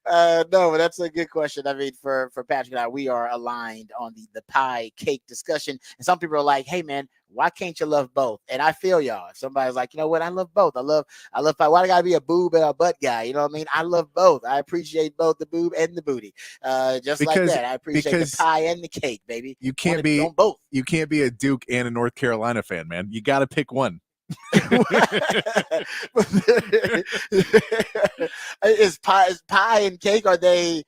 No, but that's a good question. I mean, for Patrick and I, we are aligned on the pie cake discussion. And some people are like, "Hey, man, why can't you love both?" And I feel y'all. If somebody's like, "You know what? I love both. I love pie. Why do I gotta be a boob and a butt guy?" You know what I mean? I love both. I appreciate both the boob and the booty. Just like that. I appreciate the pie and the cake, baby. You can't be on both. You can't be a Duke and a North Carolina fan, man. You got to pick one. Is pie and cake, are they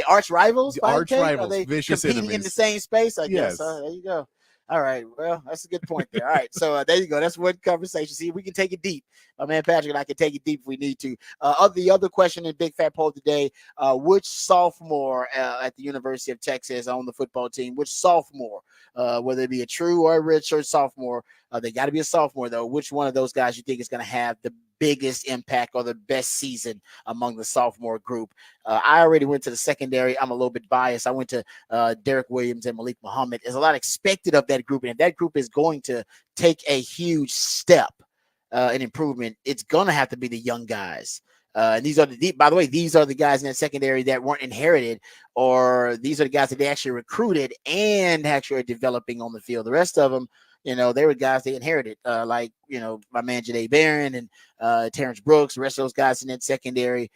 arch rivals? Arch rivals, are they vicious competing enemies in the same space? I yes. guess. There you go. All right. Well, that's a good point there. All right. So there you go. That's one conversation. See, we can take it deep. My man Patrick and I can take it deep if we need to. The other question in Big Fat Poll today, which sophomore at the University of Texas on the football team, which sophomore, whether it be a true or a redshirt sophomore, they got to be a sophomore, though. Which one of those guys you think is going to have the biggest impact or the best season among the sophomore group? I already went to the secondary. I'm a little bit biased. I went to Derek Williams and Malik Muhammad. There's a lot expected of that group, and if that group is going to take a huge step in improvement, it's going to have to be the young guys. And these are by the way, these are the guys in that secondary that weren't inherited, or these are the guys that they actually recruited and actually are developing on the field. The rest of them, they were guys they inherited, like, my man Janae Barron and Terrence Brooks, the rest of those guys in that secondary,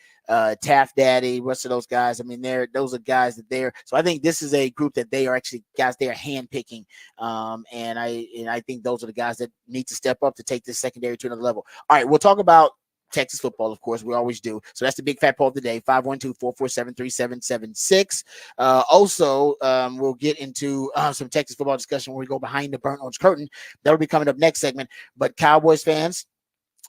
Taft Daddy, rest of those guys. I mean, those are guys that they're. So I think this is a group that they are actually guys they are handpicking, and I think those are the guys that need to step up to take this secondary to another level. All right, we'll talk about Texas football, of course, we always do. So that's the Big Fat Poll of the day, 512-447-3776. Also, we'll get into some Texas football discussion where we go behind the burnt orange curtain. That'll be coming up next segment. But Cowboys fans,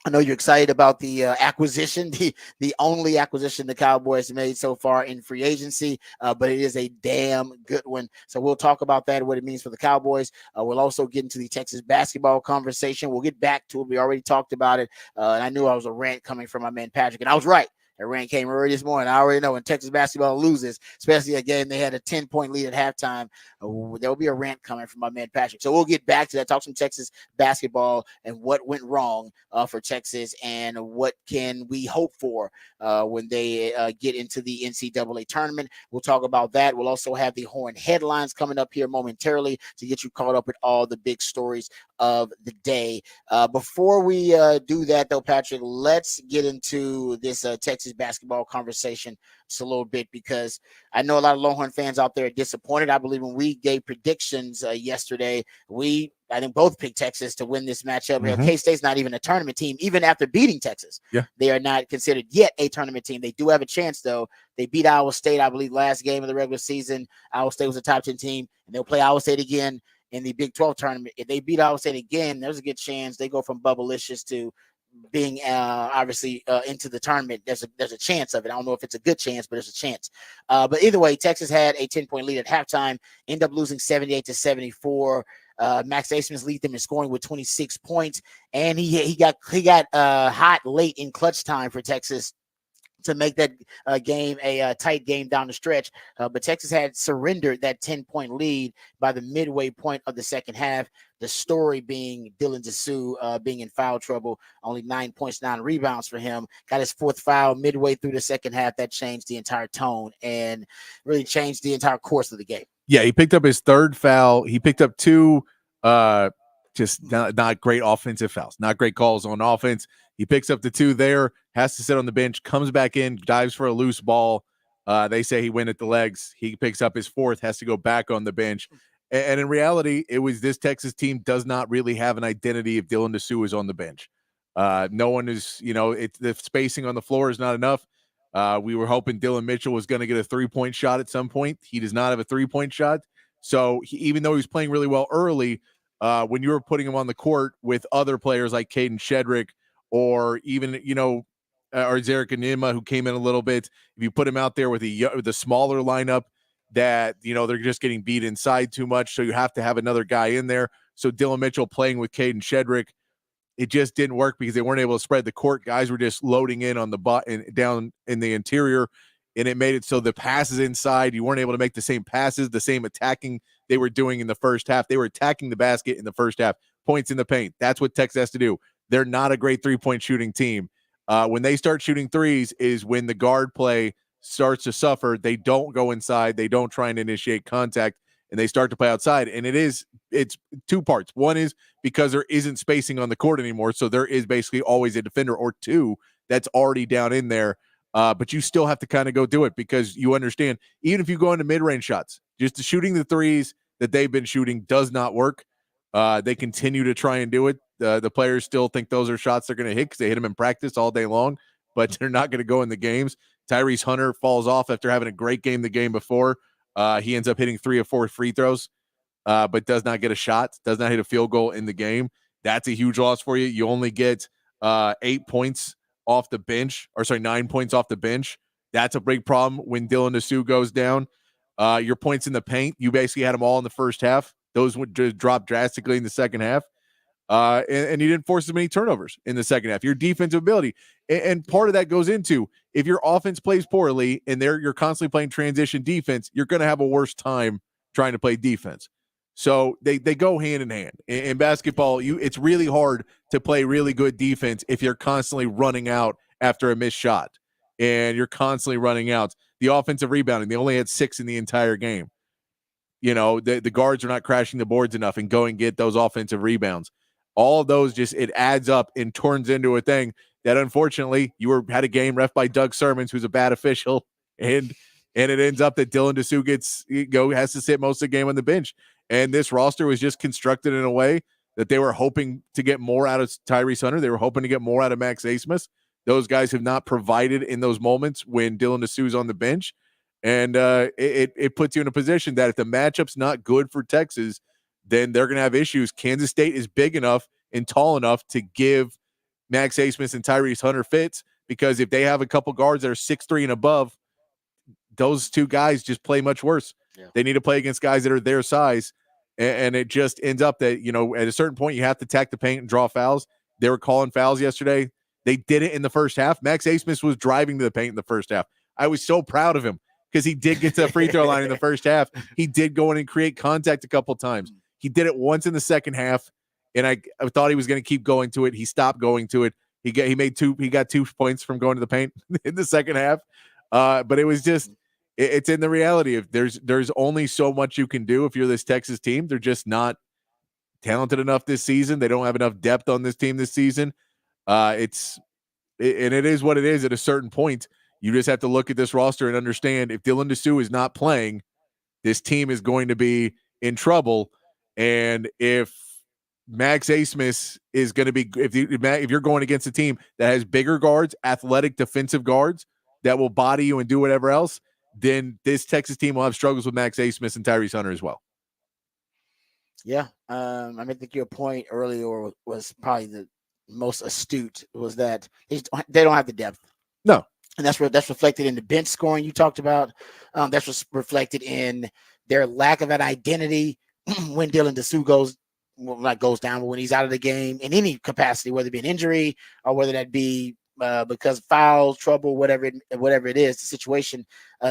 I know you're excited about the acquisition, the only acquisition the Cowboys made so far in free agency, but it is a damn good one. So we'll talk about that, what it means for the Cowboys. We'll also get into the Texas basketball conversation. We'll get back to it. We already talked about it, and I knew I was a rant coming from my man Patrick, and I was right. That rant came early this morning. I already know when Texas basketball loses, especially a game they had a 10-point lead at halftime, there will be a rant coming from my man Patrick. So we'll get back to that, talk some Texas basketball and what went wrong for Texas and what can we hope for when they get into the NCAA tournament. We'll talk about that. We'll also have the Horn headlines coming up here momentarily to get you caught up with all the big stories of the day. Before we do that, though, Patrick, let's get into this Texas basketball conversation just a little bit, because I know a lot of Longhorn fans out there are disappointed. I believe when we gave predictions yesterday, I think both picked Texas to win this matchup. Mm-hmm. K-State's not even a tournament team, even after beating Texas. Yeah. They are not considered yet a tournament team. They do have a chance, though. They beat Iowa State, I believe, last game of the regular season. Iowa State was a top 10 team, and they'll play Iowa State again in the Big 12 tournament. If they beat Iowa State again, there's a good chance they go from bubblicious to being obviously into the tournament. There's a chance of it. I don't know if it's a good chance, but there's a chance. But either way, Texas had a 10-point lead at halftime, end up losing 78-74. Max Aisman's lead them in scoring with 26 points, and he got hot late in clutch time for Texas to make that game a tight game down the stretch. But Texas had surrendered that 10-point lead by the midway point of the second half. The story being Dylan Dessou being in foul trouble, only 9 points, 9 rebounds for him. Got his fourth foul midway through the second half. That changed the entire tone and really changed the entire course of the game. Yeah, he picked up his third foul. He picked up two just not great offensive fouls, not great calls on offense. He picks up the two there, has to sit on the bench, comes back in, dives for a loose ball. They say he went at the legs. He picks up his fourth, has to go back on the bench. And in reality, it was this Texas team does not really have an identity if Dylan Dessou is on the bench. No one is, the spacing on the floor is not enough. We were hoping Dylan Mitchell was going to get a 3-point shot at some point. He does not have a 3-point shot. So even though he was playing really well early, when you were putting him on the court with other players like Caden Shedrick or even, or Zarek Enigma, who came in a little bit, if you put him out there with a smaller lineup, that, they're just getting beat inside too much. So you have to have another guy in there. So Dylan Mitchell playing with Caden Shedrick, it just didn't work because they weren't able to spread the court. Guys were just loading in on the butt and down in the interior, and it made it so the passes inside, you weren't able to make the same passes, the same attacking they were doing in the first half. They were attacking the basket in the first half, points in the paint. That's what Texas has to do. They're not a great three-point shooting team. When they start shooting threes is when the guard play starts to suffer. They don't go inside. They don't try and initiate contact, and they start to play outside. And it's two parts. One is because there isn't spacing on the court anymore, so there is basically always a defender or two that's already down in there. But you still have to kind of go do it because you understand, even if you go into mid-range shots, just shooting the threes that they've been shooting does not work. They continue to try and do it. The players still think those are shots they're going to hit because they hit them in practice all day long, but they're not going to go in the games. Tyrese Hunter falls off after having a great game the game before. He ends up hitting 3 of 4 free throws, but does not get a shot, does not hit a field goal in the game. That's a huge loss for you. You only get 8 points off the bench, 9 points off the bench. That's a big problem when Dylan Nassau goes down. Your points in the paint, you basically had them all in the first half. Those would just drop drastically in the second half. And you didn't force as many turnovers in the second half. Your defensive ability, and part of that goes into if your offense plays poorly and you're constantly playing transition defense, you're going to have a worse time trying to play defense. So they go hand in hand. In basketball, it's really hard to play really good defense if you're constantly running out after a missed shot, and you're constantly running out. The offensive rebounding, they only had 6 in the entire game. The guards are not crashing the boards enough and go and get those offensive rebounds. All of those it adds up and turns into a thing that unfortunately had a game ref by Doug Sermons, who's a bad official, and it ends up that Dylan Nassau has to sit most of the game on the bench. And this roster was just constructed in a way that they were hoping to get more out of Tyrese Hunter. They were hoping to get more out of Max Asmus. Those guys have not provided in those moments when Dylan Nassau's on the bench. And it puts you in a position that if the matchup's not good for Texas, then they're going to have issues. Kansas State is big enough and tall enough to give Max Asmus and Tyrese Hunter fits, because if they have a couple guards that are 6'3" and above, those two guys just play much worse. Yeah. They need to play against guys that are their size, and it just ends up that, at a certain point you have to attack the paint and draw fouls. They were calling fouls yesterday. They did it in the first half. Max Asmus was driving to the paint in the first half. I was so proud of him because he did get to the free throw line in the first half. He did go in and create contact a couple times. He did it once in the second half, and I thought he was going to keep going to it. He stopped going to it. He got 2 points from going to the paint in the second half. But it was just, it's in the reality of there's only so much you can do if you're this Texas team. They're just not talented enough this season. They don't have enough depth on this team this season. It is what it is. At a certain point, you just have to look at this roster and understand if Dylan Nassau is not playing, this team is going to be in trouble. And if Max Asmus is going to be, if you're going against a team that has bigger guards, athletic defensive guards that will body you and do whatever else, then this Texas team will have struggles with Max Asmus and Tyrese Hunter as well. Yeah. I think your point earlier was probably the most astute, was that they don't have the depth. No. And that's reflected in the bench scoring you talked about. That's what's reflected in their lack of an identity when Dylan Nassau goes down, but when he's out of the game in any capacity, whether it be an injury or whether that be because of fouls, trouble, whatever it is, the situation,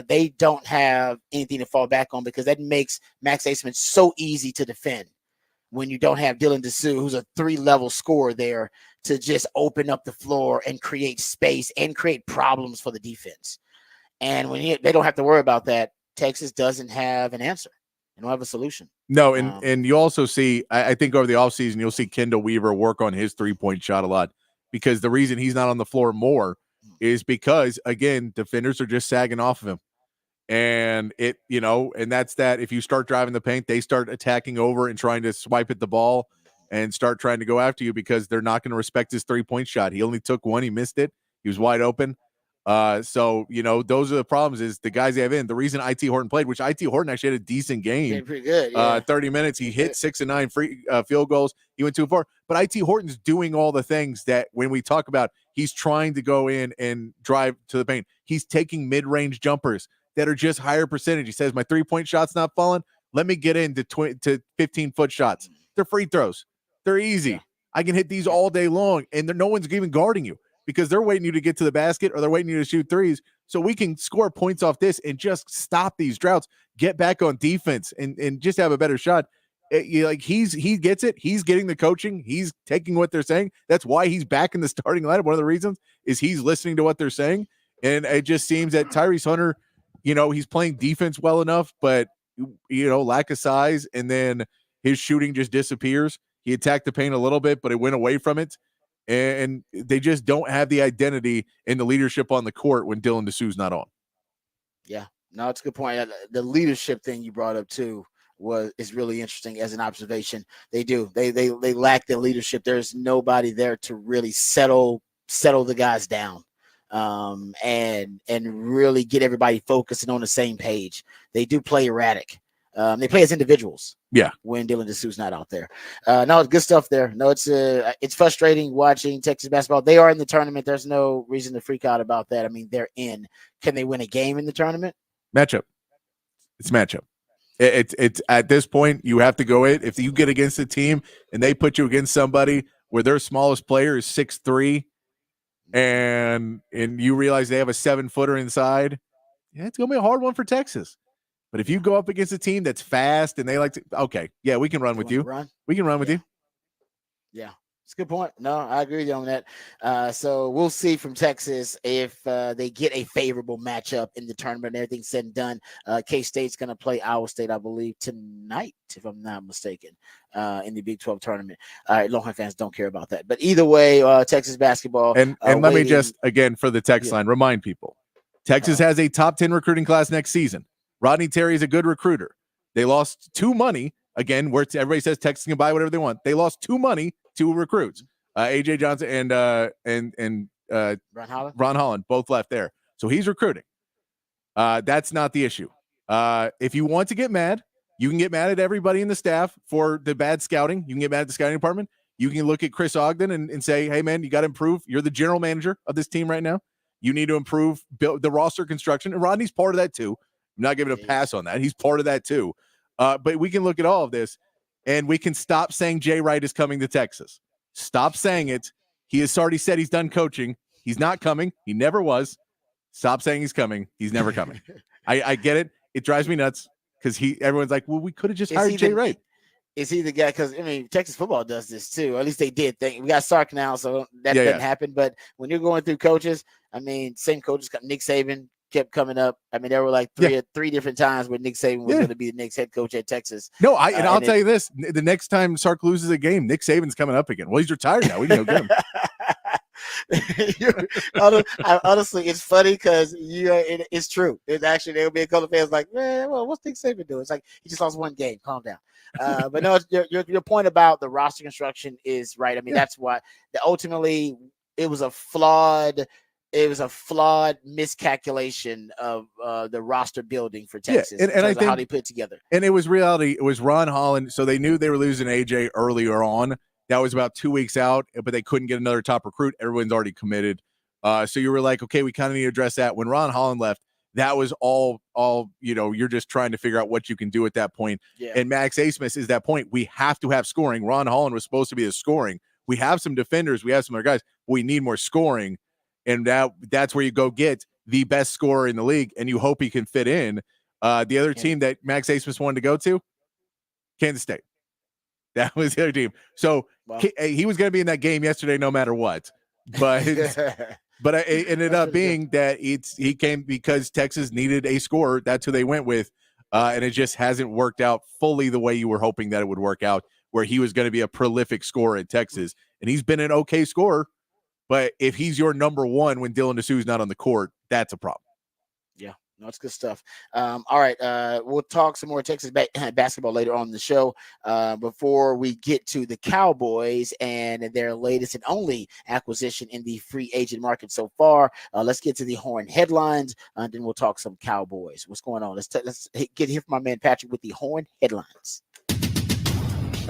they don't have anything to fall back on, because that makes Max Asmus so easy to defend when you don't have Dylan Nassau, who's a 3-level scorer there, to just open up the floor and create space and create problems for the defense. And when they don't have to worry about that, Texas doesn't have an answer. They don't have a solution. No, and you also see, I think over the offseason, you'll see Kendall Weaver work on his 3-point shot a lot, because the reason he's not on the floor more is because, again, defenders are just sagging off of him. And and that's that. If you start driving the paint, they start attacking over and trying to swipe at the ball and start trying to go after you, because they're not going to respect his 3-point shot. He only took one. He missed it. He was wide open. So those are the problems, is the guys they have in. The reason IT Horton played, which IT Horton actually had a decent game. Pretty good. Yeah. 30 minutes. He hit 6 and 9 free field goals. He went 2-4. But IT Horton's doing all the things that when we talk about, he's trying to go in and drive to the paint. He's taking mid-range jumpers. that are just higher percentage. He says, my 3-point shot's not falling. Let me get into 15-foot shots. They're free throws. They're easy. Yeah. I can hit these all day long, and no one's even guarding you because they're waiting you to get to the basket or they're waiting you to shoot threes. So we can score points off this and just stop these droughts, get back on defense, and just have a better shot. He gets it. He's getting the coaching. He's taking what they're saying. That's why he's back in the starting lineup. One of the reasons is he's listening to what they're saying. And it just seems that Tyrese Hunter, he's playing defense well enough, but, lack of size. And then his shooting just disappears. He attacked the paint a little bit, but it went away from it. And they just don't have the identity and the leadership on the court when Dylan Dessou's not on. Yeah, no, it's a good point. The leadership thing you brought up too is really interesting as an observation. They do. They lack the leadership. There's nobody there to really settle the guys down, and really get everybody focused and on the same page. They do play erratic. They play as individuals. Yeah. When Dylan Dessou's not out there. No, it's good stuff there. No, it's frustrating watching Texas basketball. They are in the tournament. There's no reason to freak out about that. I mean, they're in. Can they win a game in the tournament? Matchup. It's matchup. It's at this point, you have to go it. If you get against a team and they put you against somebody where their smallest player is 6'3", and you realize they have a 7-footer inside, it's going to be a hard one for Texas. But if you go up against a team that's fast and they like to, okay, yeah, we can run with you. We can run with you. Yeah, it's a good point. No, I agree with you on that. So we'll see from Texas if they get a favorable matchup in the tournament and everything's said and done. K-State's going to play Iowa State, I believe, tonight, if I'm not mistaken, in the Big 12 tournament. All right, Longhorn fans don't care about that. But either way, Texas basketball. And let me just, again, for the text line, remind people, Texas has a top 10 recruiting class next season. Rodney Terry is a good recruiter. They lost 2 money, again, where everybody says Texas can buy whatever they want. They lost 2 money to recruits. AJ Johnson and Ron Holland both left there. So he's recruiting. That's not the issue. If you want to get mad, you can get mad at everybody in the staff for the bad scouting. You can get mad at the scouting department. You can look at Chris Ogden and say, hey, man, you got to improve. You're the general manager of this team right now. You need to improve the roster construction. And Rodney's part of that too. I'm not giving a pass on that. He's part of that too. But we can look at all of this, and we can stop saying Jay Wright is coming to Texas. Stop saying it. He has already said he's done coaching. He's not coming. He never was. Stop saying he's coming. He's never coming. I get it. It drives me nuts because everyone's like, well, we could have just hired Jay Wright. Is he the guy? Because, I mean, Texas football does this too. Or at least they did. We got Sark now, so that doesn't happen. But when you're going through coaches, I mean, same coaches, Nick Saban kept coming up. I mean, there were like three different times where Nick Saban was going to be the next head coach at Texas. No, I'll tell you this: the next time Sark loses a game, Nick Saban's coming up again. Well, he's retired now. We can go get him. Honestly, it's funny because it's true. It's actually there'll be a couple of fans like, man, well, what's Nick Saban doing? It's like he just lost 1 game. Calm down. But no, your point about the roster construction is right. I mean, that's why ultimately it was a flawed miscalculation of the roster building for Texas and I think how they put it together. And it was reality. It was Ron Holland. So they knew they were losing AJ earlier on. That was about 2 weeks out, but they couldn't get another top recruit. Everyone's already committed. So you were like, okay, we kind of need to address that. When Ron Holland left, that was all, you're just trying to figure out what you can do at that point. Yeah. And Max Asmus is that point. We have to have scoring. Ron Holland was supposed to be the scoring. We have some defenders. We have some other guys. But we need more scoring. And that's where you go get the best scorer in the league, and you hope he can fit in. The other team that Max Asmus wanted to go to, Kansas State. That was the other team. So he was going to be in that game yesterday no matter what. But but it ended up being that he came because Texas needed a scorer. That's who they went with. And it just hasn't worked out fully the way you were hoping that it would work out, where he was going to be a prolific scorer in Texas. And he's been an okay scorer. But if he's your number one when Dylan Dessou's not on the court, that's a problem. Yeah, no, it's good stuff. All right, we'll talk some more Texas basketball later on in the show. Before we get to the Cowboys and their latest and only acquisition in the free agent market so far, let's get to the Horn headlines, and then we'll talk some Cowboys. What's going on? Let's get here from my man Patrick with the Horn headlines.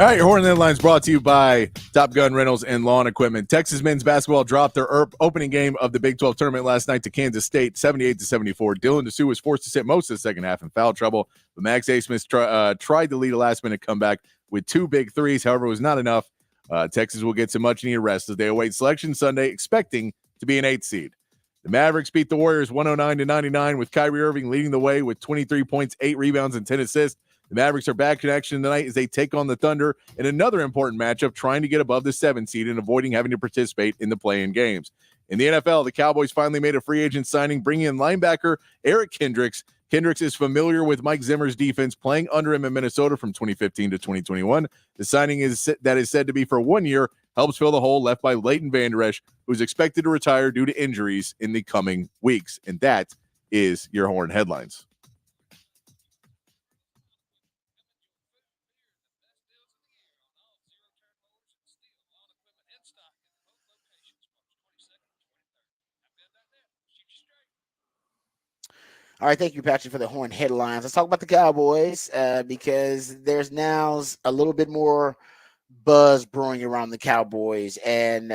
All right, your Horn Headlines brought to you by Top Gun Rentals and Lawn Equipment. Texas men's basketball dropped their opening game of the Big 12 tournament last night to Kansas State, 78-74. Dylan DeSue was forced to sit most of the second half in foul trouble, but Max Asmith tried to lead a last-minute comeback with 2 big threes. However, it was not enough. Texas will get some much-needed rest as they await selection Sunday, expecting to be an 8th seed. The Mavericks beat the Warriors 109-99 with Kyrie Irving leading the way with 23 points, 8 rebounds, and 10 assists. The Mavericks are back in action tonight as they take on the Thunder in another important matchup, trying to get above the 7th seed and avoiding having to participate in the play-in games. In the NFL, the Cowboys finally made a free agent signing, bringing in linebacker Eric Kendricks. Kendricks is familiar with Mike Zimmer's defense, playing under him in Minnesota from 2015 to 2021. The signing is said to be for 1 year, helps fill the hole left by Leighton Vander Esch, who's expected to retire due to injuries in the coming weeks. And that is your Horn Headlines. All right, thank you, Patrick, for the Horn Headlines. Let's talk about the Cowboys because there's now a little bit more buzz brewing around the Cowboys, and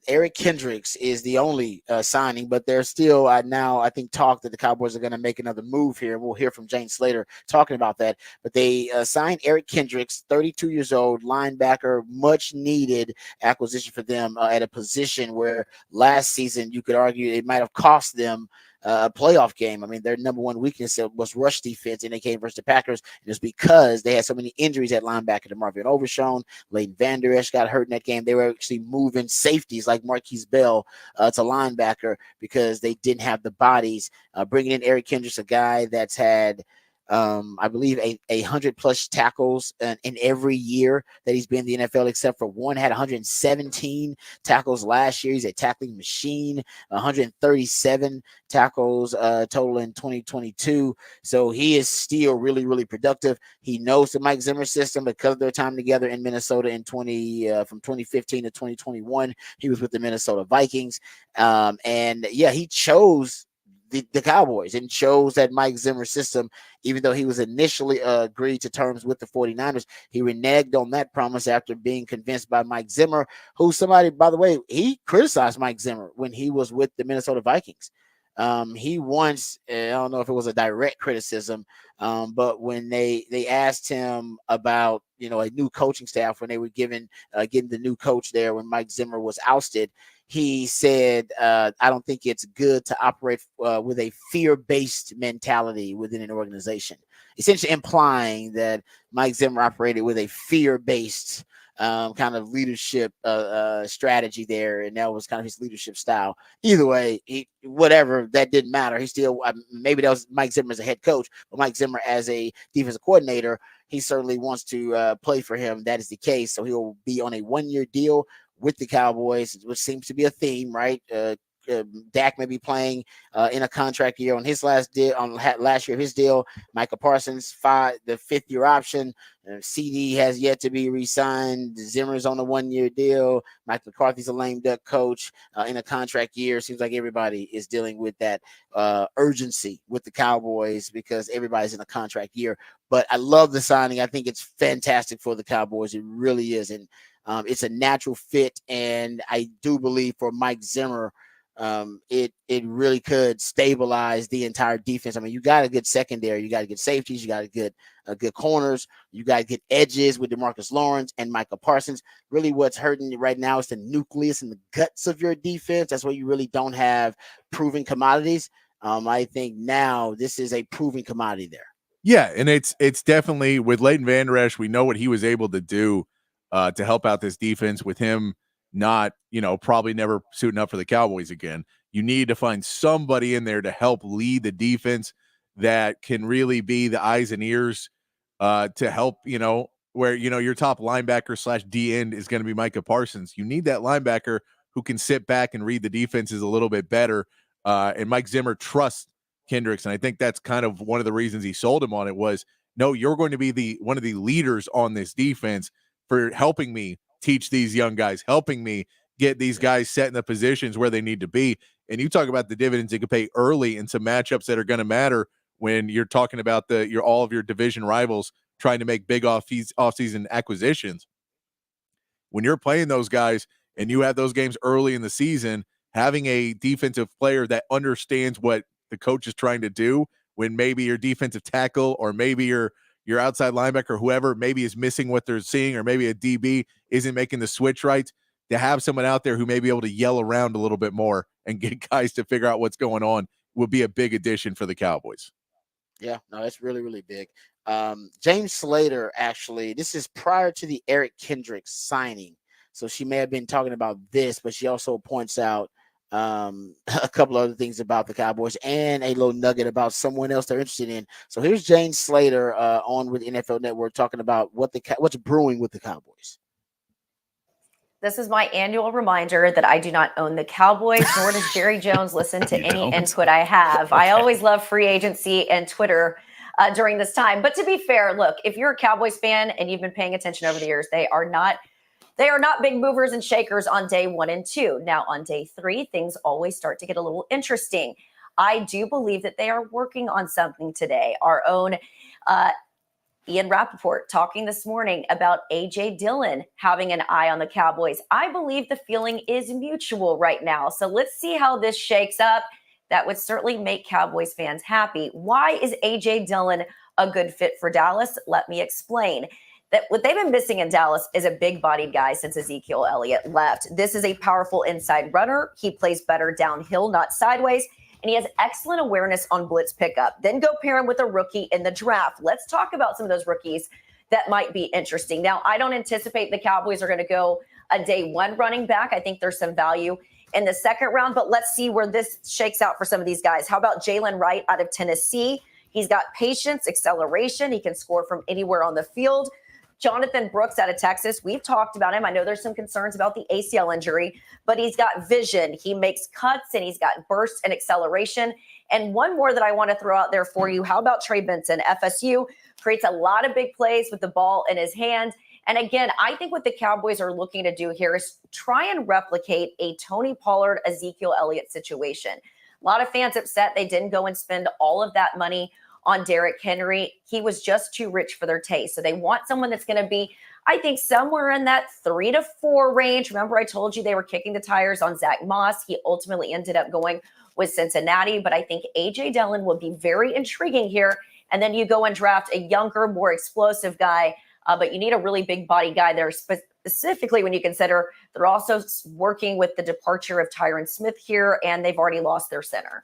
Eric Kendricks is the only signing, but there's still now I think talk that the Cowboys are going to make another move here. We'll hear from Jane Slater talking about that, but they signed Eric Kendricks, 32 years old, linebacker, much needed acquisition for them at a position where last season you could argue it might have cost them a playoff game. I mean, their number one weakness was rush defense, and they came versus the Packers. And it's because they had so many injuries at linebacker. DeMarvion Overshown, Leighton Vander Esch got hurt in that game. They were actually moving safeties like Marquise Bell to linebacker because they didn't have the bodies. Bringing in Eric Kendricks, a guy that's had I believe a 100+ tackles in every year that he's been in the NFL, except for one, had 117 tackles last year. He's a tackling machine, 137 tackles total in 2022. So he is still really, really productive. He knows the Mike Zimmer system because of their time together in Minnesota in from 2015 to 2021. He was with the Minnesota Vikings. And yeah, he chose the Cowboys and chose that Mike Zimmer system, even though he was initially agreed to terms with the 49ers. He reneged on that promise after being convinced by Mike Zimmer, who somebody, by the way, he criticized Mike Zimmer when he was with the Minnesota Vikings. He once, I don't know if it was a direct criticism, but when they asked him about, a new coaching staff, when they were getting the new coach there, when Mike Zimmer was ousted, he said, I don't think it's good to operate with a fear-based mentality within an organization, essentially implying that Mike Zimmer operated with a fear-based kind of leadership strategy there, and that was kind of his leadership style. Either way, whatever, that didn't matter. He still, maybe that was Mike Zimmer as a head coach, but Mike Zimmer as a defensive coordinator, he certainly wants to play for him. That is the case. So he'll be on a 1-year deal with the Cowboys, which seems to be a theme, right? Dak may be playing in a contract year on his last year of his deal. Micah Parsons, the 5th-year option. CD has yet to be re-signed. Zimmer's on a 1-year deal. Mike McCarthy's a lame duck coach in a contract year. Seems like everybody is dealing with that urgency with the Cowboys because everybody's in a contract year. But I love the signing. I think it's fantastic for the Cowboys. It really is. And it's a natural fit. And I do believe for Mike Zimmer, it really could stabilize the entire defense. I mean, you got a good secondary, you got to get safeties, you got to get good corners, you got to get edges with DeMarcus Lawrence and Micah Parsons. Really, what's hurting right now is the nucleus and the guts of your defense. That's where you really don't have proven commodities. I think now this is a proven commodity there. Yeah, and it's definitely with Leighton Vander Esch. We know what he was able to do to help out this defense with him not, probably never suiting up for the Cowboys again. You need to find somebody in there to help lead the defense that can really be the eyes and ears to help, where, your top linebacker / D end is going to be Micah Parsons. You need that linebacker who can sit back and read the defenses a little bit better. And Mike Zimmer trusts Kendricks. And I think that's kind of one of the reasons he sold him on it was, no, you're going to be one of the leaders on this defense for helping me teach these young guys, helping me get these guys set in the positions where they need to be. And you talk about the dividends you can pay early in some matchups that are going to matter when you're talking about all of your division rivals trying to make big off-season acquisitions. When you're playing those guys and you have those games early in the season, having a defensive player that understands what the coach is trying to do, when maybe your defensive tackle or maybe your outside linebacker, whoever maybe is missing what they're seeing, or maybe a DB isn't making the switch right, to have someone out there who may be able to yell around a little bit more and get guys to figure out what's going on would be a big addition for the Cowboys. Yeah, no, that's really, really big. James Slater, actually, this is prior to the Eric Kendricks signing. So she may have been talking about this, but she also points out a couple other things about the Cowboys and a little nugget about someone else they're interested in. So here's James Slater on with NFL Network talking about what's brewing with the Cowboys. This is my annual reminder that I do not own the Cowboys, nor does Jerry Jones listen to any input I have. I always love free agency and Twitter during this time. But to be fair, look, if you're a Cowboys fan and you've been paying attention over the years, they are not big movers and shakers on day 1 and 2. Now, on day 3, things always start to get a little interesting. I do believe that they are working on something today. Our own Ian Rappaport talking this morning about A.J. Dillon having an eye on the Cowboys. I believe the feeling is mutual right now. So let's see how this shakes up. That would certainly make Cowboys fans happy. Why is A.J. Dillon a good fit for Dallas? Let me explain. That what they've been missing in Dallas is a big-bodied guy since Ezekiel Elliott left. This is a powerful inside runner. He plays better downhill, not sideways, and he has excellent awareness on blitz pickup. Then go pair him with a rookie in the draft. Let's talk about some of those rookies that might be interesting. Now, I don't anticipate the Cowboys are going to go a day 1 running back. I think there's some value in the second round, but let's see where this shakes out for some of these guys. How about Jalen Wright out of Tennessee? He's got patience, acceleration. He can score from anywhere on the field. Jonathan Brooks out of Texas. We've talked about him. I know there's some concerns about the ACL injury, but he's got vision. He makes cuts and he's got bursts and acceleration. And one more that I want to throw out there for you. How about Trey Benson? FSU creates a lot of big plays with the ball in his hand. And again, I think what the Cowboys are looking to do here is try and replicate a Tony Pollard, Ezekiel Elliott situation. A lot of fans upset they didn't go and spend all of that money on Derrick Henry. He was just too rich for their taste. So they want someone that's going to be, I think, somewhere in that 3 to 4 range. Remember, I told you they were kicking the tires on Zach Moss. He ultimately ended up going with Cincinnati. But I think A.J. Dillon will be very intriguing here. And then you go and draft a younger, more explosive guy. But you need a really big body guy there, specifically when you consider they're also working with the departure of Tyron Smith here, and they've already lost their center.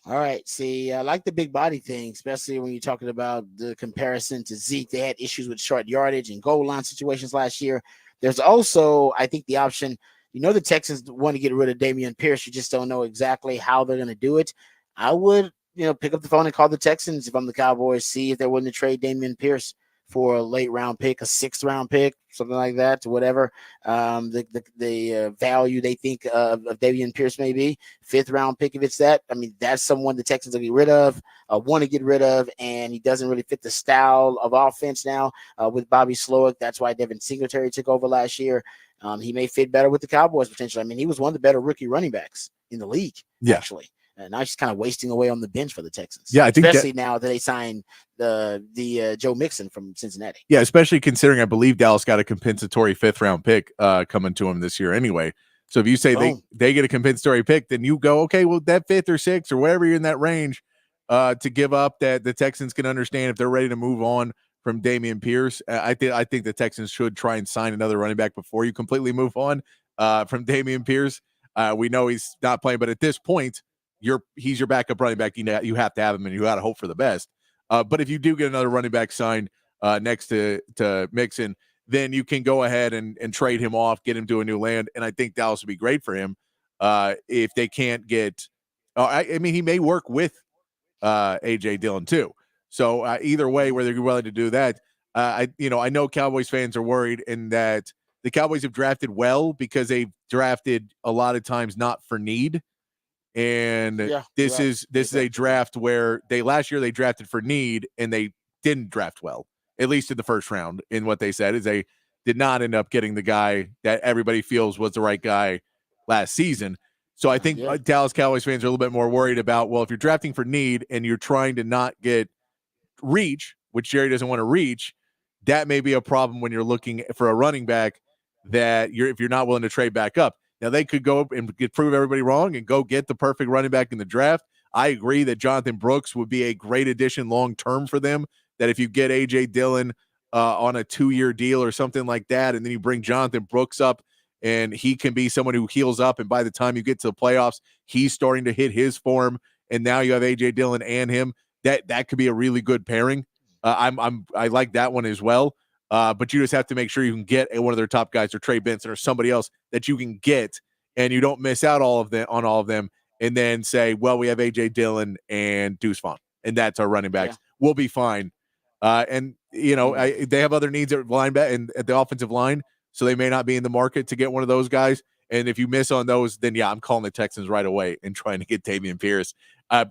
All right. See, I like the big body thing, especially when you're talking about the comparison to Zeke. They had issues with short yardage and goal line situations last year. There's also, I think, the option, the Texans want to get rid of Dameon Pierce. You just don't know exactly how they're going to do it. I would, pick up the phone and call the Texans if I'm the Cowboys, see if they're willing to trade Dameon Pierce for a late round pick, a 6th round pick, something like that, to whatever the value they think of Dameon Pierce may be. 5th round pick, if it's that. I mean, that's someone the Texans will get rid of, want to get rid of, and he doesn't really fit the style of offense now with Bobby Slowick. That's why Devin Singletary took over last year. He may fit better with the Cowboys potentially. I mean, he was one of the better rookie running backs in the league, actually. And now he's kind of wasting away on the bench for the Texans. Yeah, I think especially now that they signed the Joe Mixon from Cincinnati. Yeah, especially considering I believe Dallas got a compensatory 5th round pick coming to him this year anyway. So if you say they get a compensatory pick, then you go, okay, well, that 5th or 6th or whatever you're in that range to give up, that the Texans can understand if they're ready to move on from Dameon Pierce. I think the Texans should try and sign another running back before you completely move on from Dameon Pierce. We know he's not playing, but at this point, he's your backup running back. You have to have him, and you got to hope for the best. But if you do get another running back signed next to Mixon, then you can go ahead and trade him off, get him to a new land, and I think Dallas would be great for him if they can't get. I mean, he may work with A.J. Dillon too. So either way, whether you're willing to do that, I know Cowboys fans are worried in that the Cowboys have drafted well because they've drafted a lot of times not for need. And this is a draft where last year they drafted for need and they didn't draft well, at least in the first round. And what they said is they did not end up getting the guy that everybody feels was the right guy last season. So I think Dallas Cowboys fans are a little bit more worried about, well, if you're drafting for need and you're trying to not get reach, which Jerry doesn't want to reach, that may be a problem when you're looking for a running back that if you're not willing to trade back up. Now, they could go and prove everybody wrong and go get the perfect running back in the draft. I agree that Jonathan Brooks would be a great addition long-term for them, that if you get A.J. Dillon on a 2-year deal or something like that, and then you bring Jonathan Brooks up, and he can be someone who heals up, and by the time you get to the playoffs, he's starting to hit his form, and now you have A.J. Dillon and him. That could be a really good pairing. I like that one as well. But you just have to make sure you can get one of their top guys, or Trey Benson or somebody else that you can get, and you don't miss out on all of them, and then say, well, we have A.J. Dillon and Deuce Vaughn, and that's our running backs. Yeah. We'll be fine. And they have other needs at linebacker and at the offensive line, so they may not be in the market to get one of those guys. And if you miss on those, then I'm calling the Texans right away and trying to get Dameon Pierce.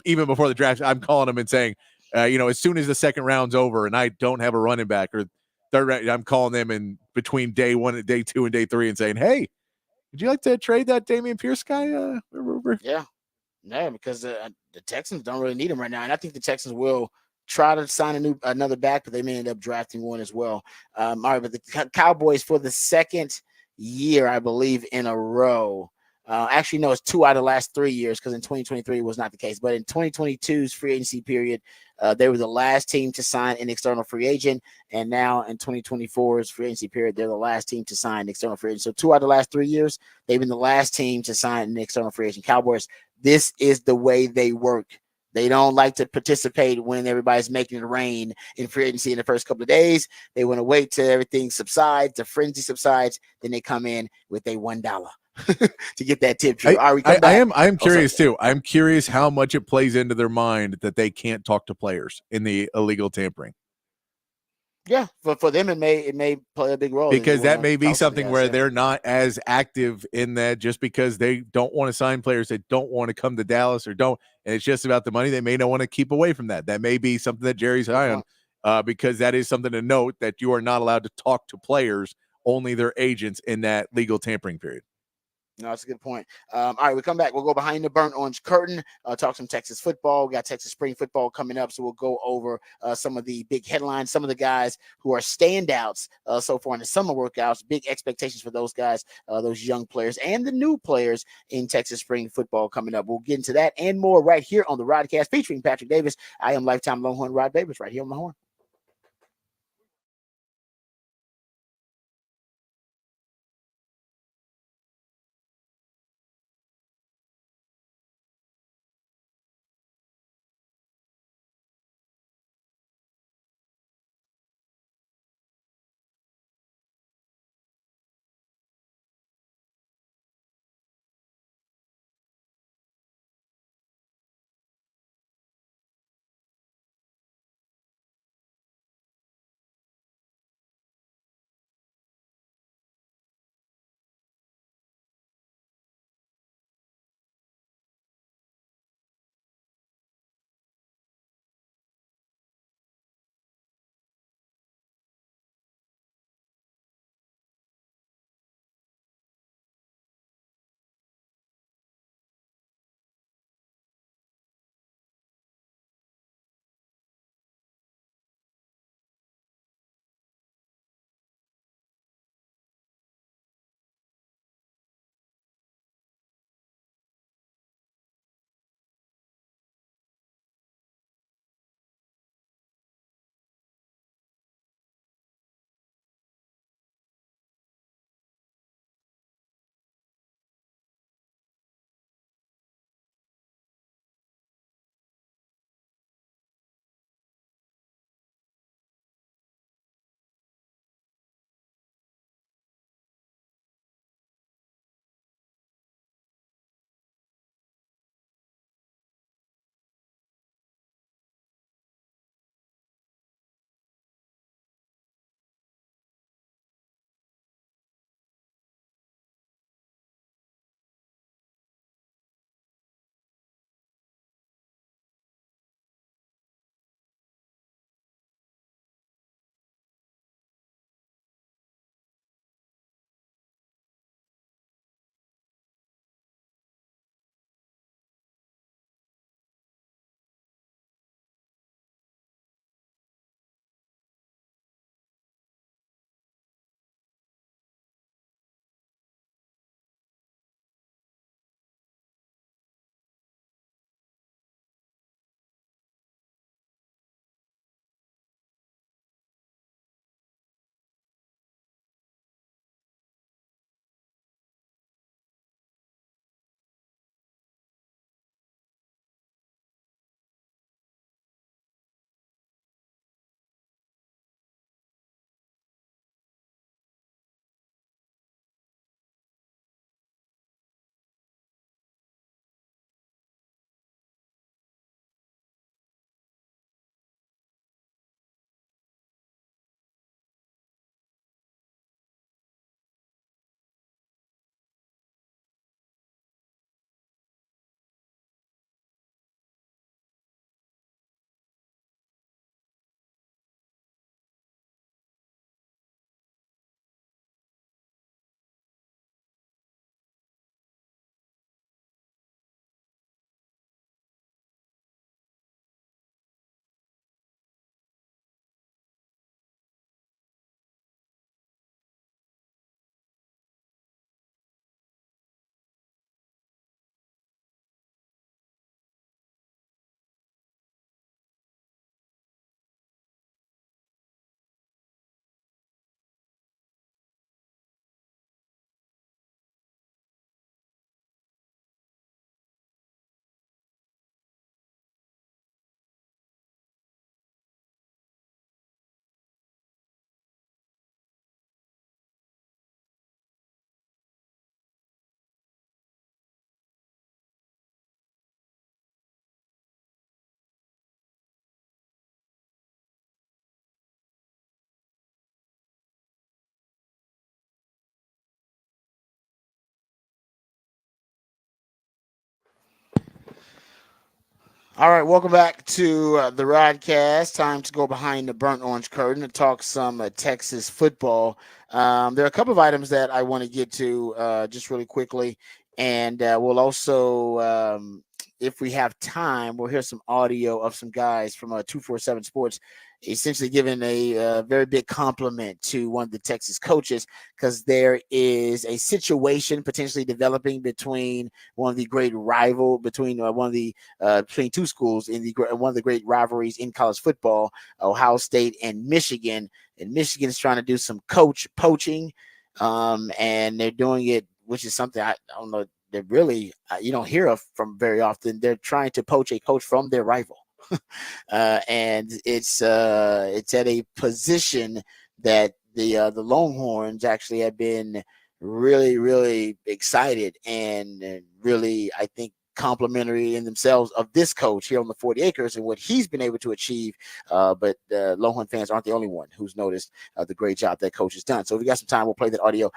Even before the draft, I'm calling them and saying, as soon as the second round's over and I don't have a running back or third round, I'm calling them in between day 1 and day 2 and day 3 and saying, hey, would you like to trade that Dameon Pierce guy? Yeah. No, because the Texans don't really need him right now. And I think the Texans will try to sign another back, but they may end up drafting one as well. All right, but the Cowboys, for the second year, I believe, in a row. Actually, no, it's 2 out of the last 3 years, because in 2023 it was not the case. But in 2022's free agency period, they were the last team to sign an external free agent. And now in 2024's free agency period, they're the last team to sign an external free agent. So 2 out of the last 3 years, they've been the last team to sign an external free agent. Cowboys, this is the way they work. They don't like to participate when everybody's making it rain in free agency in the first couple of days. They want to wait till everything subsides, the frenzy subsides, then they come in with a $1 to get that tip. I am curious too. I'm curious how much it plays into their mind that they can't talk to players in the illegal tampering. Yeah, for them it may play a big role, because that may be something where they're not as active in that, just because they don't want to sign players that don't want to come to Dallas and it's just about the money. They may not want to keep away from that. That may be something that Jerry's high on, because that is something to note, that you are not allowed to talk to players, only their agents in that legal tampering period. No, that's a good point. All right, we come back. We'll go behind the burnt orange curtain, talk some Texas football. We got Texas spring football coming up, so we'll go over some of the big headlines, some of the guys who are standouts so far in the summer workouts, big expectations for those guys, those young players, and the new players in Texas spring football coming up. We'll get into that and more right here on the Rodcast, featuring Patrick Davis. I am lifetime Longhorn Rod Davis, right here on the Horn. All right, welcome back to the Rodcast. Time to go behind the burnt orange curtain and talk some Texas football. There are a couple of items that I want to get to just really quickly, and we'll also, if we have time, we'll hear some audio of some guys from 247 Sports essentially giving a very big compliment to one of the Texas coaches because there is a situation potentially developing between one of the great rival between between two schools in the one of the great rivalries in college football, Ohio State and Michigan. And Michigan is trying to do some coach poaching, and they're doing it, which is something I don't know that really you don't hear of from very often. They're trying to poach a coach from their rival. And it's at a position that the Longhorns actually have been really excited and really, I think, complimentary in themselves of this coach here on the 40 acres and what he's been able to achieve. But Longhorn fans aren't the only one who's noticed the great job that coach has done. So if we got some time, we'll play that audio.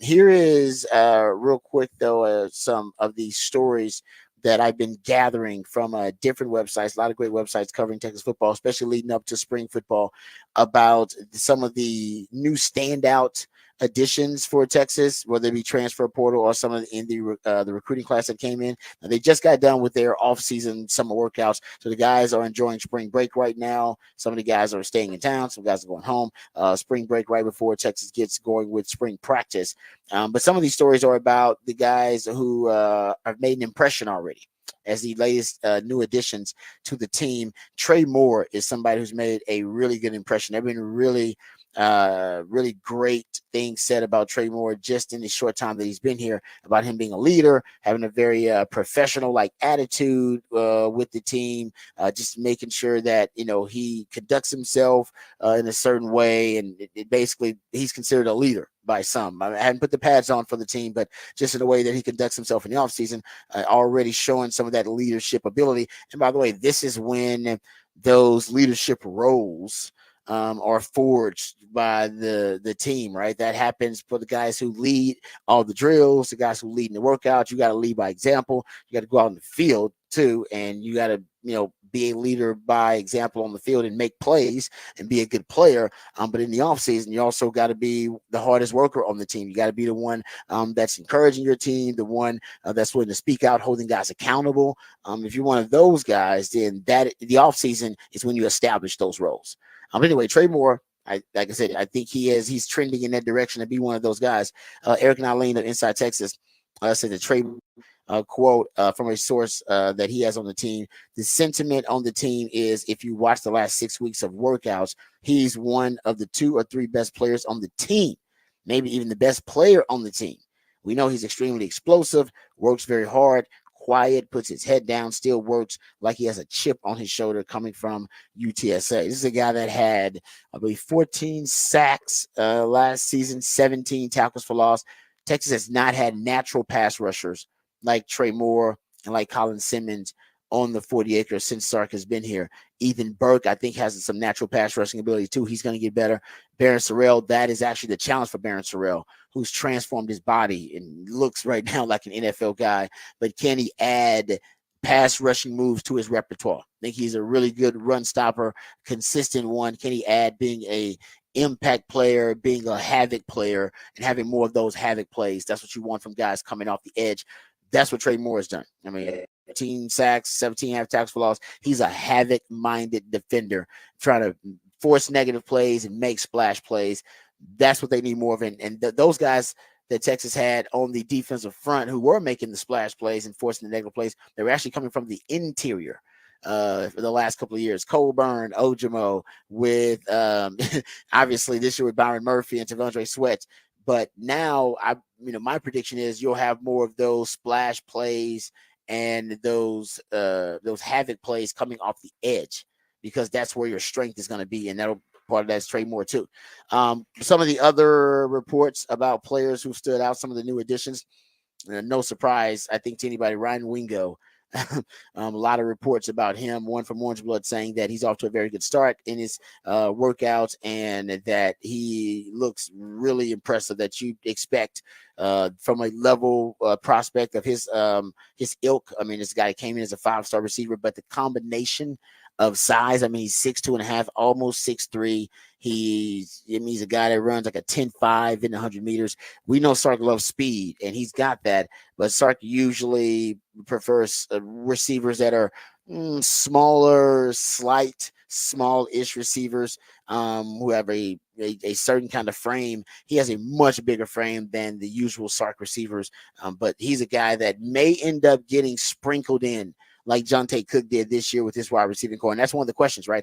Here is real quick though some of these stories that I've been gathering from different websites, a lot of great websites covering Texas football, especially leading up to spring football, about some of the new standout additions for Texas, whether it be transfer portal or some of in the recruiting class that came in. Now, they just got done with their off-season summer workouts, so the guys are enjoying spring break right now. Some of the guys are staying in town, some guys are going home. Spring break right before Texas gets going with spring practice. But some of these stories are about the guys who have made an impression already as the latest new additions to the team. Trey Moore is somebody who's made a really good impression. There have been really great things said about Trey Moore just in the short time that he's been here, about him being a leader, having a very professional like attitude with the team, just making sure that he conducts himself in a certain way, and it basically he's considered a leader by some. I haven't put the pads on for the team, but just in the way that he conducts himself in the offseason, already showing some of that leadership ability. And by the way, this is when those leadership roles are forged by the team, right? That happens for the guys who lead all the drills, the guys who lead in the workouts. You got to lead by example. You got to go out in the field too, and you got to be a leader by example on the field and make plays and be a good player. But in the offseason, you also got to be the hardest worker on the team. You got to be the one that's encouraging your team, the one that's willing to speak out, holding guys accountable. If you're one of those guys, then the offseason is when you establish those roles. Anyway, Trey Moore, like I said, I think he's trending in that direction to be one of those guys. Eric and Eileen of Inside Texas said that Trey quote from a source that he has on the team. The sentiment on the team is, if you watch the last 6 weeks of workouts, he's one of the 2 or 3 best players on the team, maybe even the best player on the team. We know he's extremely explosive, works very hard, quiet, puts his head down, still works like he has a chip on his shoulder coming from UTSA. This is a guy that had, I believe, 14 sacks last season, 17 tackles for loss. Texas has not had natural pass rushers like Trey Moore and like Colin Simmons on the 40 acres since Sark has been here. Ethan Burke, I think, has some natural pass rushing ability too. He's going to get better. Barron Sorrell, that is actually the challenge for Barron Sorrell, who's transformed his body and looks right now like an NFL guy. But can he add pass rushing moves to his repertoire? I think he's a really good run stopper, consistent one. Can he add being a impact player, being a havoc player, and having more of those havoc plays? That's what you want from guys coming off the edge. That's what Trey Moore has done. I mean, 18 sacks, 17 half tackles for loss. He's a havoc-minded defender, trying to force negative plays and make splash plays. That's what they need more of. And those guys that Texas had on the defensive front who were making the splash plays and forcing the negative plays, they were actually coming from the interior for the last couple of years. Colburn, Ojimo, with obviously this year with Byron Murphy and Tavondre Sweat. But now, my prediction is you'll have more of those splash plays and those havoc plays coming off the edge, because that's where your strength is going to be, and that'll part of that's Trey Moore too. Some of the other reports about players who stood out, some of the new additions, no surprise, I think, to anybody, Ryan Wingo A lot of reports about him. One from Orange Blood saying that he's off to a very good start in his workouts, and that he looks really impressive. That you expect from a level prospect of his ilk. I mean, this guy came in as a 5-star receiver, but the combination of size. I mean, he's 6'2.5", almost 6'3". He's a guy that runs like a 10.5 in 100 meters. We know Sark loves speed, and he's got that. But Sark usually prefers receivers that are smaller, small-ish receivers who have a certain kind of frame. He has a much bigger frame than the usual Sark receivers, but he's a guy that may end up getting sprinkled in like Jonte Cook did this year with his wide receiving core. And that's one of the questions, right?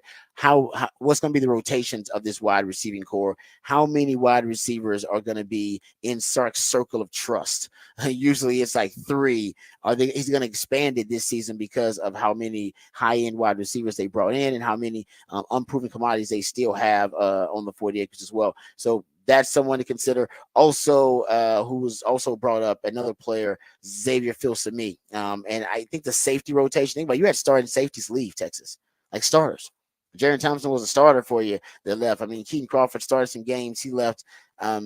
What's going to be the rotations of this wide receiving core? How many wide receivers are going to be in Sark's circle of trust? Usually it's like 3. He's going to expand it this season because of how many high-end wide receivers they brought in and how many unproven commodities they still have on the 40 acres as well. So that's someone to consider. Also, who was also brought up, another player, Xavier Filsaime. And I think the safety rotation, think about it, you had starting safeties leave Texas, like starters. Jaron Thompson was a starter for you that left. I mean, Keaton Crawford started some games, he left.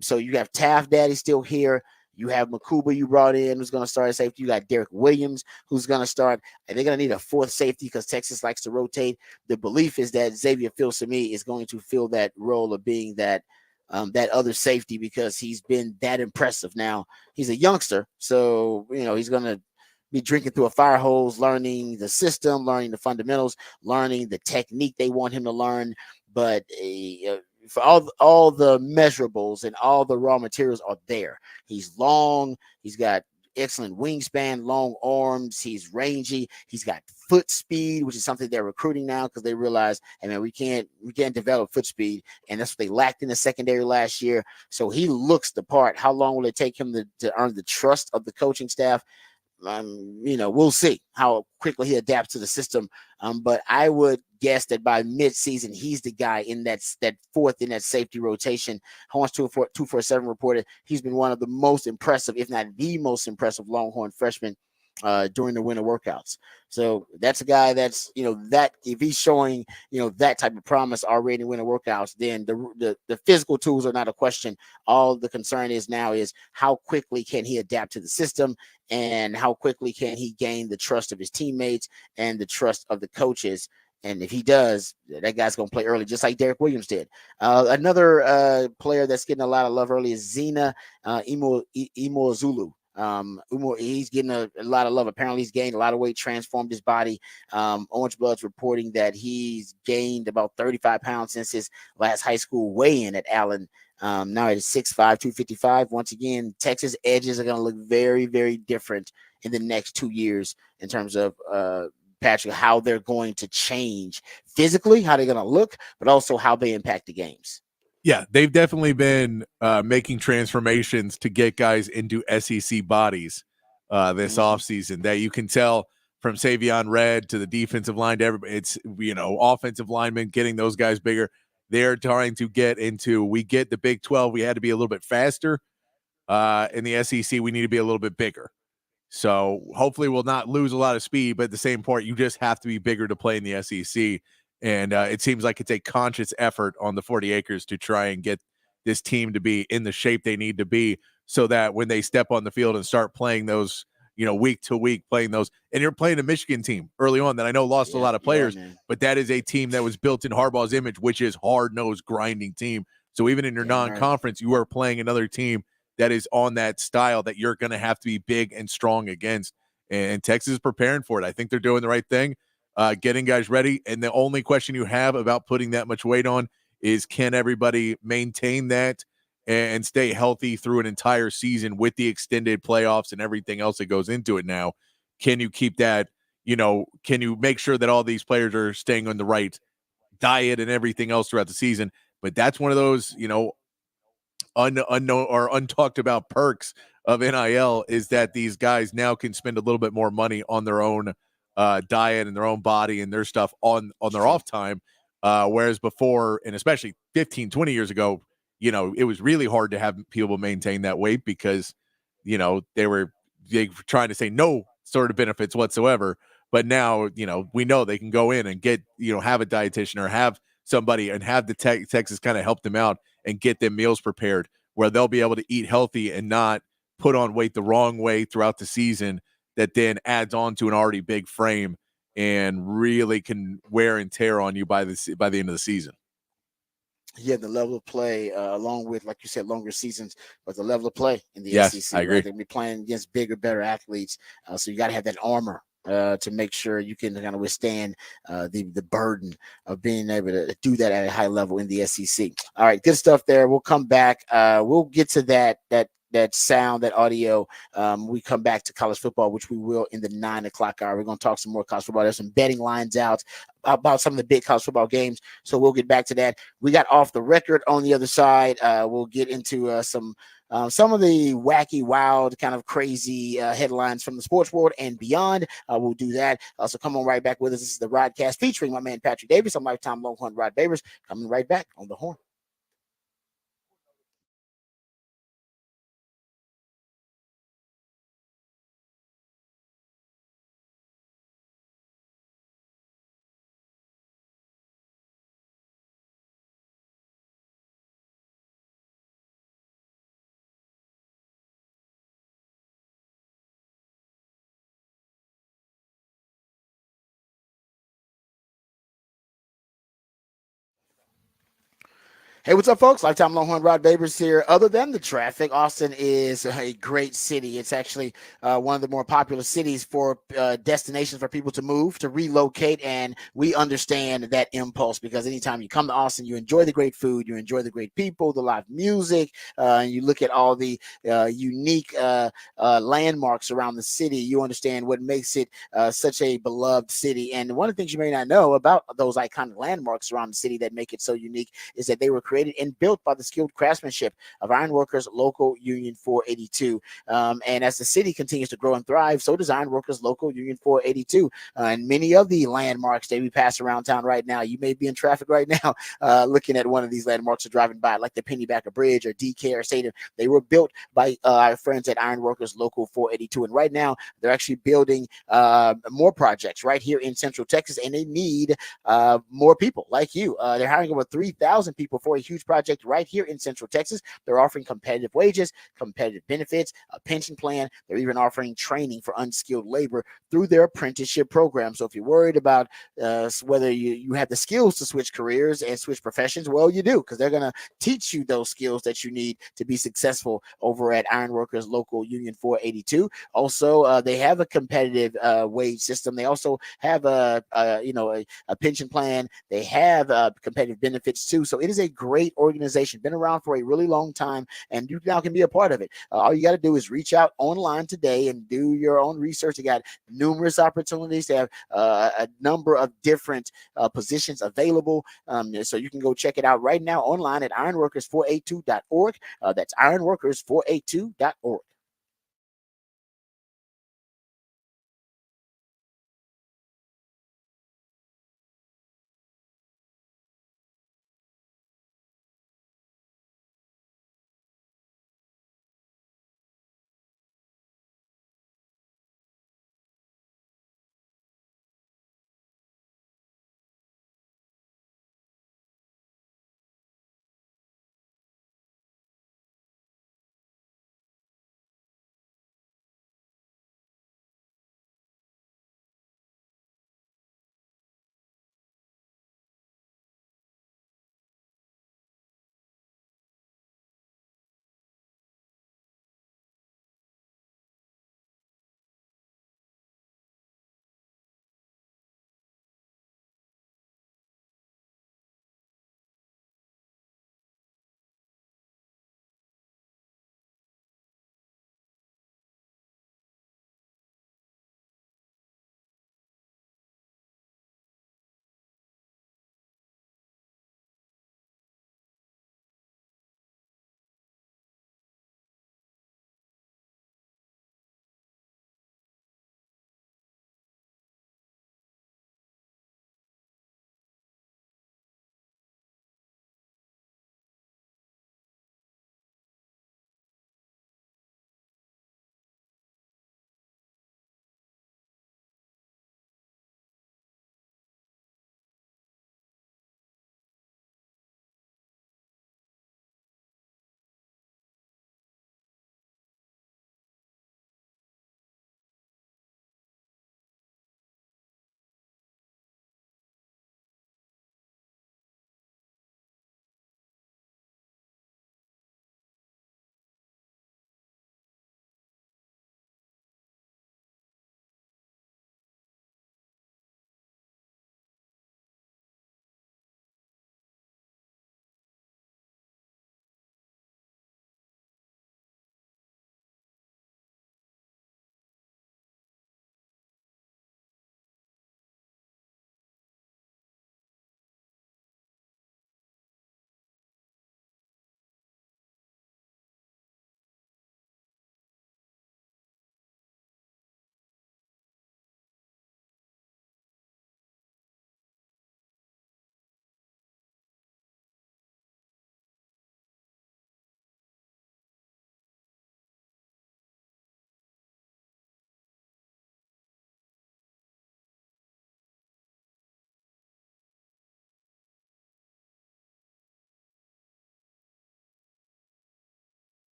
So you have Taft Daddy still here. You have Makuba you brought in who's going to start at safety. You got Derek Williams who's going to start. And they're going to need a 4th safety because Texas likes to rotate. The belief is that Xavier Filsaime is going to fill that role of being that other safety because he's been that impressive. Now, he's a youngster, so, he's going to be drinking through a fire hose, learning the system, learning the fundamentals, learning the technique they want him to learn. But for all the measurables and all the raw materials are there. He's long. He's got excellent wingspan, long arms. He's rangy. He's got foot speed, which is something they're recruiting now because they realize, hey man, we can't develop foot speed, and that's what they lacked in the secondary last year. So he looks the part. How long will it take him to earn the trust of the coaching staff? We'll see how quickly he adapts to the system. But I would guess that by mid-season, he's the guy in that 4th in that safety rotation. Horns 247 reported he's been one of the most impressive, if not the most impressive, Longhorn freshmen during the winter workouts. So that's a guy that's, that if he's showing, that type of promise already in winter workouts, then the physical tools are not a question. All the concern is now is how quickly can he adapt to the system and how quickly can he gain the trust of his teammates and the trust of the coaches. And if he does, that guy's going to play early, just like Derek Williams did. Another player that's getting a lot of love early is Zena Imozulu. He's getting a lot of love. Apparently he's gained a lot of weight, transformed his body. Orange Blood's reporting that he's gained about 35 pounds since his last high school weigh-in at Allen. Now at 6'5", 255. Once again, Texas edges are going to look very, very different in the next 2 years in terms of Patrick, how they're going to change physically, how they're going to look, but also how they impact the games. Yeah, they've definitely been making transformations to get guys into SEC bodies this offseason that you can tell from Savion Red to the defensive line to everybody. It's, offensive linemen, getting those guys bigger. They're trying to get into, we get the Big 12, we had to be a little bit faster. In the SEC, we need to be a little bit bigger. So hopefully we'll not lose a lot of speed, but at the same point, you just have to be bigger to play in the SEC. And it seems like it's a conscious effort on the 40 acres to try and get this team to be in the shape they need to be so that when they step on the field and start playing those, week to week, playing those, and you're playing a Michigan team early on that I know lost a lot of players, but that is a team that was built in Harbaugh's image, which is hard-nosed, grinding team. So even in your non-conference, you are playing another team that is on that style that you're going to have to be big and strong against. And Texas is preparing for it. I think they're doing the right thing, getting guys ready. And the only question you have about putting that much weight on is, can everybody maintain that and stay healthy through an entire season with the extended playoffs and everything else that goes into it now? Can you keep that, can you make sure that all these players are staying on the right diet and everything else throughout the season? But that's one of those, unknown or untalked about perks of NIL, is that these guys now can spend a little bit more money on their own diet and their own body and their stuff on their off time. Whereas before, and especially 15, 20 years ago, it was really hard to have people maintain that weight because, they were trying to say, no, sort of benefits whatsoever. But now, we know they can go in and get, have a dietitian or have somebody and have the Texas kind of help them out and get them meals prepared where they'll be able to eat healthy and not put on weight the wrong way throughout the season that then adds on to an already big frame and really can wear and tear on you by the end of the season. Yeah, the level of play, along with, like you said, longer seasons, but the level of play in the Yes, SEC. I agree. Right? They'll be playing against bigger, better athletes. So you got to have that armor to make sure you can kind of withstand the burden of being able to do that at a high level in the SEC. All right, good stuff there. We'll come back. We'll get to that sound, that audio. We come back to college football, which we will in the 9 o'clock hour. We're going to talk some more college football. There's some betting lines out about some of the big college football games. So we'll get back to that. We got off the record on the other side. We'll get into some of the wacky, wild, kind of crazy headlines from the sports world and beyond. We'll do that. So come on right back with us. This is the Rodcast featuring my man Patrick Davis. I'm lifetime Longhorn Rod Babers. Coming right back on the horn. Hey, what's up, folks? Lifetime Longhorn Rod Babers here. Other than the traffic, Austin is a great city. It's actually one of the more popular cities for destinations for people to move, to relocate, and we understand that impulse because anytime you come to Austin, you enjoy the great food, you enjoy the great people, the live music, and you look at all the unique landmarks around the city. You understand what makes it such a beloved city. And one of the things you may not know about those iconic landmarks around the city that make it so unique is that they were created and built by the skilled craftsmanship of Ironworkers Local Union 482. And as the city continues to grow and thrive, so does Ironworkers Local Union 482. And many of the landmarks that we pass around town right now, you may be in traffic right now looking at one of these landmarks or driving by, like the Pennybacker Bridge or DK or Stadium. They were built by our friends at Ironworkers Local 482. And right now, they're actually building more projects right here in Central Texas, and they need more people like you. They're hiring over 3,000 people for a huge project right here in Central Texas. They're offering competitive wages, competitive benefits, a pension plan. They're even offering training for unskilled labor through their apprenticeship program. So if you're worried about whether you have the skills to switch careers and switch professions, well, you do, because they're going to teach you those skills that you need to be successful over at Ironworkers Local Union 482. Also, they have a competitive wage system. They also have a pension plan. They have competitive benefits too. So it is a great organization, been around for a really long time, and you now can be a part of it. All you got to do is reach out online today and do your own research. You got numerous opportunities. They have a number of different positions available. So you can go check it out right now online at ironworkers482.org. That's ironworkers482.org.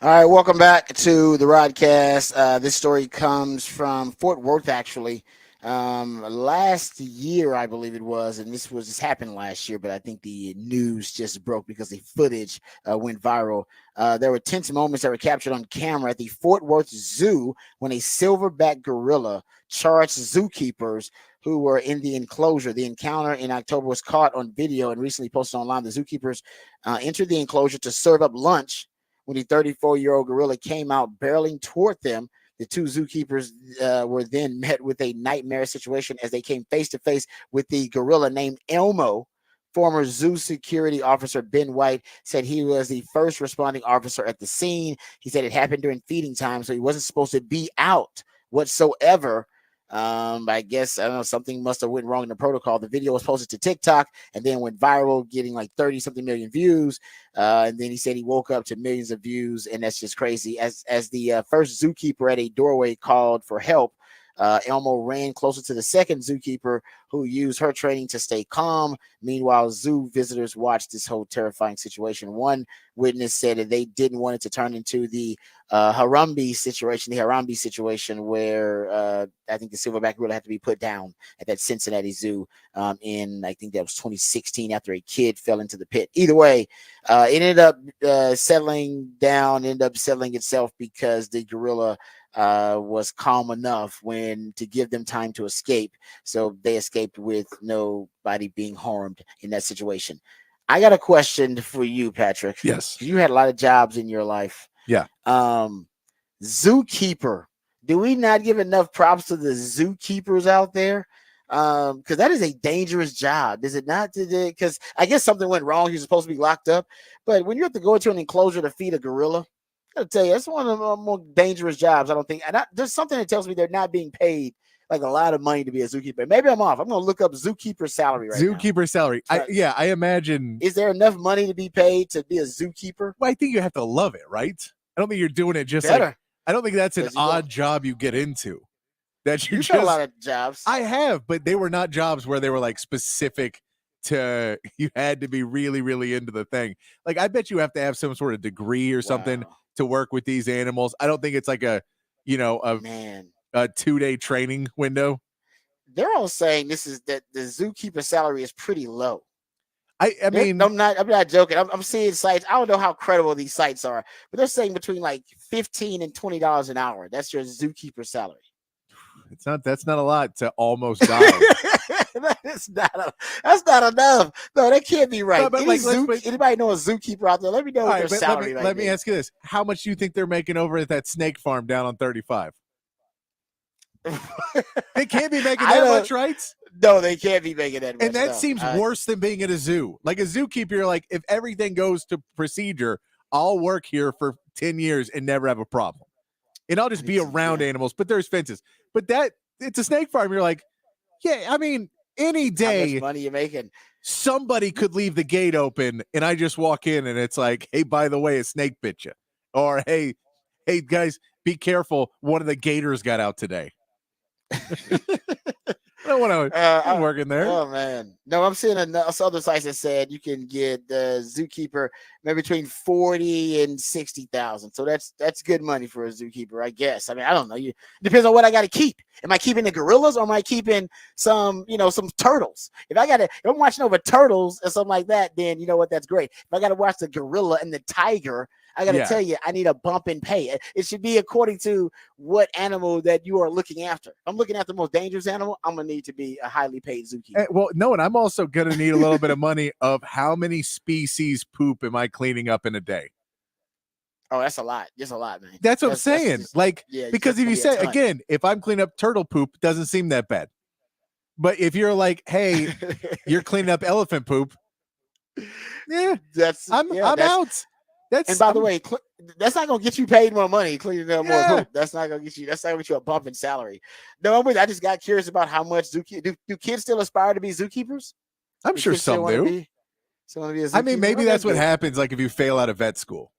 All right, welcome back to the Rodcast. This story comes from Fort Worth, actually. Last year, I believe it was, and this happened last year, but I think the news just broke because the footage went viral. There were tense moments that were captured on camera at the Fort Worth Zoo when a silverback gorilla charged zookeepers who were in the enclosure. The encounter in October was caught on video and recently posted online. The zookeepers entered the enclosure to serve up lunch when the 34-year-old gorilla came out barreling toward them. The two zookeepers were then met with a nightmare situation as they came face to face with the gorilla named Elmo. Former zoo security officer Ben White said he was the first responding officer at the scene. He said it happened during feeding time, so he wasn't supposed to be out whatsoever. I guess, I don't know, something must have went wrong in the protocol. The video was posted to TikTok and then went viral, getting like 30-something million views. And then he said he woke up to millions of views, and that's just crazy. As the first zookeeper at a doorway called for help, Elmo ran closer to the second zookeeper, who used her training to stay calm. Meanwhile, zoo visitors watched this whole terrifying situation. One witness said that they didn't want it to turn into the Harambe situation where I think the silverback gorilla had to be put down at that Cincinnati zoo in, I think that was 2016, after a kid fell into the pit. Either way, it ended up settling itself because the gorilla was calm enough to give them time to escape. So they escaped with nobody being harmed in that situation. I got a question for you, Patrick. Yes. You had a lot of jobs in your life. Yeah. Zookeeper. Do we not give enough props to the zookeepers out there? Because that is a dangerous job, is it not? Because I guess something went wrong. He's supposed to be locked up. But when you have to go into an enclosure to feed a gorilla, I'll tell you, that's one of the more dangerous jobs, I don't think. And there's something that tells me they're not being paid like a lot of money to be a zookeeper. Maybe I'm off. I'm going to look up zookeeper salary right now. Zookeeper salary. I imagine. Is there enough money to be paid to be a zookeeper? Well, I think you have to love it, right? I don't think you're doing it just Better. like, I don't think that's an odd job you get into. That you've got a lot of jobs. I have, but they were not jobs where they were like specific to, you had to be really, really into the thing. Like, I bet you have to have some sort of degree or something to work with these animals. I don't think it's like a 2-day training window. They're all saying that the zookeeper salary is pretty low. I mean, I'm not joking. I'm seeing sites. I don't know how credible these sites are, but they're saying between like $15 and $20 an hour. That's your zookeeper salary. That's not a lot to almost die. That's not enough. No, that can't be right. No, but anybody know a zookeeper out there? Let me know what their salary. Let me ask you this: how much do you think they're making over at that snake farm down on 35? They can't be making that much, right? No, they can't be making that much. And that seems worse than being at a zoo. Like a zookeeper, you're like, if everything goes to procedure, I'll work here for 10 years and never have a problem. And I'll just be around animals, but there's fences. But it's a snake farm. You're like, yeah, I mean, any day, how much money you making? Somebody could leave the gate open and I just walk in and it's like, hey, by the way, a snake bit you. Or, hey, guys, be careful. One of the gators got out today. I don't want to work in there. Oh, man. No, I'm seeing other sites that said you can get the zookeeper maybe between 40 and 60,000. So that's good money for a zookeeper, I guess. I mean, I don't know. It depends on what I got to keep. Am I keeping the gorillas or am I keeping some turtles? If I'm watching over turtles or something like that, then you know what? That's great. If I got to watch the gorilla and the tiger, I got to tell you, I need a bump in pay. It should be according to what animal that you are looking after. If I'm looking at the most dangerous animal, I'm going to need to be a highly paid zookeeper. Well, no, and I'm also going to need a little bit of money of how many species poop am I cleaning up in a day? Oh, that's a lot. Just a lot, man. That's what I'm saying. Because if you say, again, if I'm cleaning up turtle poop, doesn't seem that bad. But if you're like, hey, you're cleaning up elephant poop, yeah, I'm out. And by the way, that's not gonna get you paid more money cleaning up more poop. That's not gonna get you a bump in salary. No, I just got curious about how much do kids still aspire to be zookeepers? I'm sure some do. I mean, maybe that's what happens. Like if you fail out of vet school,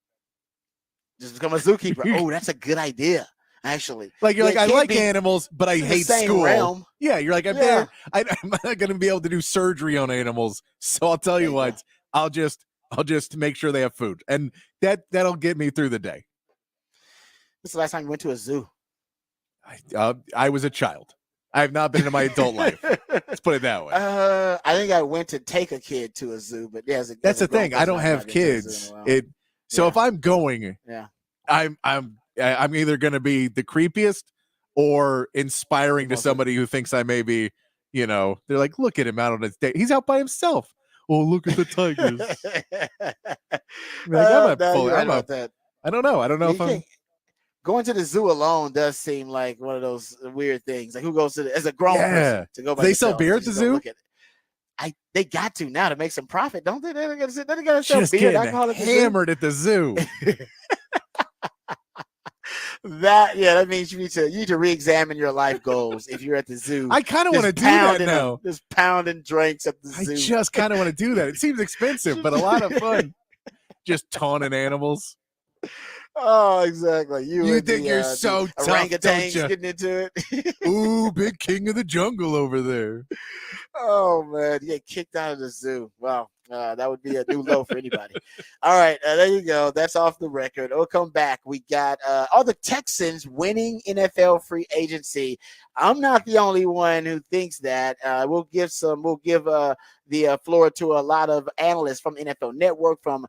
just become a zookeeper. Oh, that's a good idea. Actually, like you're like, I like animals, but I hate school. Realm. Yeah, you're like, I'm not going to be able to do surgery on animals, so I'll tell you what, I'll just make sure they have food, and that'll get me through the day. When's the last time you went to a zoo? I was a child. I have not been in my adult life. Let's put it that way. I think I went to take a kid to a zoo, but that's the thing. I don't have kids. So if I'm going, I'm either going to be the creepiest or inspiring to somebody who thinks I may be. They're like, look at him out on his date. He's out by himself. Oh, look at the tigers. I don't know. I don't know if I'm going to the zoo alone does seem like one of those weird things. Like, who goes to as a grown person to go by they sell beer at the zoo? They got to now to make some profit, don't they? They got to sell just beer and alcohol at the zoo. Hammered at the zoo. That means you need to re-examine your life goals if you're at the zoo. I kind of want to do that now. Just pounding drinks at the zoo. I just kind of want to do that. It seems expensive, but a lot of fun. Just taunting animals. Oh, exactly. You think you're so tough, orangutans don't you? Getting into it. Ooh, big king of the jungle over there. Oh, man. You get kicked out of the zoo. Wow. That would be a new low for anybody. All right. There you go. That's off the record. We'll come back. We got all the Texans winning NFL free agency. I'm not the only one who thinks that. We'll give the floor to a lot of analysts from NFL Network, from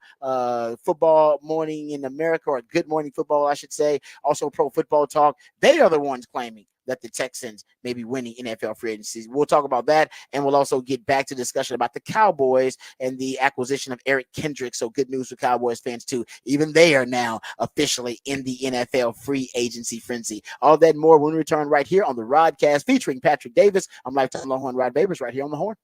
Football Morning in America, or Good Morning Football, I should say. Also, Pro Football Talk. They are the ones claiming that the Texans may be winning NFL free agency. We'll talk about that, and we'll also get back to discussion about the Cowboys and the acquisition of Eric Kendrick. So good news for Cowboys fans too. Even they are now officially in the NFL free agency frenzy. All that and more when we return right here on the Rodcast featuring Patrick Davis. I'm lifetime Longhorn Rod Babers right here on the Horn.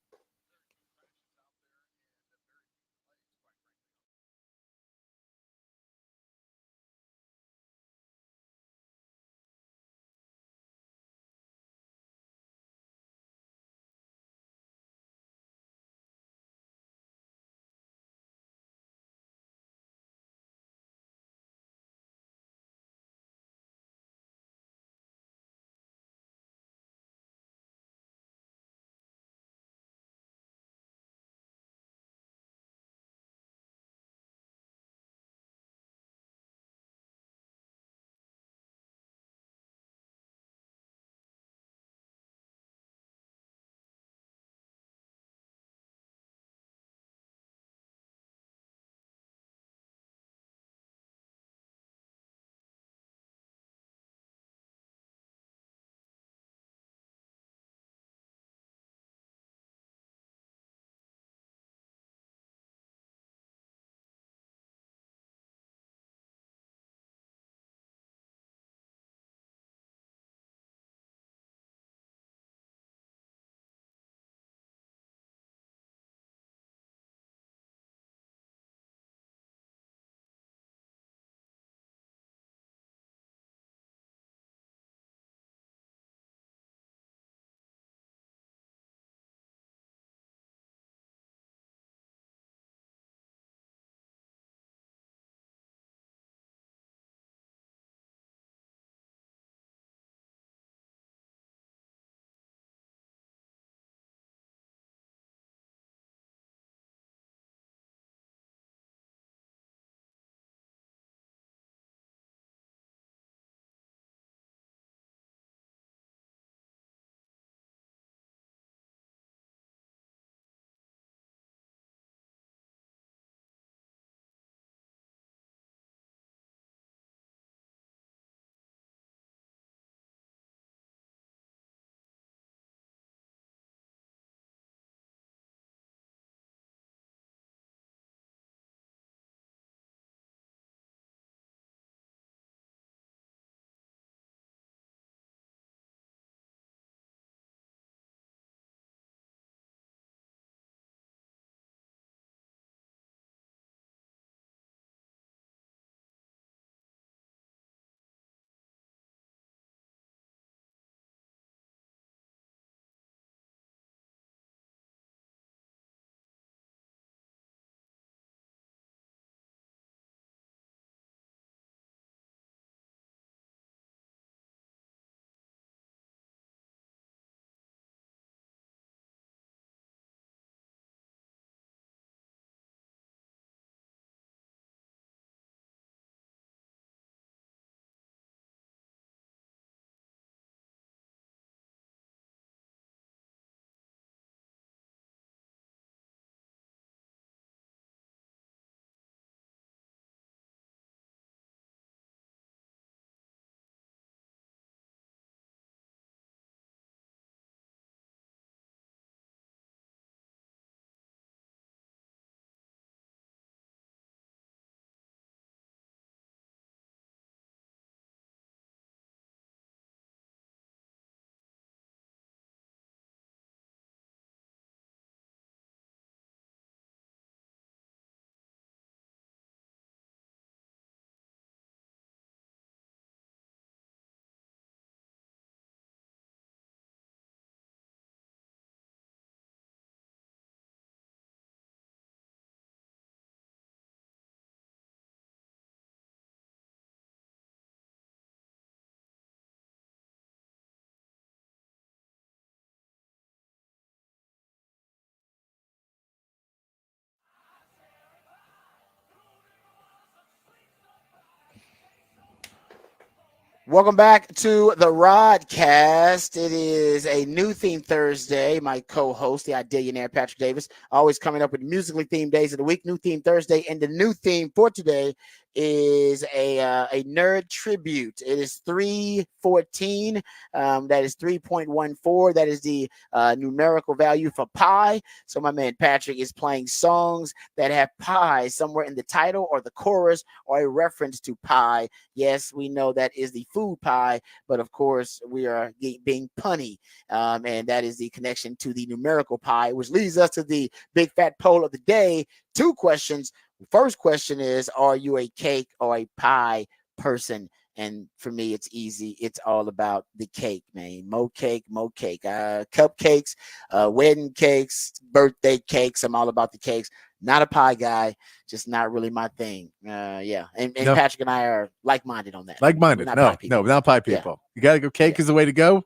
Welcome back to the Rodcast. It is a new theme Thursday. My co-host, the Idillionaire Patrick Davis, always coming up with musically themed days of the week. New theme Thursday, and the new theme for today is a nerd tribute. It is 314. That is 3.14. That is the numerical value for pi. So my man Patrick is playing songs that have pi somewhere in the title or the chorus or a reference to pi. Yes, we know that is the food pie, but of course we are being punny, and that is the connection to the numerical pi, which leads us to the big fat poll of the day. 2 questions. First question is, are you a cake or a pie person? And for me, it's easy. It's all about the cake, man. Mo cake. Cupcakes, wedding cakes, birthday cakes. I'm all about the cakes. Not a pie guy. Just not really my thing. Yeah. And no. Patrick and I are like-minded on that. Like-minded. No, not pie people. Yeah. You got to go cake is the way to go.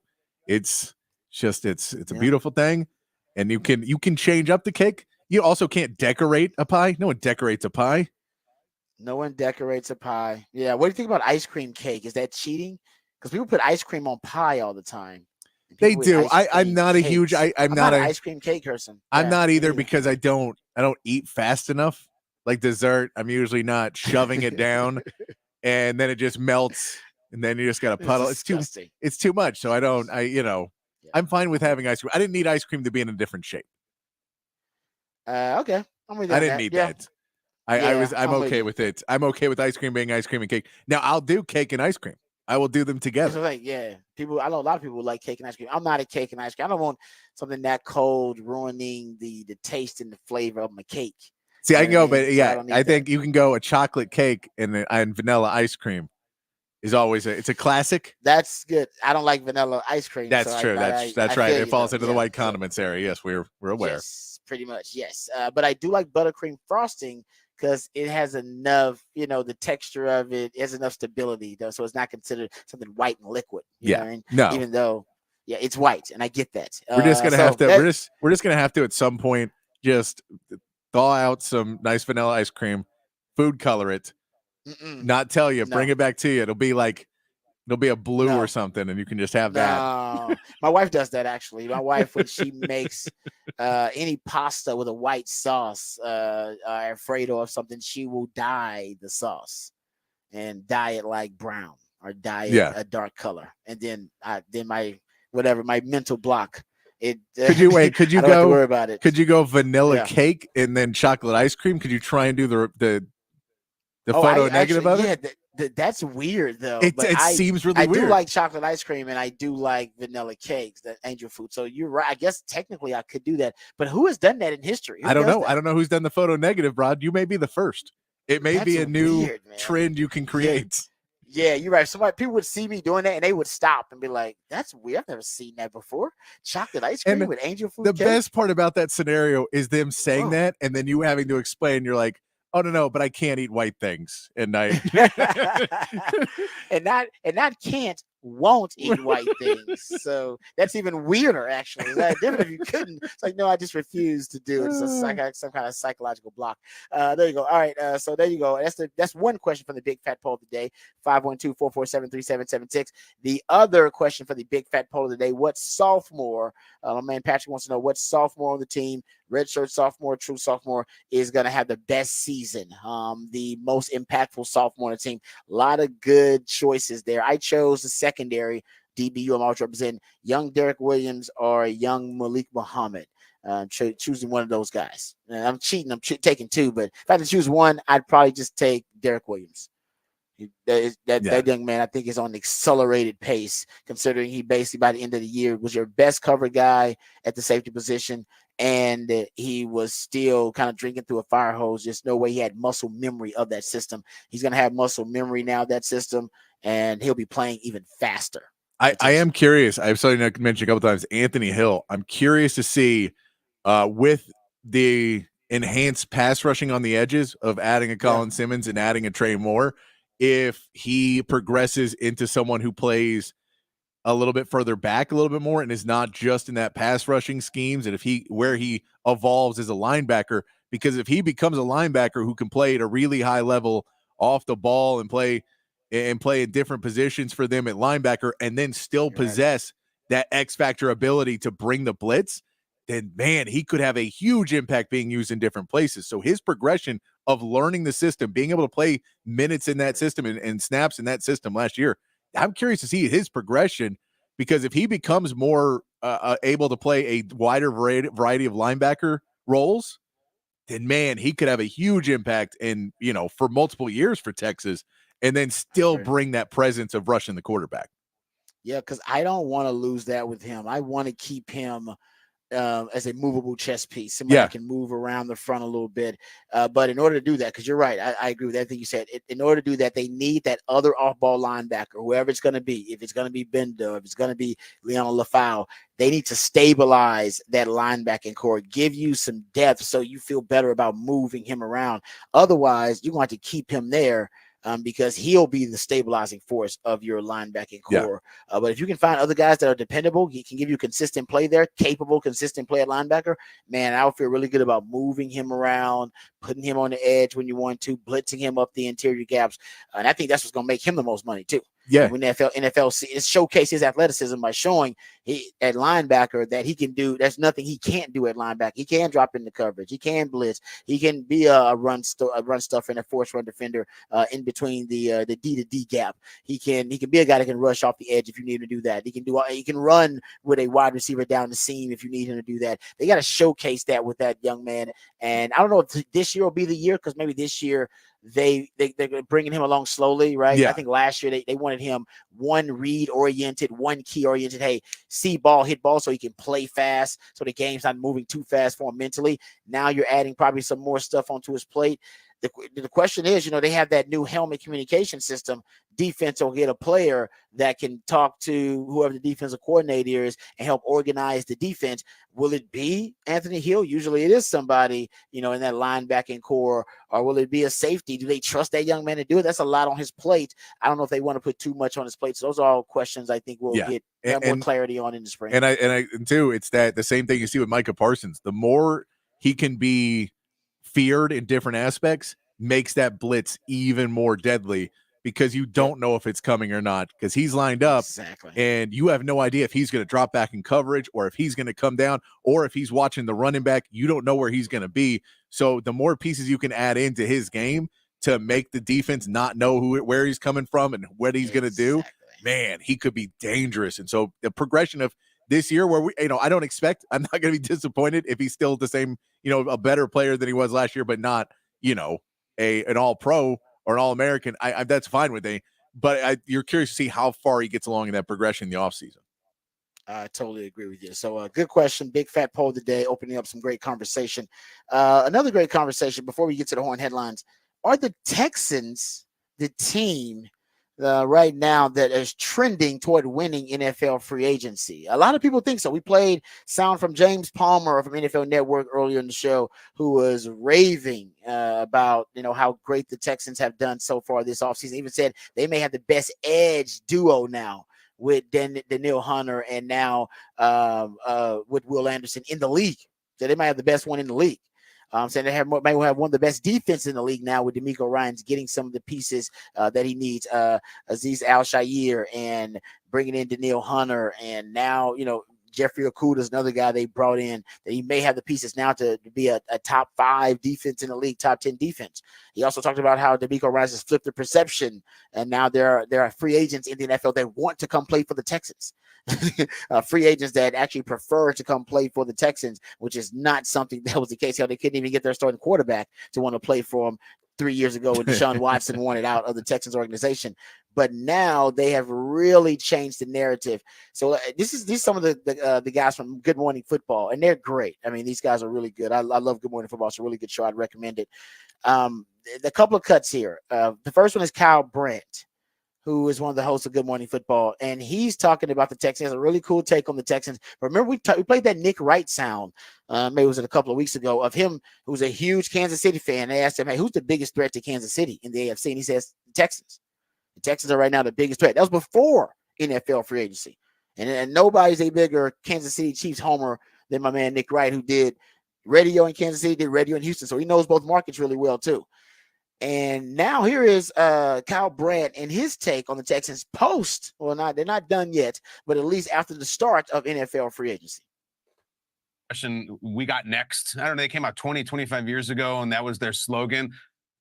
It's just, it's a beautiful thing. And you can change up the cake. You also can't decorate a pie. No one decorates a pie. No one decorates a pie. Yeah. What do you think about ice cream cake? Is that cheating? Because people put ice cream on pie all the time. They do. I'm not a huge. I'm not an ice cream cake person. I'm not either because I don't eat fast enough. Like dessert, I'm usually not shoving it down, and then it just melts, and then you just got a puddle. It's too much. So I don't. I'm fine with having ice cream. I didn't need ice cream to be in a different shape. Okay. I didn't need that. I'm okay with it. I'm okay with ice cream being ice cream and cake. Now I'll do cake and ice cream. I will do them together. I know a lot of people like cake and ice cream. I'm not a cake and ice cream. I don't want something that cold ruining the taste and the flavor of my cake. See, I can go, but yeah, I think you can go a chocolate cake and vanilla ice cream is always it's a classic. That's good. I don't like vanilla ice cream. That's true. That's right. It falls into the white condiments area. Yes, we're aware. Yes, pretty much. Yes. But I do like buttercream frosting because it has enough, the texture of it has enough stability, though, so it's not considered something white and liquid. You know what I mean? No. Even though, it's white, and I get that. We're just gonna have to. We're just gonna have to at some point just thaw out some nice vanilla ice cream, food color it, not tell you, bring it back to you. It'll be a blue or something, and you can just have that. My wife does that actually. My wife, when she makes any pasta with a white sauce, Alfredo or something, she will dye the sauce and dye it like brown or dye it a dark color, and then my mental block. Could you wait? Could you go? Have to worry about it. Could you go vanilla cake and then chocolate ice cream? Could you try and do the photo negative of it? That's weird though. It seems really weird. I do like chocolate ice cream and I do like vanilla cakes, that angel food. So you're right. I guess technically I could do that, but who has done that in history? I don't know. I don't know who's done the photo negative, Rod. You may be the first. It may be a new trend you can create. Yeah, you're right. People would see me doing that and they would stop and be like, that's weird. I've never seen that before. Chocolate ice cream with angel food. The best part about that scenario is them saying that and then you having to explain. You're like, oh no, but I can't eat white things. And I and not won't eat white things. So that's even weirder, actually. Is that different if you couldn't? It's like, no, I just refuse to do it. It's some kind of psychological block. There you go. All right. So there you go. That's one question from the big fat poll of the day. 512-447-3776. The other question for the big fat poll of the day: what sophomore? My man Patrick wants to know what sophomore on the team, redshirt sophomore, true sophomore, is going to have the best season, the most impactful sophomore on the team. A lot of good choices there. I chose the secondary DBU. I'm always representing young Derek Williams or young Malik Muhammad. Choosing one of those guys. I'm cheating. I'm taking two, but if I had to choose one, I'd probably just take Derek Williams. That young man, I think, is on an accelerated pace, considering he basically by the end of the year was your best cover guy at the safety position, and he was still kind of drinking through a fire hose. Just no way he had muscle memory of that system. He's going to have muscle memory now of that system, and he'll be playing even faster. I am curious. I've started to mention a couple times Anthony Hill. I'm curious to see with the enhanced pass rushing on the edges of adding a Colin Simmons and adding a Trey Moore, if he progresses into someone who plays a little bit further back, a little bit more, and is not just in that pass rushing schemes, and where he evolves as a linebacker, because if he becomes a linebacker who can play at a really high level off the ball and play and play in different positions for them at linebacker and then still possess that X factor ability to bring the blitz, then man, he could have a huge impact being used in different places. So his progression of learning the system, being able to play minutes in that system and snaps in that system last year, I'm curious to see his progression, because if he becomes more able to play a wider variety of linebacker roles, then man, he could have a huge impact and, for multiple years for Texas, and then still bring that presence of rushing the quarterback. Yeah, because I don't want to lose that with him. I want to keep him as a movable chess piece, somebody that can move around the front a little bit. But in order to do that, because you're right, I agree with everything you said. In order to do that, they need that other off-ball linebacker, whoever it's going to be. If it's going to be Bendo, if it's going to be Leon Lafau, they need to stabilize that linebacking core, give you some depth so you feel better about moving him around. Otherwise, you're going to keep him there. Because he'll be the stabilizing force of your linebacking core. But if you can find other guys that are dependable, he can give you consistent play there, capable, consistent play at linebacker, man, I would feel really good about moving him around, putting him on the edge when you want to, blitzing him up the interior gaps. And I think that's what's going to make him the most money too. Yeah. When NFL showcase his athleticism by showing he at linebacker that he can do. There's nothing he can't do at linebacker. He can drop into coverage. He can blitz. He can be a run stuffer and a force run defender in between the D to D gap. He can be a guy that can rush off the edge if you need him to do that. He can run with a wide receiver down the seam if you need him to do that. They got to showcase that with that young man. And I don't know if this year will be the year, because maybe this year they're bringing him along slowly, right? Yeah. I think last year they wanted him one read oriented, one key oriented. Hey, see ball, hit ball, so he can play fast, so the game's not moving too fast for him mentally. Now you're adding probably some more stuff onto his plate. The question is, they have that new helmet communication system. Defense will get a player that can talk to whoever the defensive coordinator is and help organize the defense. Will it be Anthony Hill? Usually it is somebody, in that linebacking core, or will it be a safety? Do they trust that young man to do it? That's a lot on his plate. I don't know if they want to put too much on his plate. So those are all questions I think we'll get more clarity on in the spring. And too, it's that the same thing you see with Micah Parsons. The more he can be feared in different aspects makes that blitz even more deadly, because you don't know if it's coming or not, because he's lined up and you have no idea if he's going to drop back in coverage or if he's going to come down or if he's watching the running back. You don't know where he's going to be. So the more pieces you can add into his game to make the defense not know where he's coming from and what he's going to do, man, he could be dangerous. And so the progression of this year, where I'm not going to be disappointed if he's still the same, a better player than he was last year, but not, an all-pro or an all-American. That's fine with me, but you're curious to see how far he gets along in that progression in the offseason. I totally agree with you. So good question. Big fat poll today, opening up some great conversation. Another great conversation before we get to the Horn headlines. Are the Texans the team right now that is trending toward winning NFL free agency? A lot of people think so. We played sound from James Palmer from NFL Network earlier in the show, who was raving about how great the Texans have done so far this offseason. Even said they may have the best edge duo now with Danielle Hunter and now with Will Anderson in the league. So they might have the best one in the league. Saying they might have one of the best defenses in the league now with D'Amico Ryans getting some of the pieces that he needs. Azeez Al-Shaair and bringing in Danielle Hunter, and now Jeffrey Okudah is another guy they brought in that he may have the pieces now to be a top 5 defense in the league, top 10 defense. He also talked about how D'Amico Ryans has flipped the perception, and now there are free agents in the NFL that want to come play for the Texans. Free agents that actually prefer to come play for the Texans, which is not something that was the case. They couldn't even get their starting quarterback to want to play for them 3 years ago when Deshaun Watson wanted out of the Texans organization. But now they have really changed the narrative. So these are some of the guys from Good Morning Football, and they're great. I mean, these guys are really good. I love Good Morning Football. It's a really good show. I'd recommend it. The couple of cuts here. The first one is Kyle Brandt, who is one of the hosts of Good Morning Football, and he's talking about the Texans. He has a really cool take on the Texans. Remember, we played that Nick Wright sound, maybe it was a couple of weeks ago, of him, who's a huge Kansas City fan. They asked him, hey, who's the biggest threat to Kansas City in the AFC? And he says, the Texans. The Texans are right now the biggest threat. That was before NFL free agency. And nobody's a bigger Kansas City Chiefs homer than my man Nick Wright, who did radio in Kansas City, did radio in Houston. So he knows both markets really well, too. And now here is Kyle Brandt and his take on the Texans post. Well, they're not done yet, but at least after the start of NFL free agency. We got next. I don't know. They came out 20, 25 years ago, and that was their slogan.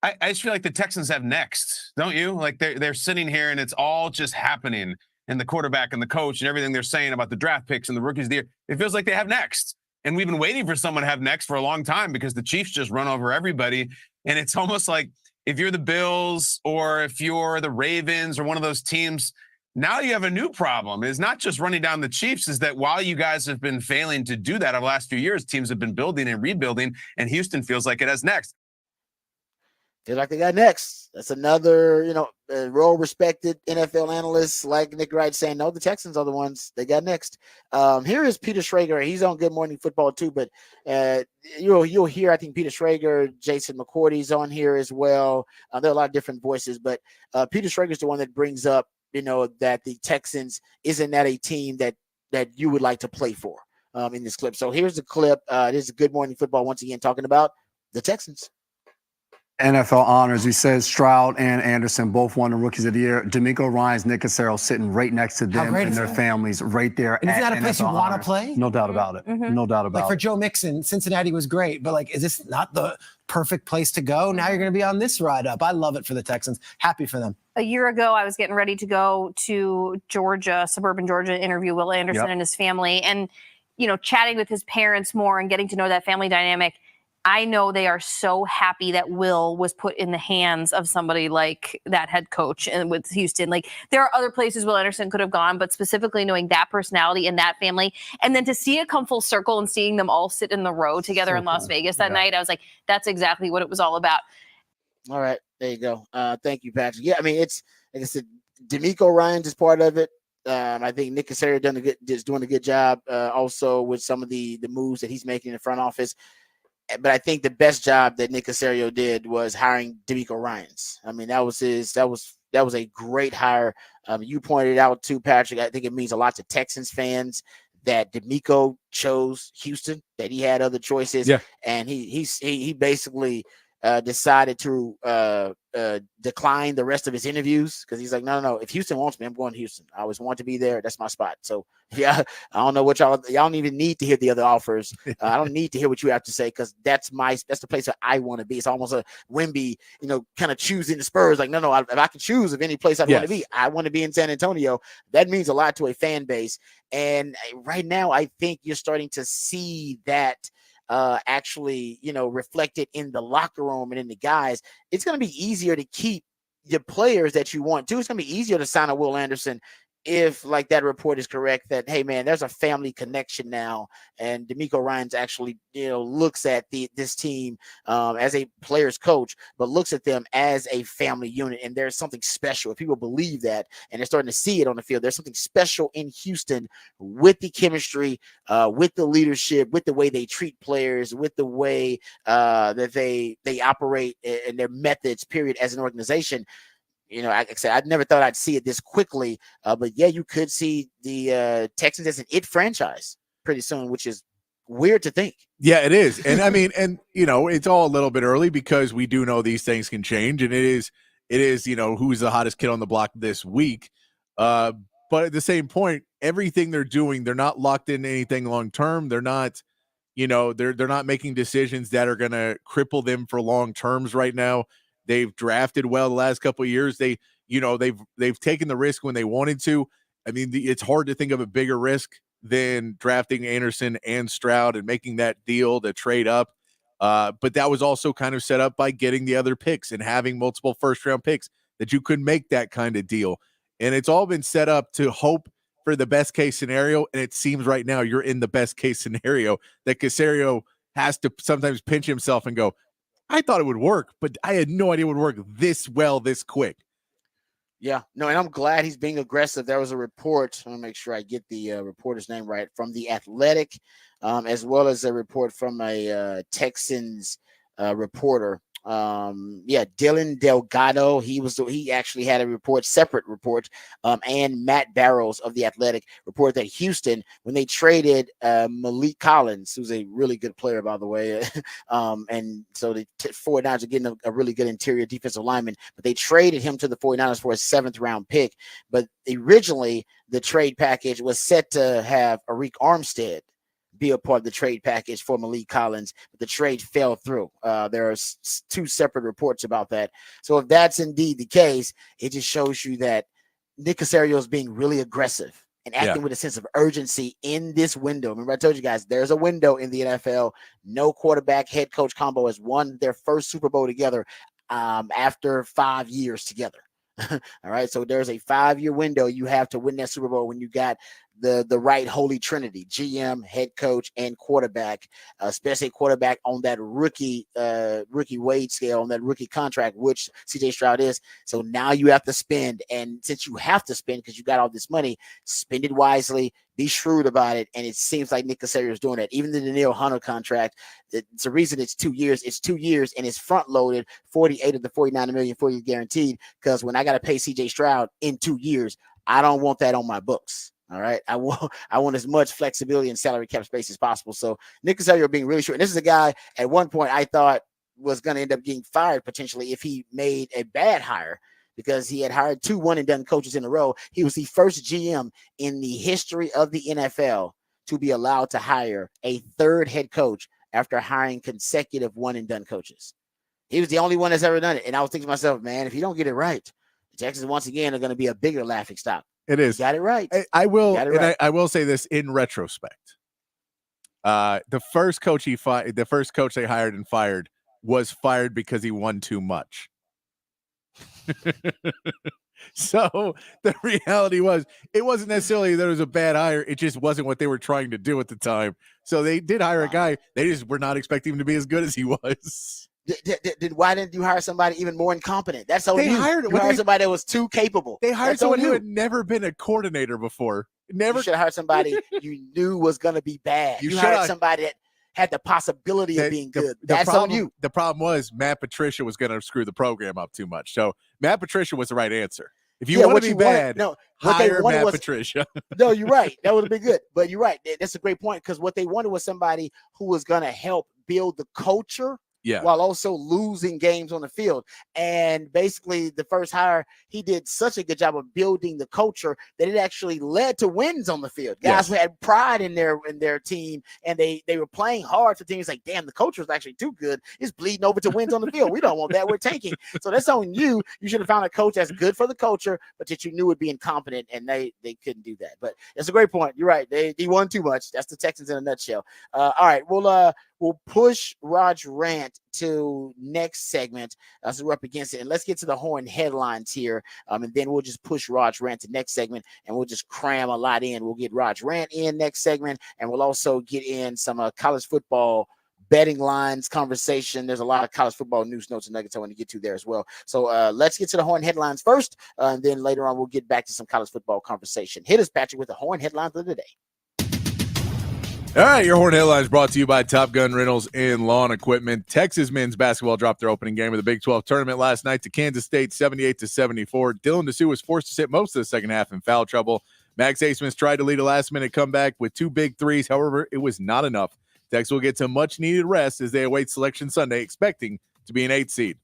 I just feel like the Texans have next, don't you? Like they're sitting here and it's all just happening. And the quarterback and the coach and everything they're saying about the draft picks and the rookies of the year, it feels like they have next. And we've been waiting for someone to have next for a long time because the Chiefs just run over everybody. And it's almost like if you're the Bills or if you're the Ravens or one of those teams, now you have a new problem. It's not just running down the Chiefs, is that while you guys have been failing to do that over the last few years, teams have been building and rebuilding, and Houston feels like it has next. Feel like they got next. That's another, well-respected NFL analyst like Nick Wright saying, no, the Texans are the ones they got next. Here is Peter Schrager. He's on Good Morning Football too, but you'll hear, I think, Peter Schrager, Jason McCourty's on here as well. There are a lot of different voices, but Peter Schrager is the one that brings up, that the Texans isn't that a team that you would like to play for in this clip. So here's the clip. This is Good Morning Football once again talking about the Texans. NFL honors. He says Stroud and Anderson both won the Rookies of the Year. D'Amico Ryans, Nick Cassero sitting right next to them and their families right there. And isn't that a place you want to play? No doubt about it. No doubt about it. Like for Joe Mixon, Cincinnati was great, but like, is this not the perfect place to go? Now you're going to be on this ride up. I love it for the Texans. Happy for them. A year ago, I was getting ready to go to Georgia, suburban Georgia, interview Will Anderson and his family, and chatting with his parents more and getting to know that family dynamic. I know they are so happy that Will was put in the hands of somebody like that head coach and with Houston. Like there are other places Will Anderson could have gone, but specifically knowing that personality and that family, and then to see it come full circle and seeing them all sit in the row together in Las Vegas that night, I was like, that's exactly what it was all about. All right, there you go. Thank you, Patrick. Yeah, I mean, it's like I said, D'Amico Ryans is part of it. I think Nick Cassero is doing a good job also with some of the moves that he's making in the front office. But I think the best job that Nick Caserio did was hiring D'Amico Ryans. I mean, that was a great hire. You pointed out too, Patrick. I think it means a lot to Texans fans that D'Amico chose Houston, that he had other choices, and he basically decided to decline the rest of his interviews because he's like, no. If Houston wants me, I'm going to Houston. I always want to be there. That's my spot. So yeah, I don't know what y'all don't even need to hear the other offers. I don't need to hear what you have to say because that's the place that I want to be. It's almost a Wemby, kind of choosing the Spurs. Like, no, if I can choose of any place I want to be, I want to be in San Antonio. That means a lot to a fan base. And right now, I think you're starting to see that actually, reflected in the locker room and in the guys. It's going to be easier to keep your players that you want to. It's going to be easier to sign a Will Anderson if, like, that report is correct, that, hey, man, there's a family connection now. And D'Amico Ryans actually, looks at this team as a player's coach, but looks at them as a family unit. And there's something special. If people believe that and they're starting to see it on the field, there's something special in Houston with the chemistry, with the leadership, with the way they treat players, with the way that they operate and their methods, period, as an organization. Like I said, I never thought I'd see it this quickly, but yeah, you could see the Texans as an it franchise pretty soon, which is weird to think. Yeah, it is. And I mean, it's all a little bit early because we do know these things can change, and it is, who's the hottest kid on the block this week. But at the same point, everything they're doing, they're not locked into anything long-term. They're not, they're not making decisions that are going to cripple them for long terms right now. They've drafted well the last couple of years. They've taken the risk when they wanted to. I mean, it's hard to think of a bigger risk than drafting Anderson and Stroud and making that deal to trade up. But that was also kind of set up by getting the other picks and having multiple first-round picks that you could make that kind of deal. And it's all been set up to hope for the best-case scenario, and it seems right now you're in the best-case scenario that Caserio has to sometimes pinch himself and go, I thought it would work, but I had no idea it would work this well, this quick. Yeah, no, and I'm glad he's being aggressive. There was a report. I want to make sure I get the reporter's name right, from The Athletic, as well as a report from a Texans reporter Dylan Delgado. He actually had a separate report, and Matt Barrows of The Athletic report that Houston, when they traded Malik Collins, who's a really good player, by the way, and so the 49ers are getting a really good interior defensive lineman, but they traded him to the 49ers for a 7th round pick. But originally, the trade package was set to have Arik Armstead be a part of the trade package for Malik Collins, but the trade fell through. There are 2 separate reports about that. So if that's indeed the case, it just shows you that Nick Caserio is being really aggressive and acting with a sense of urgency in this window. Remember, I told you guys, there's a window in the NFL. No quarterback head coach combo has won their first Super Bowl together after 5 years together. All right. So there's a 5-year window you have to win that Super Bowl when you got the right holy trinity, GM, head coach, and quarterback, especially quarterback on that rookie wage scale, on that rookie contract, which CJ Stroud is. So now you have to spend, and since you have to spend because you got all this money, spend it wisely, be shrewd about it, and it seems like Nick Caserio is doing that. Even the Danielle Hunter contract, it's a reason it's 2 years. It's 2 years, and it's front-loaded, 48 of the $49 million for you guaranteed, because when I got to pay CJ Stroud in 2 years, I don't want that on my books. All right. I want as much flexibility and salary cap space as possible. So Nick Caserio being really short. And this is a guy at one point I thought was going to end up getting fired potentially if he made a bad hire, because he had hired 2 one-and-done coaches in a row. He was the first GM in the history of the NFL to be allowed to hire a 3rd head coach after hiring consecutive one-and-done coaches. He was the only one that's ever done it. And I was thinking to myself, man, if you don't get it right, the Texans once again are going to be a bigger laughingstock. It is. You got it right. I will say this in retrospect. The first coach they hired and fired was fired because he won too much. So the reality was, it wasn't necessarily that it was a bad hire. It just wasn't what they were trying to do at the time. So they did hire a guy. They just were not expecting him to be as good as he was. Why didn't you hire somebody even more incompetent? That's on you. You hired somebody that was too capable. They hired someone who had never been a coordinator before. You should have hired somebody you knew was going to be bad. You hired somebody that had the possibility of being good. That's on you. The problem was Matt Patricia was going to screw the program up too much. So Matt Patricia was the right answer. If you want to be bad, hire Matt Patricia. No, you're right. That would have been good. But you're right. That's a great point, because what they wanted was somebody who was going to help build the culture while also losing games on the field. And basically the first hire, he did such a good job of building the culture that it actually led to wins on the field. Guys who had pride in their team, and they were playing hard for teams like, damn, the culture is actually too good. It's bleeding over to wins on the field. We don't want that. We're tanking. So that's on you. You should have found a coach that's good for the culture, but that you knew would be incompetent, and they couldn't do that. But that's a great point. You're right. They won too much. That's the Texans in a nutshell. All right. We'll push Raj rant to next segment as we're up against it. And let's get to the Horn headlines here. And then we'll just push Raj rant to next segment, and we'll just cram a lot in. We'll get Raj rant in next segment, and we'll also get in some college football betting lines conversation. There's a lot of college football news, notes, and nuggets I want to get to there as well. So let's get to the Horn headlines first. And then later on, we'll get back to some college football conversation. Hit us, Patrick, with the Horn headlines of the day. All right, your Horn headlines brought to you by Top Gun Rentals and Lawn Equipment. Texas men's basketball dropped their opening game of the Big 12 tournament last night to Kansas State, 78-74. Dylan DeSue was forced to sit most of the second half in foul trouble. Max Asmus tried to lead a last-minute comeback with 2 big threes. However, it was not enough. Texas will get some much-needed rest as they await Selection Sunday, expecting to be an 8th seed.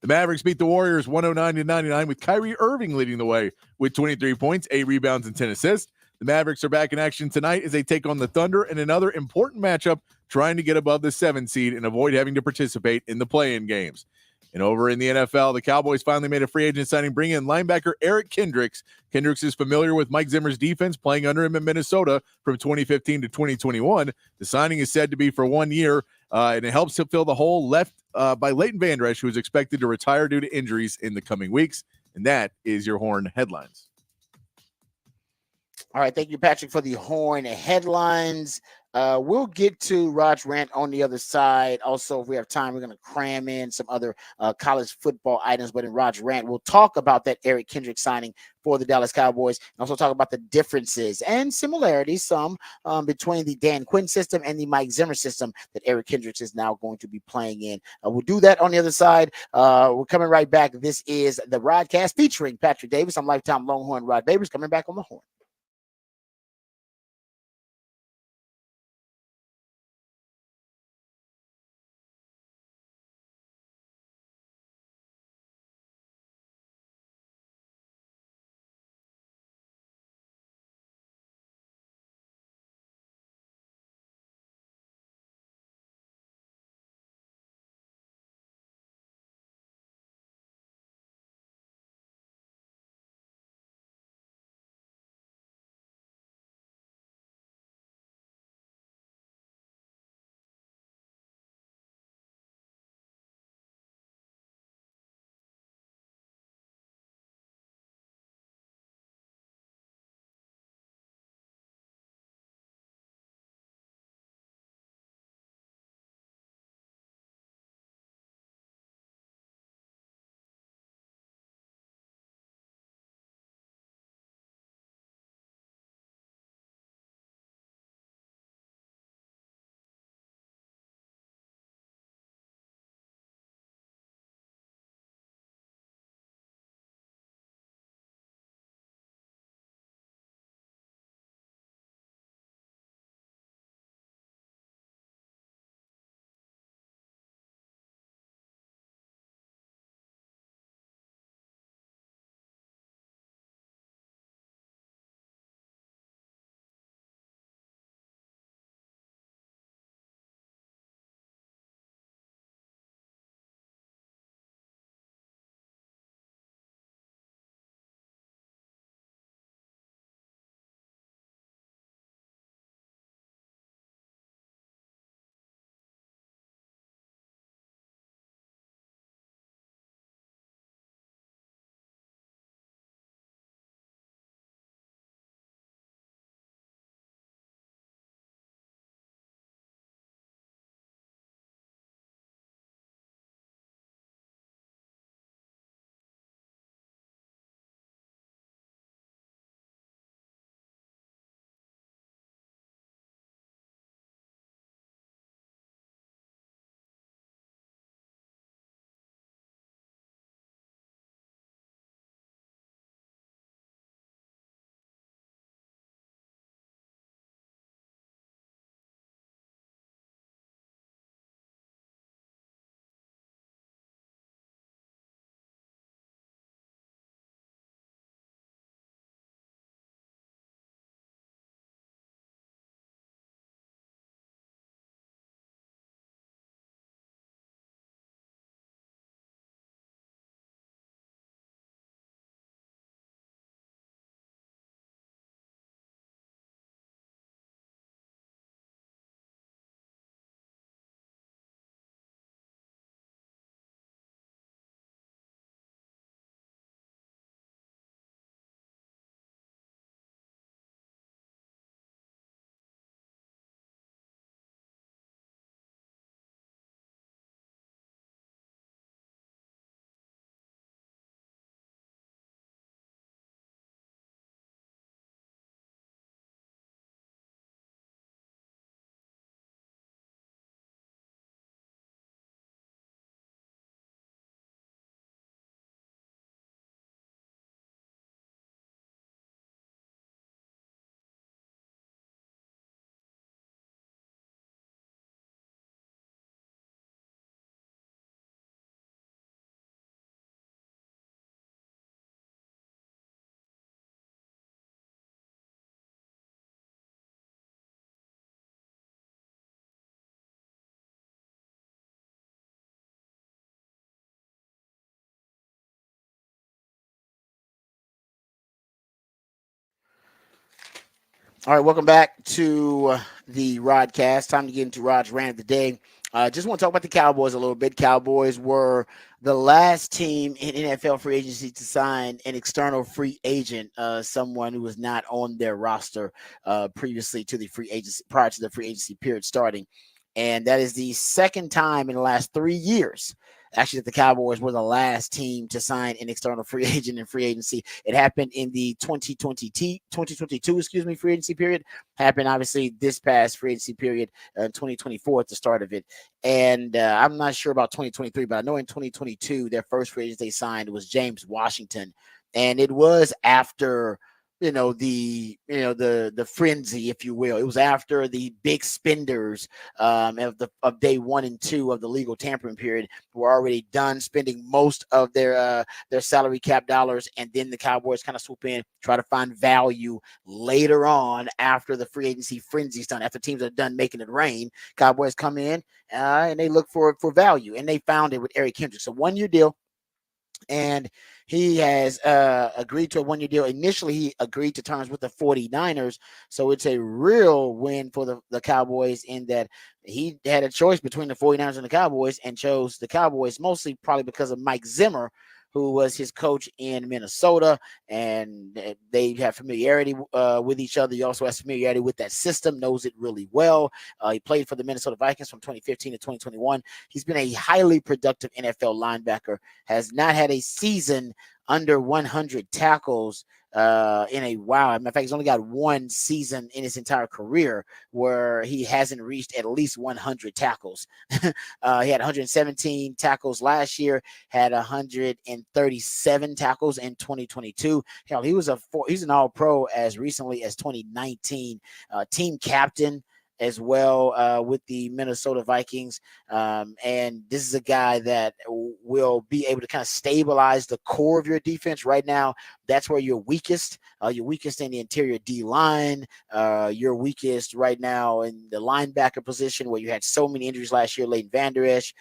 The Mavericks beat the Warriors 109-99 with Kyrie Irving leading the way with 23 points, 8 rebounds, and 10 assists. The Mavericks are back in action tonight as they take on the Thunder in another important matchup, trying to get above the 7th seed and avoid having to participate in the play-in games. And over in the NFL, the Cowboys finally made a free agent signing, bringing in linebacker Eric Kendricks. Kendricks is familiar with Mike Zimmer's defense, playing under him in Minnesota from 2015 to 2021. The signing is said to be for 1 year, and it helps to fill the hole left by Leighton Vander Esch, who is expected to retire due to injuries in the coming weeks. And that is your Horn headlines. All right, thank you, Patrick, for the Horn headlines. We'll get to Rod's rant on the other side. Also, if we have time, we're going to cram in some other college football items. But in Rod's rant, we'll talk about that Eric Kendrick signing for the Dallas Cowboys, and also talk about the differences and similarities, some between the Dan Quinn system and the Mike Zimmer system that Eric Kendricks is now going to be playing in. We'll do that on the other side. We're coming right back. This is the Rodcast featuring Patrick Davis. I'm lifetime Longhorn Rod Babers, coming back on the horn. All right, welcome back to the Rodcast. Time to get into Rod's rant of the day. Just want to talk about the Cowboys a little bit. Cowboys were the last team in NFL free agency to sign an external free agent, someone who was not on their roster previously to the free agency, prior to the free agency period starting. And that is the second time in the last 3 years, actually, that the Cowboys were the last team to sign an external free agent in free agency. It happened in the 2022, free agency period. Happened, obviously, this past free agency period, 2024 at the start of it. And I'm not sure about 2023, but I know in 2022, their first free agent they signed was James Washington. And it was after the frenzy, if you will. It was after the big spenders of day 1 and 2 of the legal tampering period were already done spending most of their salary cap dollars, and then the Cowboys kind of swoop in, try to find value later on after the free agency frenzy's done, after teams are done making it rain. Cowboys come in and they look for value, and they found it with Eric Kendricks, a 1-year deal. And he has agreed to a 1-year deal. Initially, he agreed to terms with the 49ers. So it's a real win for the Cowboys in that he had a choice between the 49ers and the Cowboys and chose the Cowboys, mostly probably because of Mike Zimmer, who was his coach in Minnesota, and they have familiarity with each other. He also has familiarity with that system, knows it really well. He played for the Minnesota Vikings from 2015 to 2021. He's been a highly productive NFL linebacker, has not had a season under 100 tackles in a while. In fact, he's only got one season in his entire career where he hasn't reached at least 100 tackles. He had 117 tackles last year, had 137 tackles in 2022. Hell, he's an All-Pro as recently as 2019, team captain as well with the Minnesota Vikings. And this is a guy that will be able to kind of stabilize the core of your defense. Right now, that's where you're weakest. You're weakest in the interior D-line. You're weakest right now in the linebacker position where you had so many injuries last year. Leighton Vander Esch,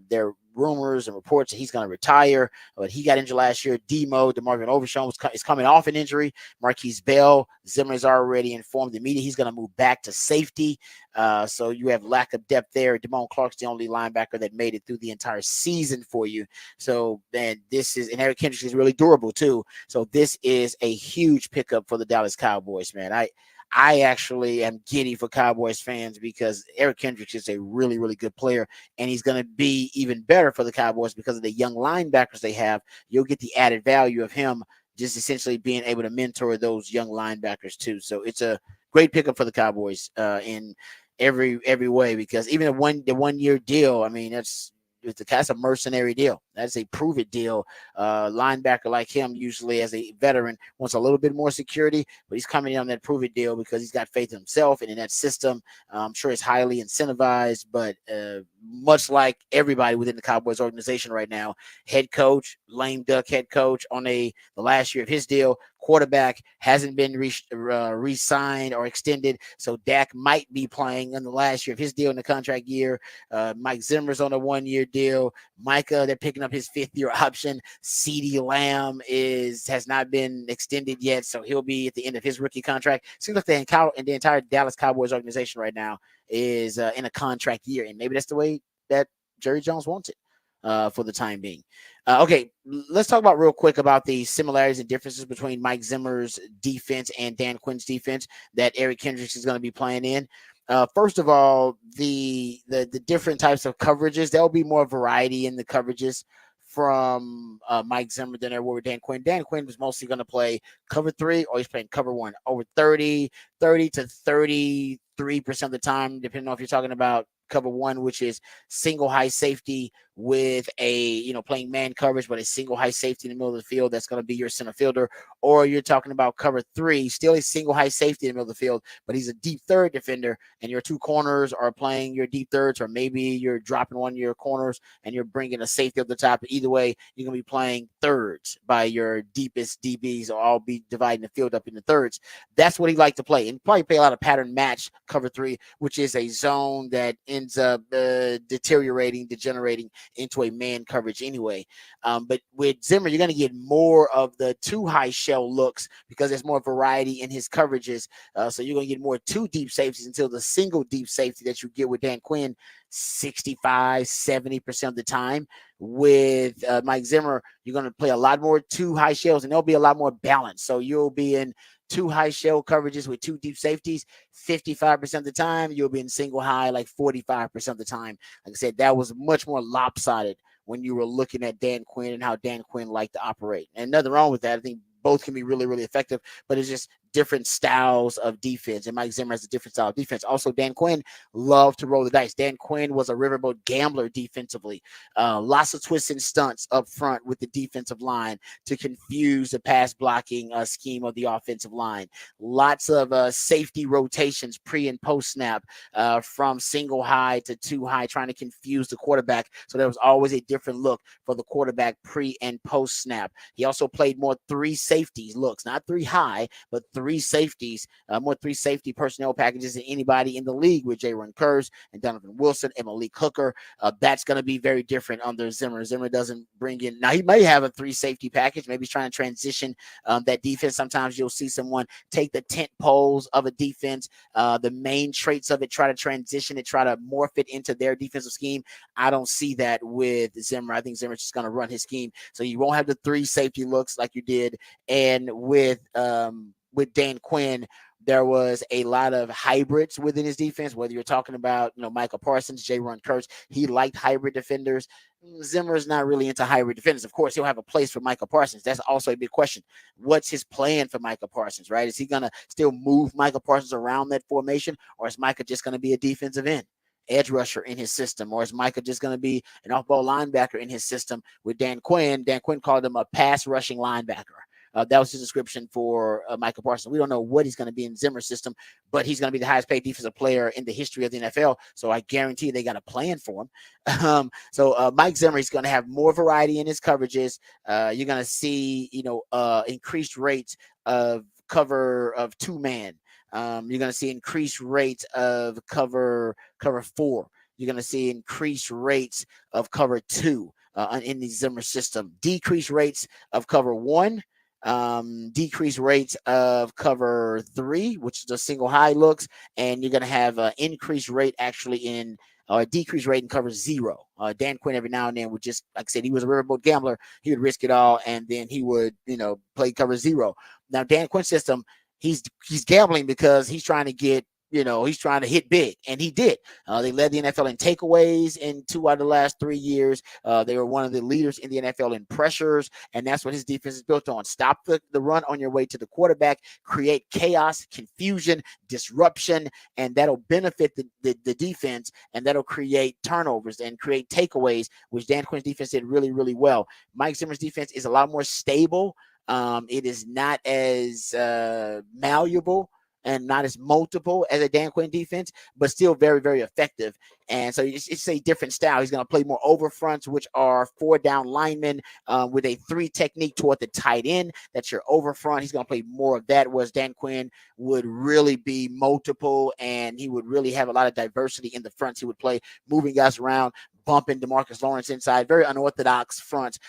there are rumors and reports that he's going to retire, but he got injured last year. DeMarvin Overshown is coming off an injury. Marquise Bell, Zimmer has already informed the media he's going to move back to safety. So you have lack of depth there. Damone Clark's the only linebacker that made it through the entire season for you. So, man, and Eric Kendricks is really durable too. So this is a huge pickup for the Dallas Cowboys, man. I actually am giddy for Cowboys fans because Eric Kendricks is a really, really good player, and he's going to be even better for the Cowboys because of the young linebackers they have. You'll get the added value of him just essentially being able to mentor those young linebackers too. So it's a great pickup for the Cowboys in every way, because even the 1-year deal, I mean, that's a mercenary deal. That's a prove it deal. Linebacker like him, usually as a veteran, wants a little bit more security, but he's coming in on that prove it deal because he's got faith in himself and in that system. I'm sure it's highly incentivized, but much like everybody within the Cowboys organization right now, head coach, lame duck head coach on the last year of his deal. Quarterback hasn't been re-signed or extended, so Dak might be playing in the last year of his deal in the contract year. Mike Zimmer's on a 1-year deal. Micah, they're picking up his 5th-year option. CeeDee Lamb has not been extended yet, so he'll be at the end of his rookie contract. Seems like the entire Dallas Cowboys organization right now is in a contract year, and maybe that's the way that Jerry Jones wants it. For the time being. Okay, let's talk about real quick about the similarities and differences between Mike Zimmer's defense and Dan Quinn's defense that Eric Kendricks is going to be playing in. First of all, the different types of coverages, there'll be more variety in the coverages from Mike Zimmer than there were with Dan Quinn. Dan Quinn was mostly going to play cover 3, or he's playing cover 1 over 30 to 33% of the time, depending on if you're talking about cover 1, which is single high safety with playing man coverage, but a single high safety in the middle of the field. That's going to be your center fielder. Or you're talking about cover 3, still a single high safety in the middle of the field, but he's a deep third defender, and your 2 corners are playing your deep thirds, or maybe you're dropping one of your corners and you're bringing a safety up the top. Either way, you're going to be playing thirds by your deepest DBs, or all be dividing the field up into thirds. That's what he liked to play, and probably play a lot of pattern match cover 3, which is a zone that ends up degenerating into a man coverage anyway. But with Zimmer, you're going to get more of the two high shell looks because there's more variety in his coverages. So you're going to get more two deep safeties until the single deep safety that you get with Dan Quinn 65-70% of the time. With Mike Zimmer, you're going to play a lot more two high shells, and there'll be a lot more balance. So you'll be in two high shell coverages with two deep safeties 55% of the time. You'll be in single high like 45% of the time. Like I said, that was much more lopsided when you were looking at Dan Quinn and how Dan Quinn liked to operate. And nothing wrong with that. I think both can be really, really effective, but it's just different styles of defense. And Mike Zimmer has a different style of defense. Also, Dan Quinn loved to roll the dice. Dan Quinn was a riverboat gambler defensively. Lots of twists and stunts up front with the defensive line to confuse the pass blocking scheme of the offensive line. Lots of safety rotations pre and post snap from single high to two high, trying to confuse the quarterback. So there was always a different look for the quarterback pre and post snap. He also played more three safeties looks, not three high, but three safeties, more three safety personnel packages than anybody in the league with Jaron Kearse and Donovan Wilson and Malik Hooker. That's going to be very different under Zimmer. Zimmer doesn't bring in, now he may have a three safety package. Maybe he's trying to transition that defense. Sometimes you'll see someone take the tent poles of a defense, the main traits of it, try to transition it, try to morph it into their defensive scheme. I don't see that with Zimmer. I think Zimmer's just going to run his scheme. So you won't have the three safety looks like you did. And with Dan Quinn, there was a lot of hybrids within his defense, whether you're talking about, Micah Parsons, Jaron Kearse. He liked hybrid defenders. Zimmer's not really into hybrid defenders. Of course, he'll have a place for Micah Parsons. That's also a big question. What's his plan for Micah Parsons, right? Is he going to still move Micah Parsons around that formation, or is Micah just going to be a defensive end, edge rusher in his system, or is Micah just going to be an off-ball linebacker in his system with Dan Quinn? Dan Quinn called him a pass rushing linebacker. That was his description for Micah Parsons. We don't know what he's going to be in Zimmer's system, but he's going to be the highest paid defensive player in the history of the NFL. So I guarantee they got a plan for him. So Mike Zimmer is going to have more variety in his coverages. You're going to see, increased rates of cover of two man. You're going to see increased rates of cover 4. You're going to see increased rates of cover 2 in the Zimmer system. Decreased rates of cover 1. Decreased rates of cover 3, which is the single high looks, and you're going to have an increased rate actually in a decreased rate in cover 0. Dan Quinn every now and then would just, like I said, he was a riverboat gambler. He would risk it all, and then he would, play cover 0. Now, Dan Quinn's system, he's gambling because he's trying to get, he's trying to hit big, and he did. They led the NFL in takeaways in 2 out of the last 3 years. They were one of the leaders in the NFL in pressures, and that's what his defense is built on. Stop the run on your way to the quarterback, create chaos, confusion, disruption, and that'll benefit the defense, and that'll create turnovers and create takeaways, which Dan Quinn's defense did really, really well. Mike Zimmer's defense is a lot more stable. It is not as malleable and not as multiple as a Dan Quinn defense, but still very, very effective. And so it's a different style. He's going to play more over fronts, which are 4 down linemen with a 3 technique toward the tight end. That's your over front. He's going to play more of that, whereas Dan Quinn would really be multiple, and he would really have a lot of diversity in the fronts. He would play moving guys around, bumping DeMarcus Lawrence inside, very unorthodox front,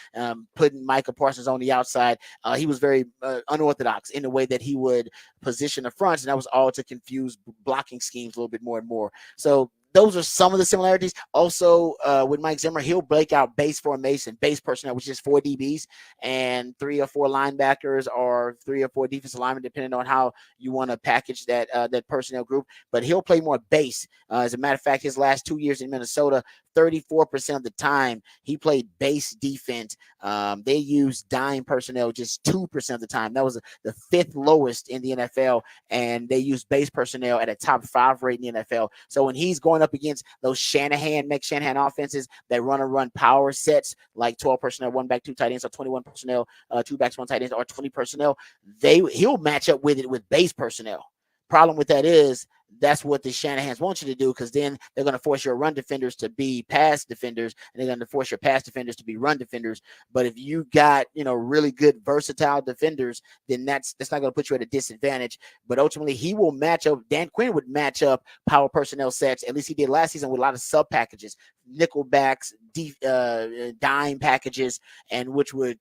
putting Micah Parsons on the outside. He was very unorthodox in the way that he would position the fronts, and that was all to confuse blocking schemes a little bit more and more. So those are some of the similarities. Also, with Mike Zimmer, he'll break out base formation, base personnel, which is 4 DBs and 3 or 4 linebackers or 3 or 4 defensive linemen, depending on how you want to package that personnel group. But he'll play more base. As a matter of fact, his last 2 years in Minnesota, 34% of the time he played base defense. They used dime personnel just 2% of the time. That was the 5th lowest in the NFL, and they used base personnel at a top 5 rate in the NFL. So when he's going up against those Shanahan offenses that run power sets like 12 personnel, 1 back, 2 tight ends, or 21 personnel, 2 backs, 1 tight ends, or 20 personnel, he'll match up with it with base personnel. Problem with that is that's what the Shanahans want you to do, because then they're going to force your run defenders to be pass defenders, and they're going to force your pass defenders to be run defenders. But if you got, really good versatile defenders, then that's not going to put you at a disadvantage. But ultimately, he will match up. Dan Quinn would match up power personnel sets, at least he did last season, with a lot of sub packages, nickel backs, dime packages, and which would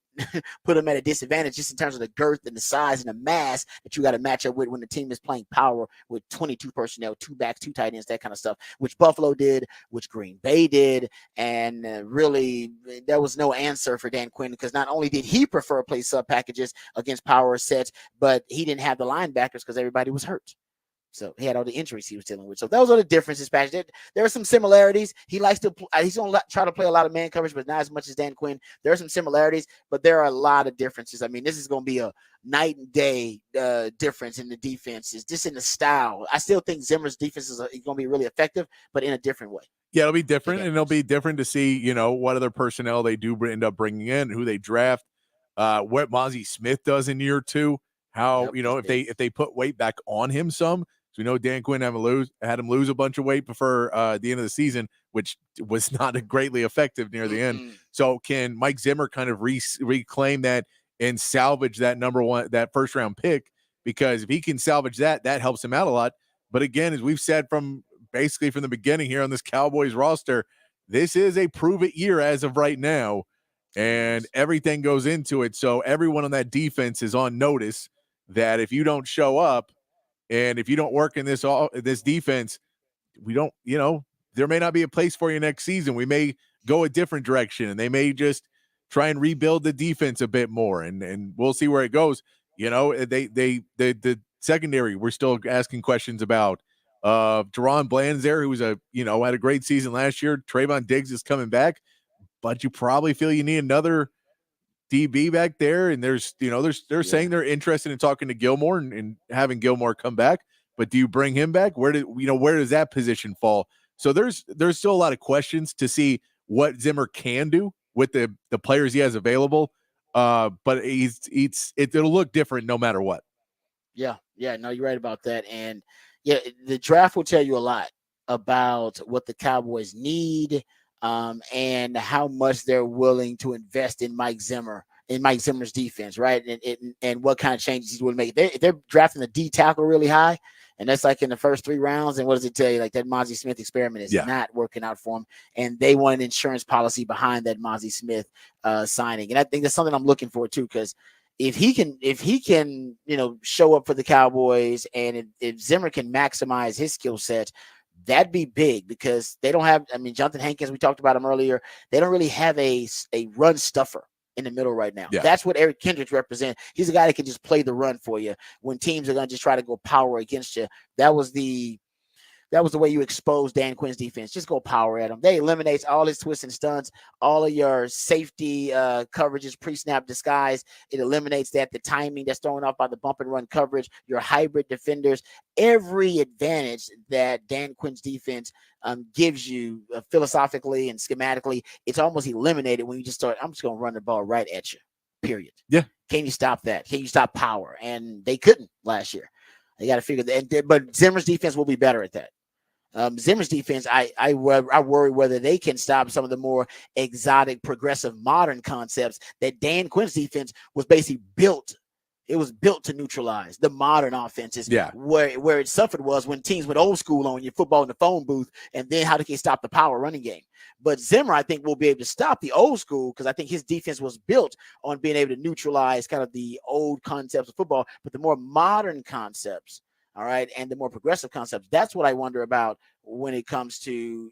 put him at a disadvantage just in terms of the girth and the size and the mass that you got to match up with when the team is playing power with 22 personnel, 2 backs, 2 tight ends, that kind of stuff, which Buffalo did, which Green Bay did. And really, there was no answer for Dan Quinn, because not only did he prefer play sub packages against power sets, but he didn't have the linebackers because everybody was hurt. So he had all the injuries he was dealing with. So those are the differences, Patrick. There are some similarities. He's going to try to play a lot of man coverage, but not as much as Dan Quinn. There are some similarities, but there are a lot of differences. I mean, this is going to be a night and day difference in the defenses, just in the style. I still think Zimmer's defense is going to be really effective, but in a different way. Yeah, it'll be different, and it'll be different to see, what other personnel they do end up bringing in, who they draft, what Mozzie Smith does in year 2, how, if they put weight back on him some. So we know Dan Quinn had him lose a bunch of weight before the end of the season, which was not greatly effective near the end. So can Mike Zimmer kind of reclaim that and salvage that first round pick? Because if he can salvage that helps him out a lot. But again, as we've said from the beginning here on this Cowboys roster, this is a prove it year as of right now, and everything goes into it. So everyone on that defense is on notice that if you don't show up, and if you don't work in this defense, we don't, there may not be a place for you next season. We may go a different direction, and they may just try and rebuild the defense a bit more, and we'll see where it goes. The secondary, we're still asking questions about. Deron Bland's there, who was had a great season last year. Trayvon Diggs is coming back, but you probably feel you need another DB back there, and they're saying they're interested in talking to Gilmore and having Gilmore come back. But do you bring him back? Where does that position fall? So there's still a lot of questions to see what Zimmer can do with the players he has available. But it'll look different no matter what. Yeah, no, you're right about that. And the draft will tell you a lot about what the Cowboys need. And how much they're willing to invest in Mike Zimmer's defense, right? And what kind of changes he's willing to make. If they're drafting the D tackle really high, and that's like in the first 3 rounds, and what does it tell you? Like that Mozzie Smith experiment is not working out for him, and they want an insurance policy behind that Mozzie Smith signing. And I think that's something I'm looking for too, because if he can, show up for the Cowboys, and if Zimmer can maximize his skill set, that'd be big, because they don't have, Jonathan Hankins, we talked about him earlier. They don't really have a run stuffer in the middle right now. Yeah. That's what Eric Kendricks represents. He's a guy that can just play the run for you when teams are going to just try to go power against you. That was the way you expose Dan Quinn's defense. Just go power at him. They eliminates all his twists and stunts, all of your safety coverages, pre-snap disguise. It eliminates that, the timing that's thrown off by the bump and run coverage, your hybrid defenders, every advantage that Dan Quinn's defense gives you philosophically and schematically. It's almost eliminated when you just start, I'm just going to run the ball right at you, period. Yeah. Can you stop that? Can you stop power? And they couldn't last year. They got to figure that. But Zimmer's defense will be better at that. Zimmer's defense, I worry whether they can stop some of the more exotic, progressive, modern concepts that Dan Quinn's defense was basically built. It was built to neutralize the modern offenses. Yeah. Where it suffered was when teams went old school on your football in the phone booth, and then how they can stop the power running game. But Zimmer, I think, will be able to stop the old school, because I think his defense was built on being able to neutralize kind of the old concepts of football, but the more modern concepts. All right. And the more progressive concepts. That's what I wonder about when it comes to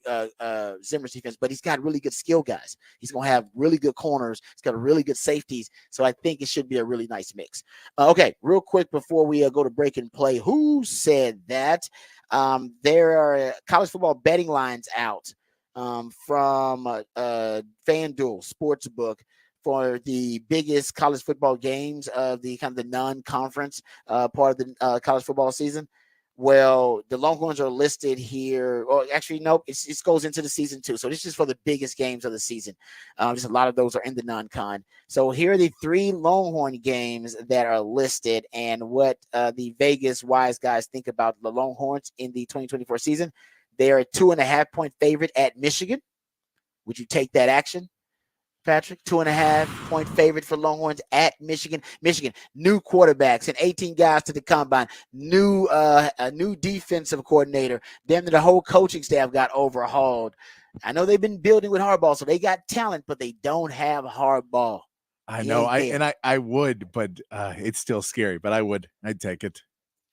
Zimmer's defense. But he's got really good skill guys. He's going to have really good corners. He's got really good safeties. So I think it should be a really nice mix. Okay. Real quick before we go to break and play. Who said that? There are college football betting lines out from FanDuel Sportsbook for the biggest college football games of the kind of the non-conference part of the college football season. Well, the Longhorns are listed here. Or actually, nope, it goes into the season too. So this is for the biggest games of the season. Just a lot of those are in the non-con. So here are the 3 Longhorn games that are listed, and what the Vegas wise guys think about the Longhorns in the 2024 season. They are a 2.5-point favorite at Michigan. Would you take that action, Patrick? 2.5-point favorite for Longhorns at Michigan. Michigan, new quarterbacks and 18 guys to the combine. A new defensive coordinator. Then the whole coaching staff got overhauled. I know they've been building with Harbaugh, so they got talent, but they don't have Harbaugh. I know. I would, but it's still scary. But I'd take it.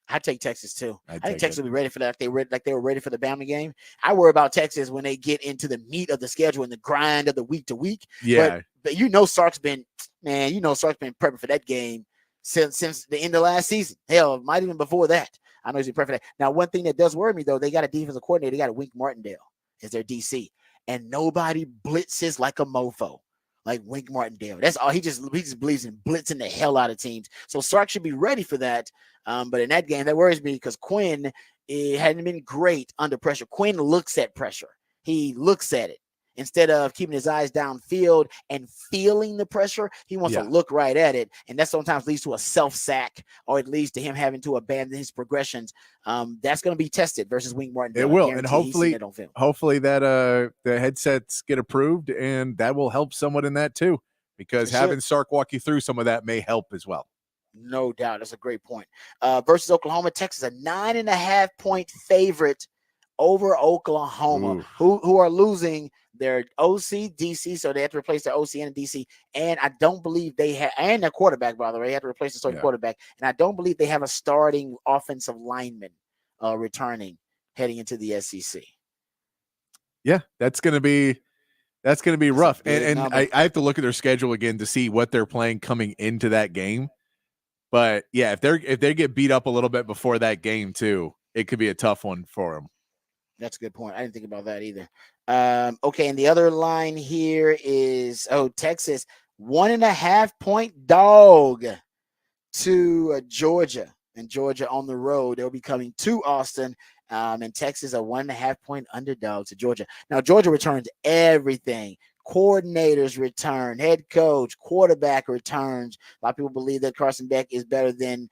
I'd take Texas too. I think Texas will be ready for that. They were ready for the Bama game. I worry about Texas when they get into the meat of the schedule and the grind of the week to week. Yeah, but Sark's been prepping for that game since the end of last season. Hell, might even before that. I know he's been prepping for that. Now, one thing that does worry me though, they got a defensive coordinator. They got a Wink Martindale as their DC, and nobody blitzes like a mofo like Wink Martindale. That's all. He just believes in blitzing the hell out of teams. So Sark should be ready for that. But in that game, that worries me because Quinn hadn't been great under pressure. Quinn looks at pressure. He looks at it. Instead of keeping his eyes downfield and feeling the pressure, he wants to look right at it. And that sometimes leads to a self-sack, or it leads to him having to abandon his progressions. That's going to be tested versus Wink Martindale. It will. And hopefully that the headsets get approved, and that will help someone in that too, because having Sark walk you through some of that may help as well. No doubt. That's a great point. Versus Oklahoma, Texas, a 9.5-point favorite over Oklahoma, who are losing their OC, DC, so they have to replace their OC and DC. And I don't believe they have, and their quarterback, by the way, they have to replace the starting quarterback. And I don't believe they have a starting offensive lineman returning heading into the SEC. Yeah, that's going to be rough. And I have to look at their schedule again to see what they're playing coming into that game. But yeah, if they get beat up a little bit before that game too, it could be a tough one for them. That's a good point. I didn't think about that either. Okay, and the other line here is Texas 1.5-point dog to Georgia, and Georgia on the road. They'll be coming to Austin, and Texas a 1.5-point underdog to Georgia. Now Georgia returns everything. Coordinators return, head coach, quarterback returns. A lot of people believe that Carson Beck is better than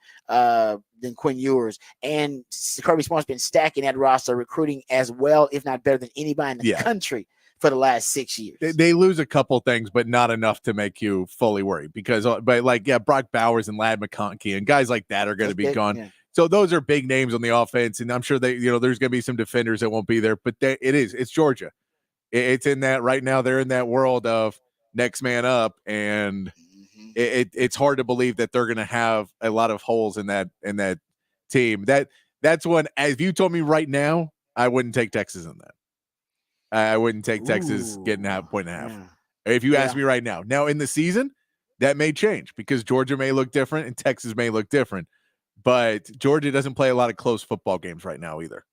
Quinn Ewers, and Kirby Smart's been stacking that roster, recruiting as well, if not better than anybody in the country for the last 6 years. They lose a couple things, but not enough to make you fully worried because, Brock Bowers and Ladd McConkey and guys like that are going to be gone. Yeah. So those are big names on the offense, and I'm sure there's going to be some defenders that won't be there, but it's Georgia. It's in that right now. They're in that world of next man up, and it's hard to believe that they're going to have a lot of holes in that team. That's one. If you told me right now, I wouldn't take Texas in that. I wouldn't take Texas getting a point and a half. Yeah. If you ask me right now, in the season, that may change because Georgia may look different and Texas may look different. But Georgia doesn't play a lot of close football games right now either.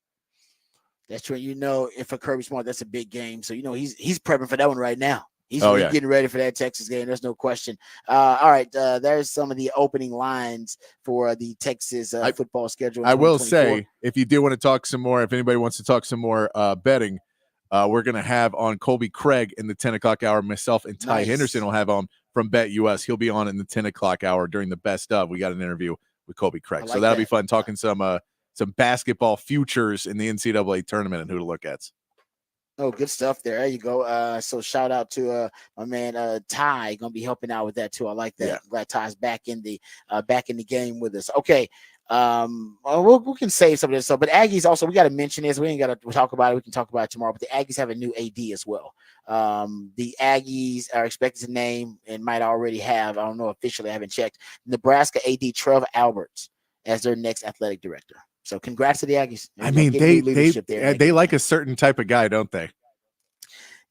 That's true. If for Kirby Smart, that's a big game. So, he's prepping for that one right now. He's getting ready for that Texas game. There's no question. All right. There's some of the opening lines for the Texas football schedule. I will say, if you do want to talk some more, if anybody wants to talk some more betting, we're going to have on Colby Craig in the 10 o'clock hour. Myself and Ty Henderson will have on from Bet US. He'll be on in the 10 o'clock hour during the best of. We got an interview with Colby Craig. So that'll be fun talking some basketball futures in the NCAA tournament and who to look at. Oh, good stuff there. There you go. So shout out to my man Ty, gonna be helping out with that too. I like that. Yeah. Glad Ty's back in the game with us. Okay. We can save some of this stuff, but Aggies also, we got to mention this. We ain't got to talk about it. We can talk about it tomorrow, but the Aggies have a new AD as well. The Aggies are expected to name and might already have, I don't know, officially, I haven't checked, Nebraska AD Trev Alberts as their next athletic director. So congrats to the Aggies. I mean, they like a certain type of guy, don't they?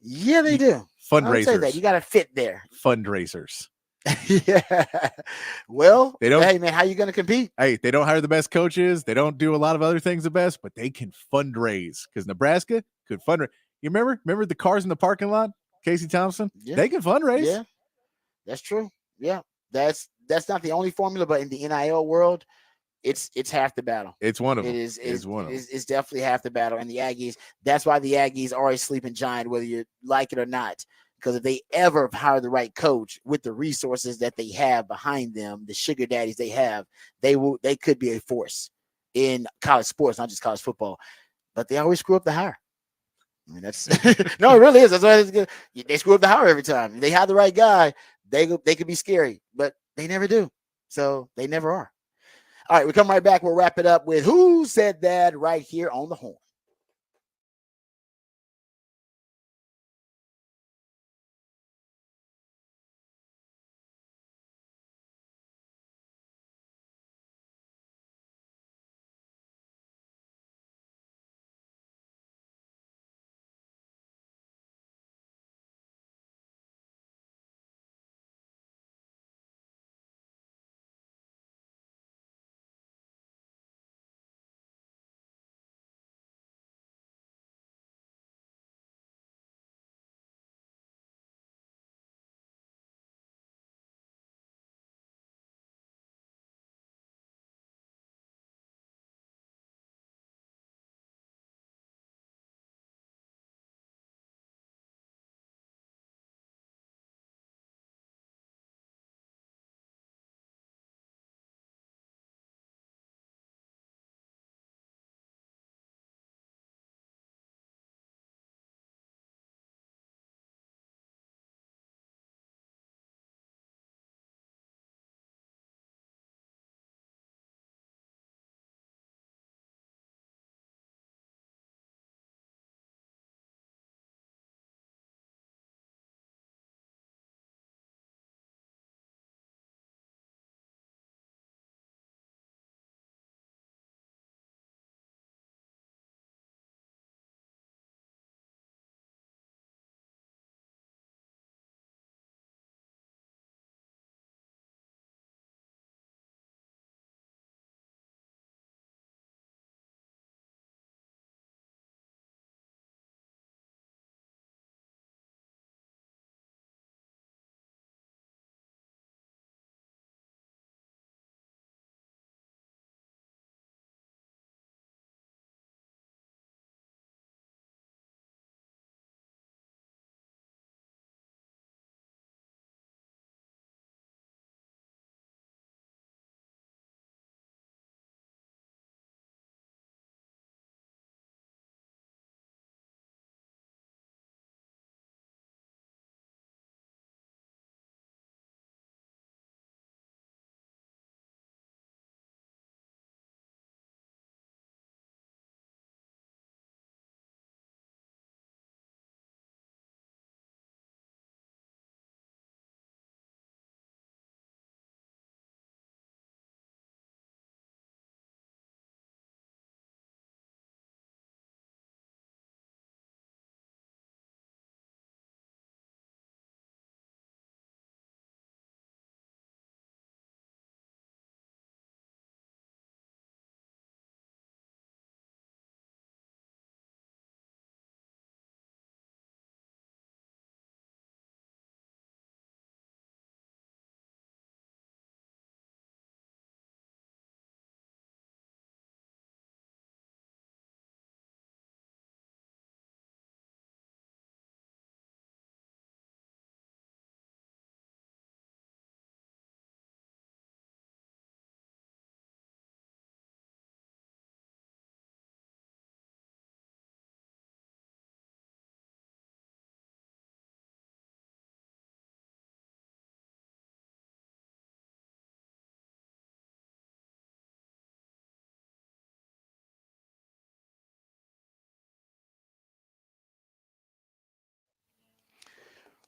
Yeah, they do. Fundraisers. Say that. You got to fit there. Fundraisers. Yeah. Well, hey man, how you going to compete? Hey, they don't hire the best coaches. They don't do a lot of other things the best, but they can fundraise because Nebraska could fundraise. You remember the cars in the parking lot? Casey Thompson? Yeah. They can fundraise. Yeah, that's true. Yeah, that's not the only formula, but in the NIL world, It's half the battle. It's one of them. It's definitely half the battle. And the Aggies, that's why the Aggies are a sleeping giant, whether you like it or not. Because if they ever hire the right coach with the resources that they have behind them, the sugar daddies they have, they could be a force in college sports, not just college football. But they always screw up the hire. I mean, that's no, it really is. That's why it's good. They screw up the hire every time. If they have the right guy, they could be scary, but they never do. So they never are. All right, we come right back. We'll wrap it up with Who Said That right here on the Horn.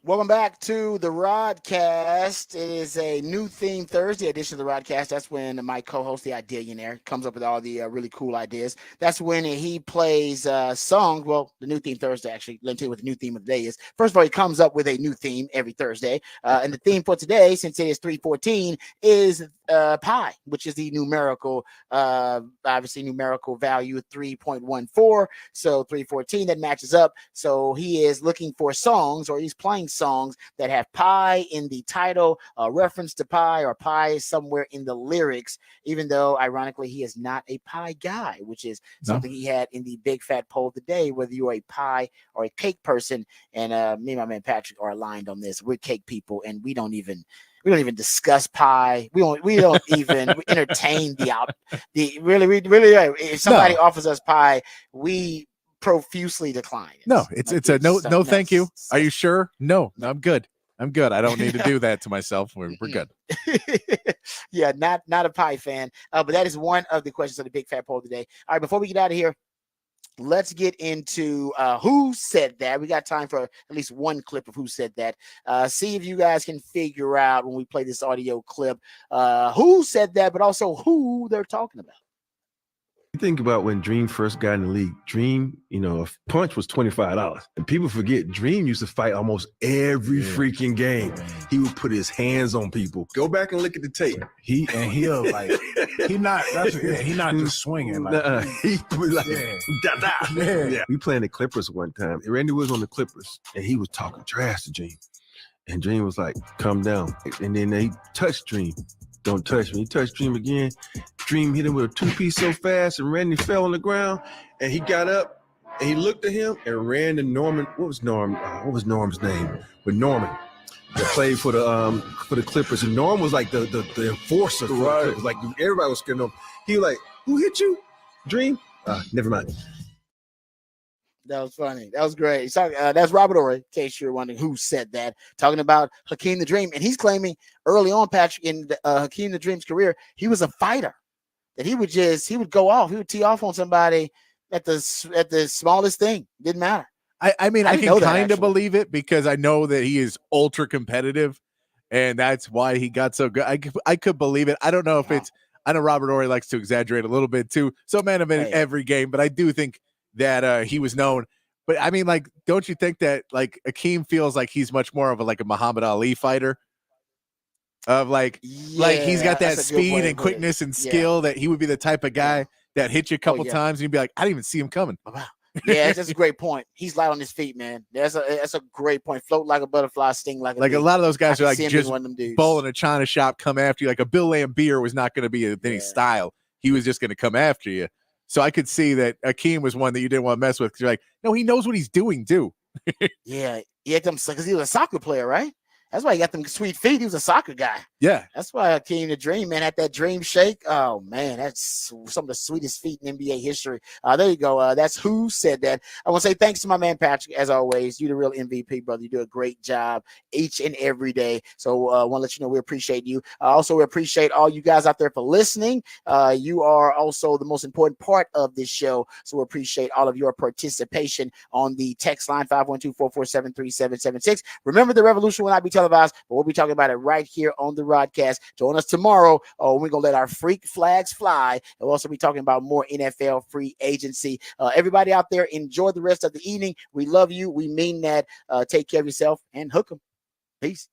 Welcome back to the Rodcast. It is a new theme Thursday edition of the Rodcast. That's when my co-host, the Ideaillionaire, comes up with all the really cool ideas. That's when he plays songs. Well, the new theme Thursday, actually. Let me tell you what the new theme of the day is. First of all, he comes up with a new theme every Thursday. And the theme for today, since it is 314, is pi, which is the numerical, obviously numerical value of 3.14. So 314, that matches up. So he is looking for songs, or he's playing songs that have pi in the title, reference to pi, or pi somewhere in the lyrics, even though ironically he is not a pie guy, which is something he had in the big fat poll of the day, whether you're a pie or a cake person. And me and my man Patrick are aligned on this. We're cake people, and we don't even discuss pie. We don't even entertain we really if somebody offers us pie, we profusely decline it. No, it's a no, thank you. Are you sure? No, I'm good. I don't need to do that to myself. We're good. Yeah, not a pie fan. But that is one of the questions of the big fat poll today. All right, before we get out of here, let's get into who said that. We got time for at least one clip of who said that. See if you guys can figure out when we play this audio clip who said that, but also who they're talking about. You think about when Dream first got in the league. Dream, a punch was $25. And people forget Dream used to fight almost every freaking game. He would put his hands on people. Go back and look at the tape. He's not just swinging. Like, he was like, Yeah. We playing the Clippers one time. Randy was on the Clippers, and he was talking trash to Dream. And Dream was like, calm down. And then they touched Dream. Don't touch me. He touched Dream again. Dream hit him with a two-piece so fast, and Randy fell on the ground. And he got up, and he looked at him and ran to Norman. What was Norm's name? With Norman, that played for the Clippers. And Norm was like the enforcer. Right. Like everybody was scared of him. He was like, "Who hit you? Dream? Never mind." That was funny. That was great. That's Robert Ory, in case you're wondering who said that, talking about Hakeem the Dream. And he's claiming early on, Patrick, in Hakeem the Dream's career, he was a fighter, that he would go off. He would tee off on somebody at the smallest thing. Didn't matter. I mean, I can kind of believe it, because I know that he is ultra competitive, and that's why he got so good. I could believe it. I don't know if I know Robert Ory likes to exaggerate a little bit too. So man, I've been in every game, but I do think that he was known. But I mean, like, don't you think that like Hakeem feels like he's much more of a Muhammad Ali fighter? Of like he's got that speed and quickness and skill that he would be the type of guy that hit you a couple times and you'd be like, I didn't even see him coming. Wow. Yeah, that's a great point. He's light on his feet, man. That's a great point. Float like a butterfly, sting like a bee. A lot of those guys are like just bull in a china shop, come after you. Like a Bill Laimbeer was not going to be any style. He was just going to come after you. So I could see that Hakeem was one that you didn't want to mess with, because you're like, no, he knows what he's doing too. Yeah, he had them because he was a soccer player, right? That's why he got them sweet feet. He was a soccer guy. Yeah. That's why Hakeem the Dream, man, had that dream shake. Oh, man, that's some of the sweetest feet in NBA history. There you go. That's who said that. I want to say thanks to my man, Patrick, as always. You're the real MVP, brother. You do a great job each and every day. So I want to let you know we appreciate you. Also, we appreciate all you guys out there for listening. You are also the most important part of this show. So we appreciate all of your participation on the text line, 512-447-3776. Remember, the revolution will not be televised, but we'll be talking about it right here on the Rodcast. Join us tomorrow. We're gonna let our freak flags fly, and we'll also be talking about more NFL free agency. Everybody out there, enjoy the rest of the evening. We love you. We mean that. Take care of yourself and hook 'em. Peace.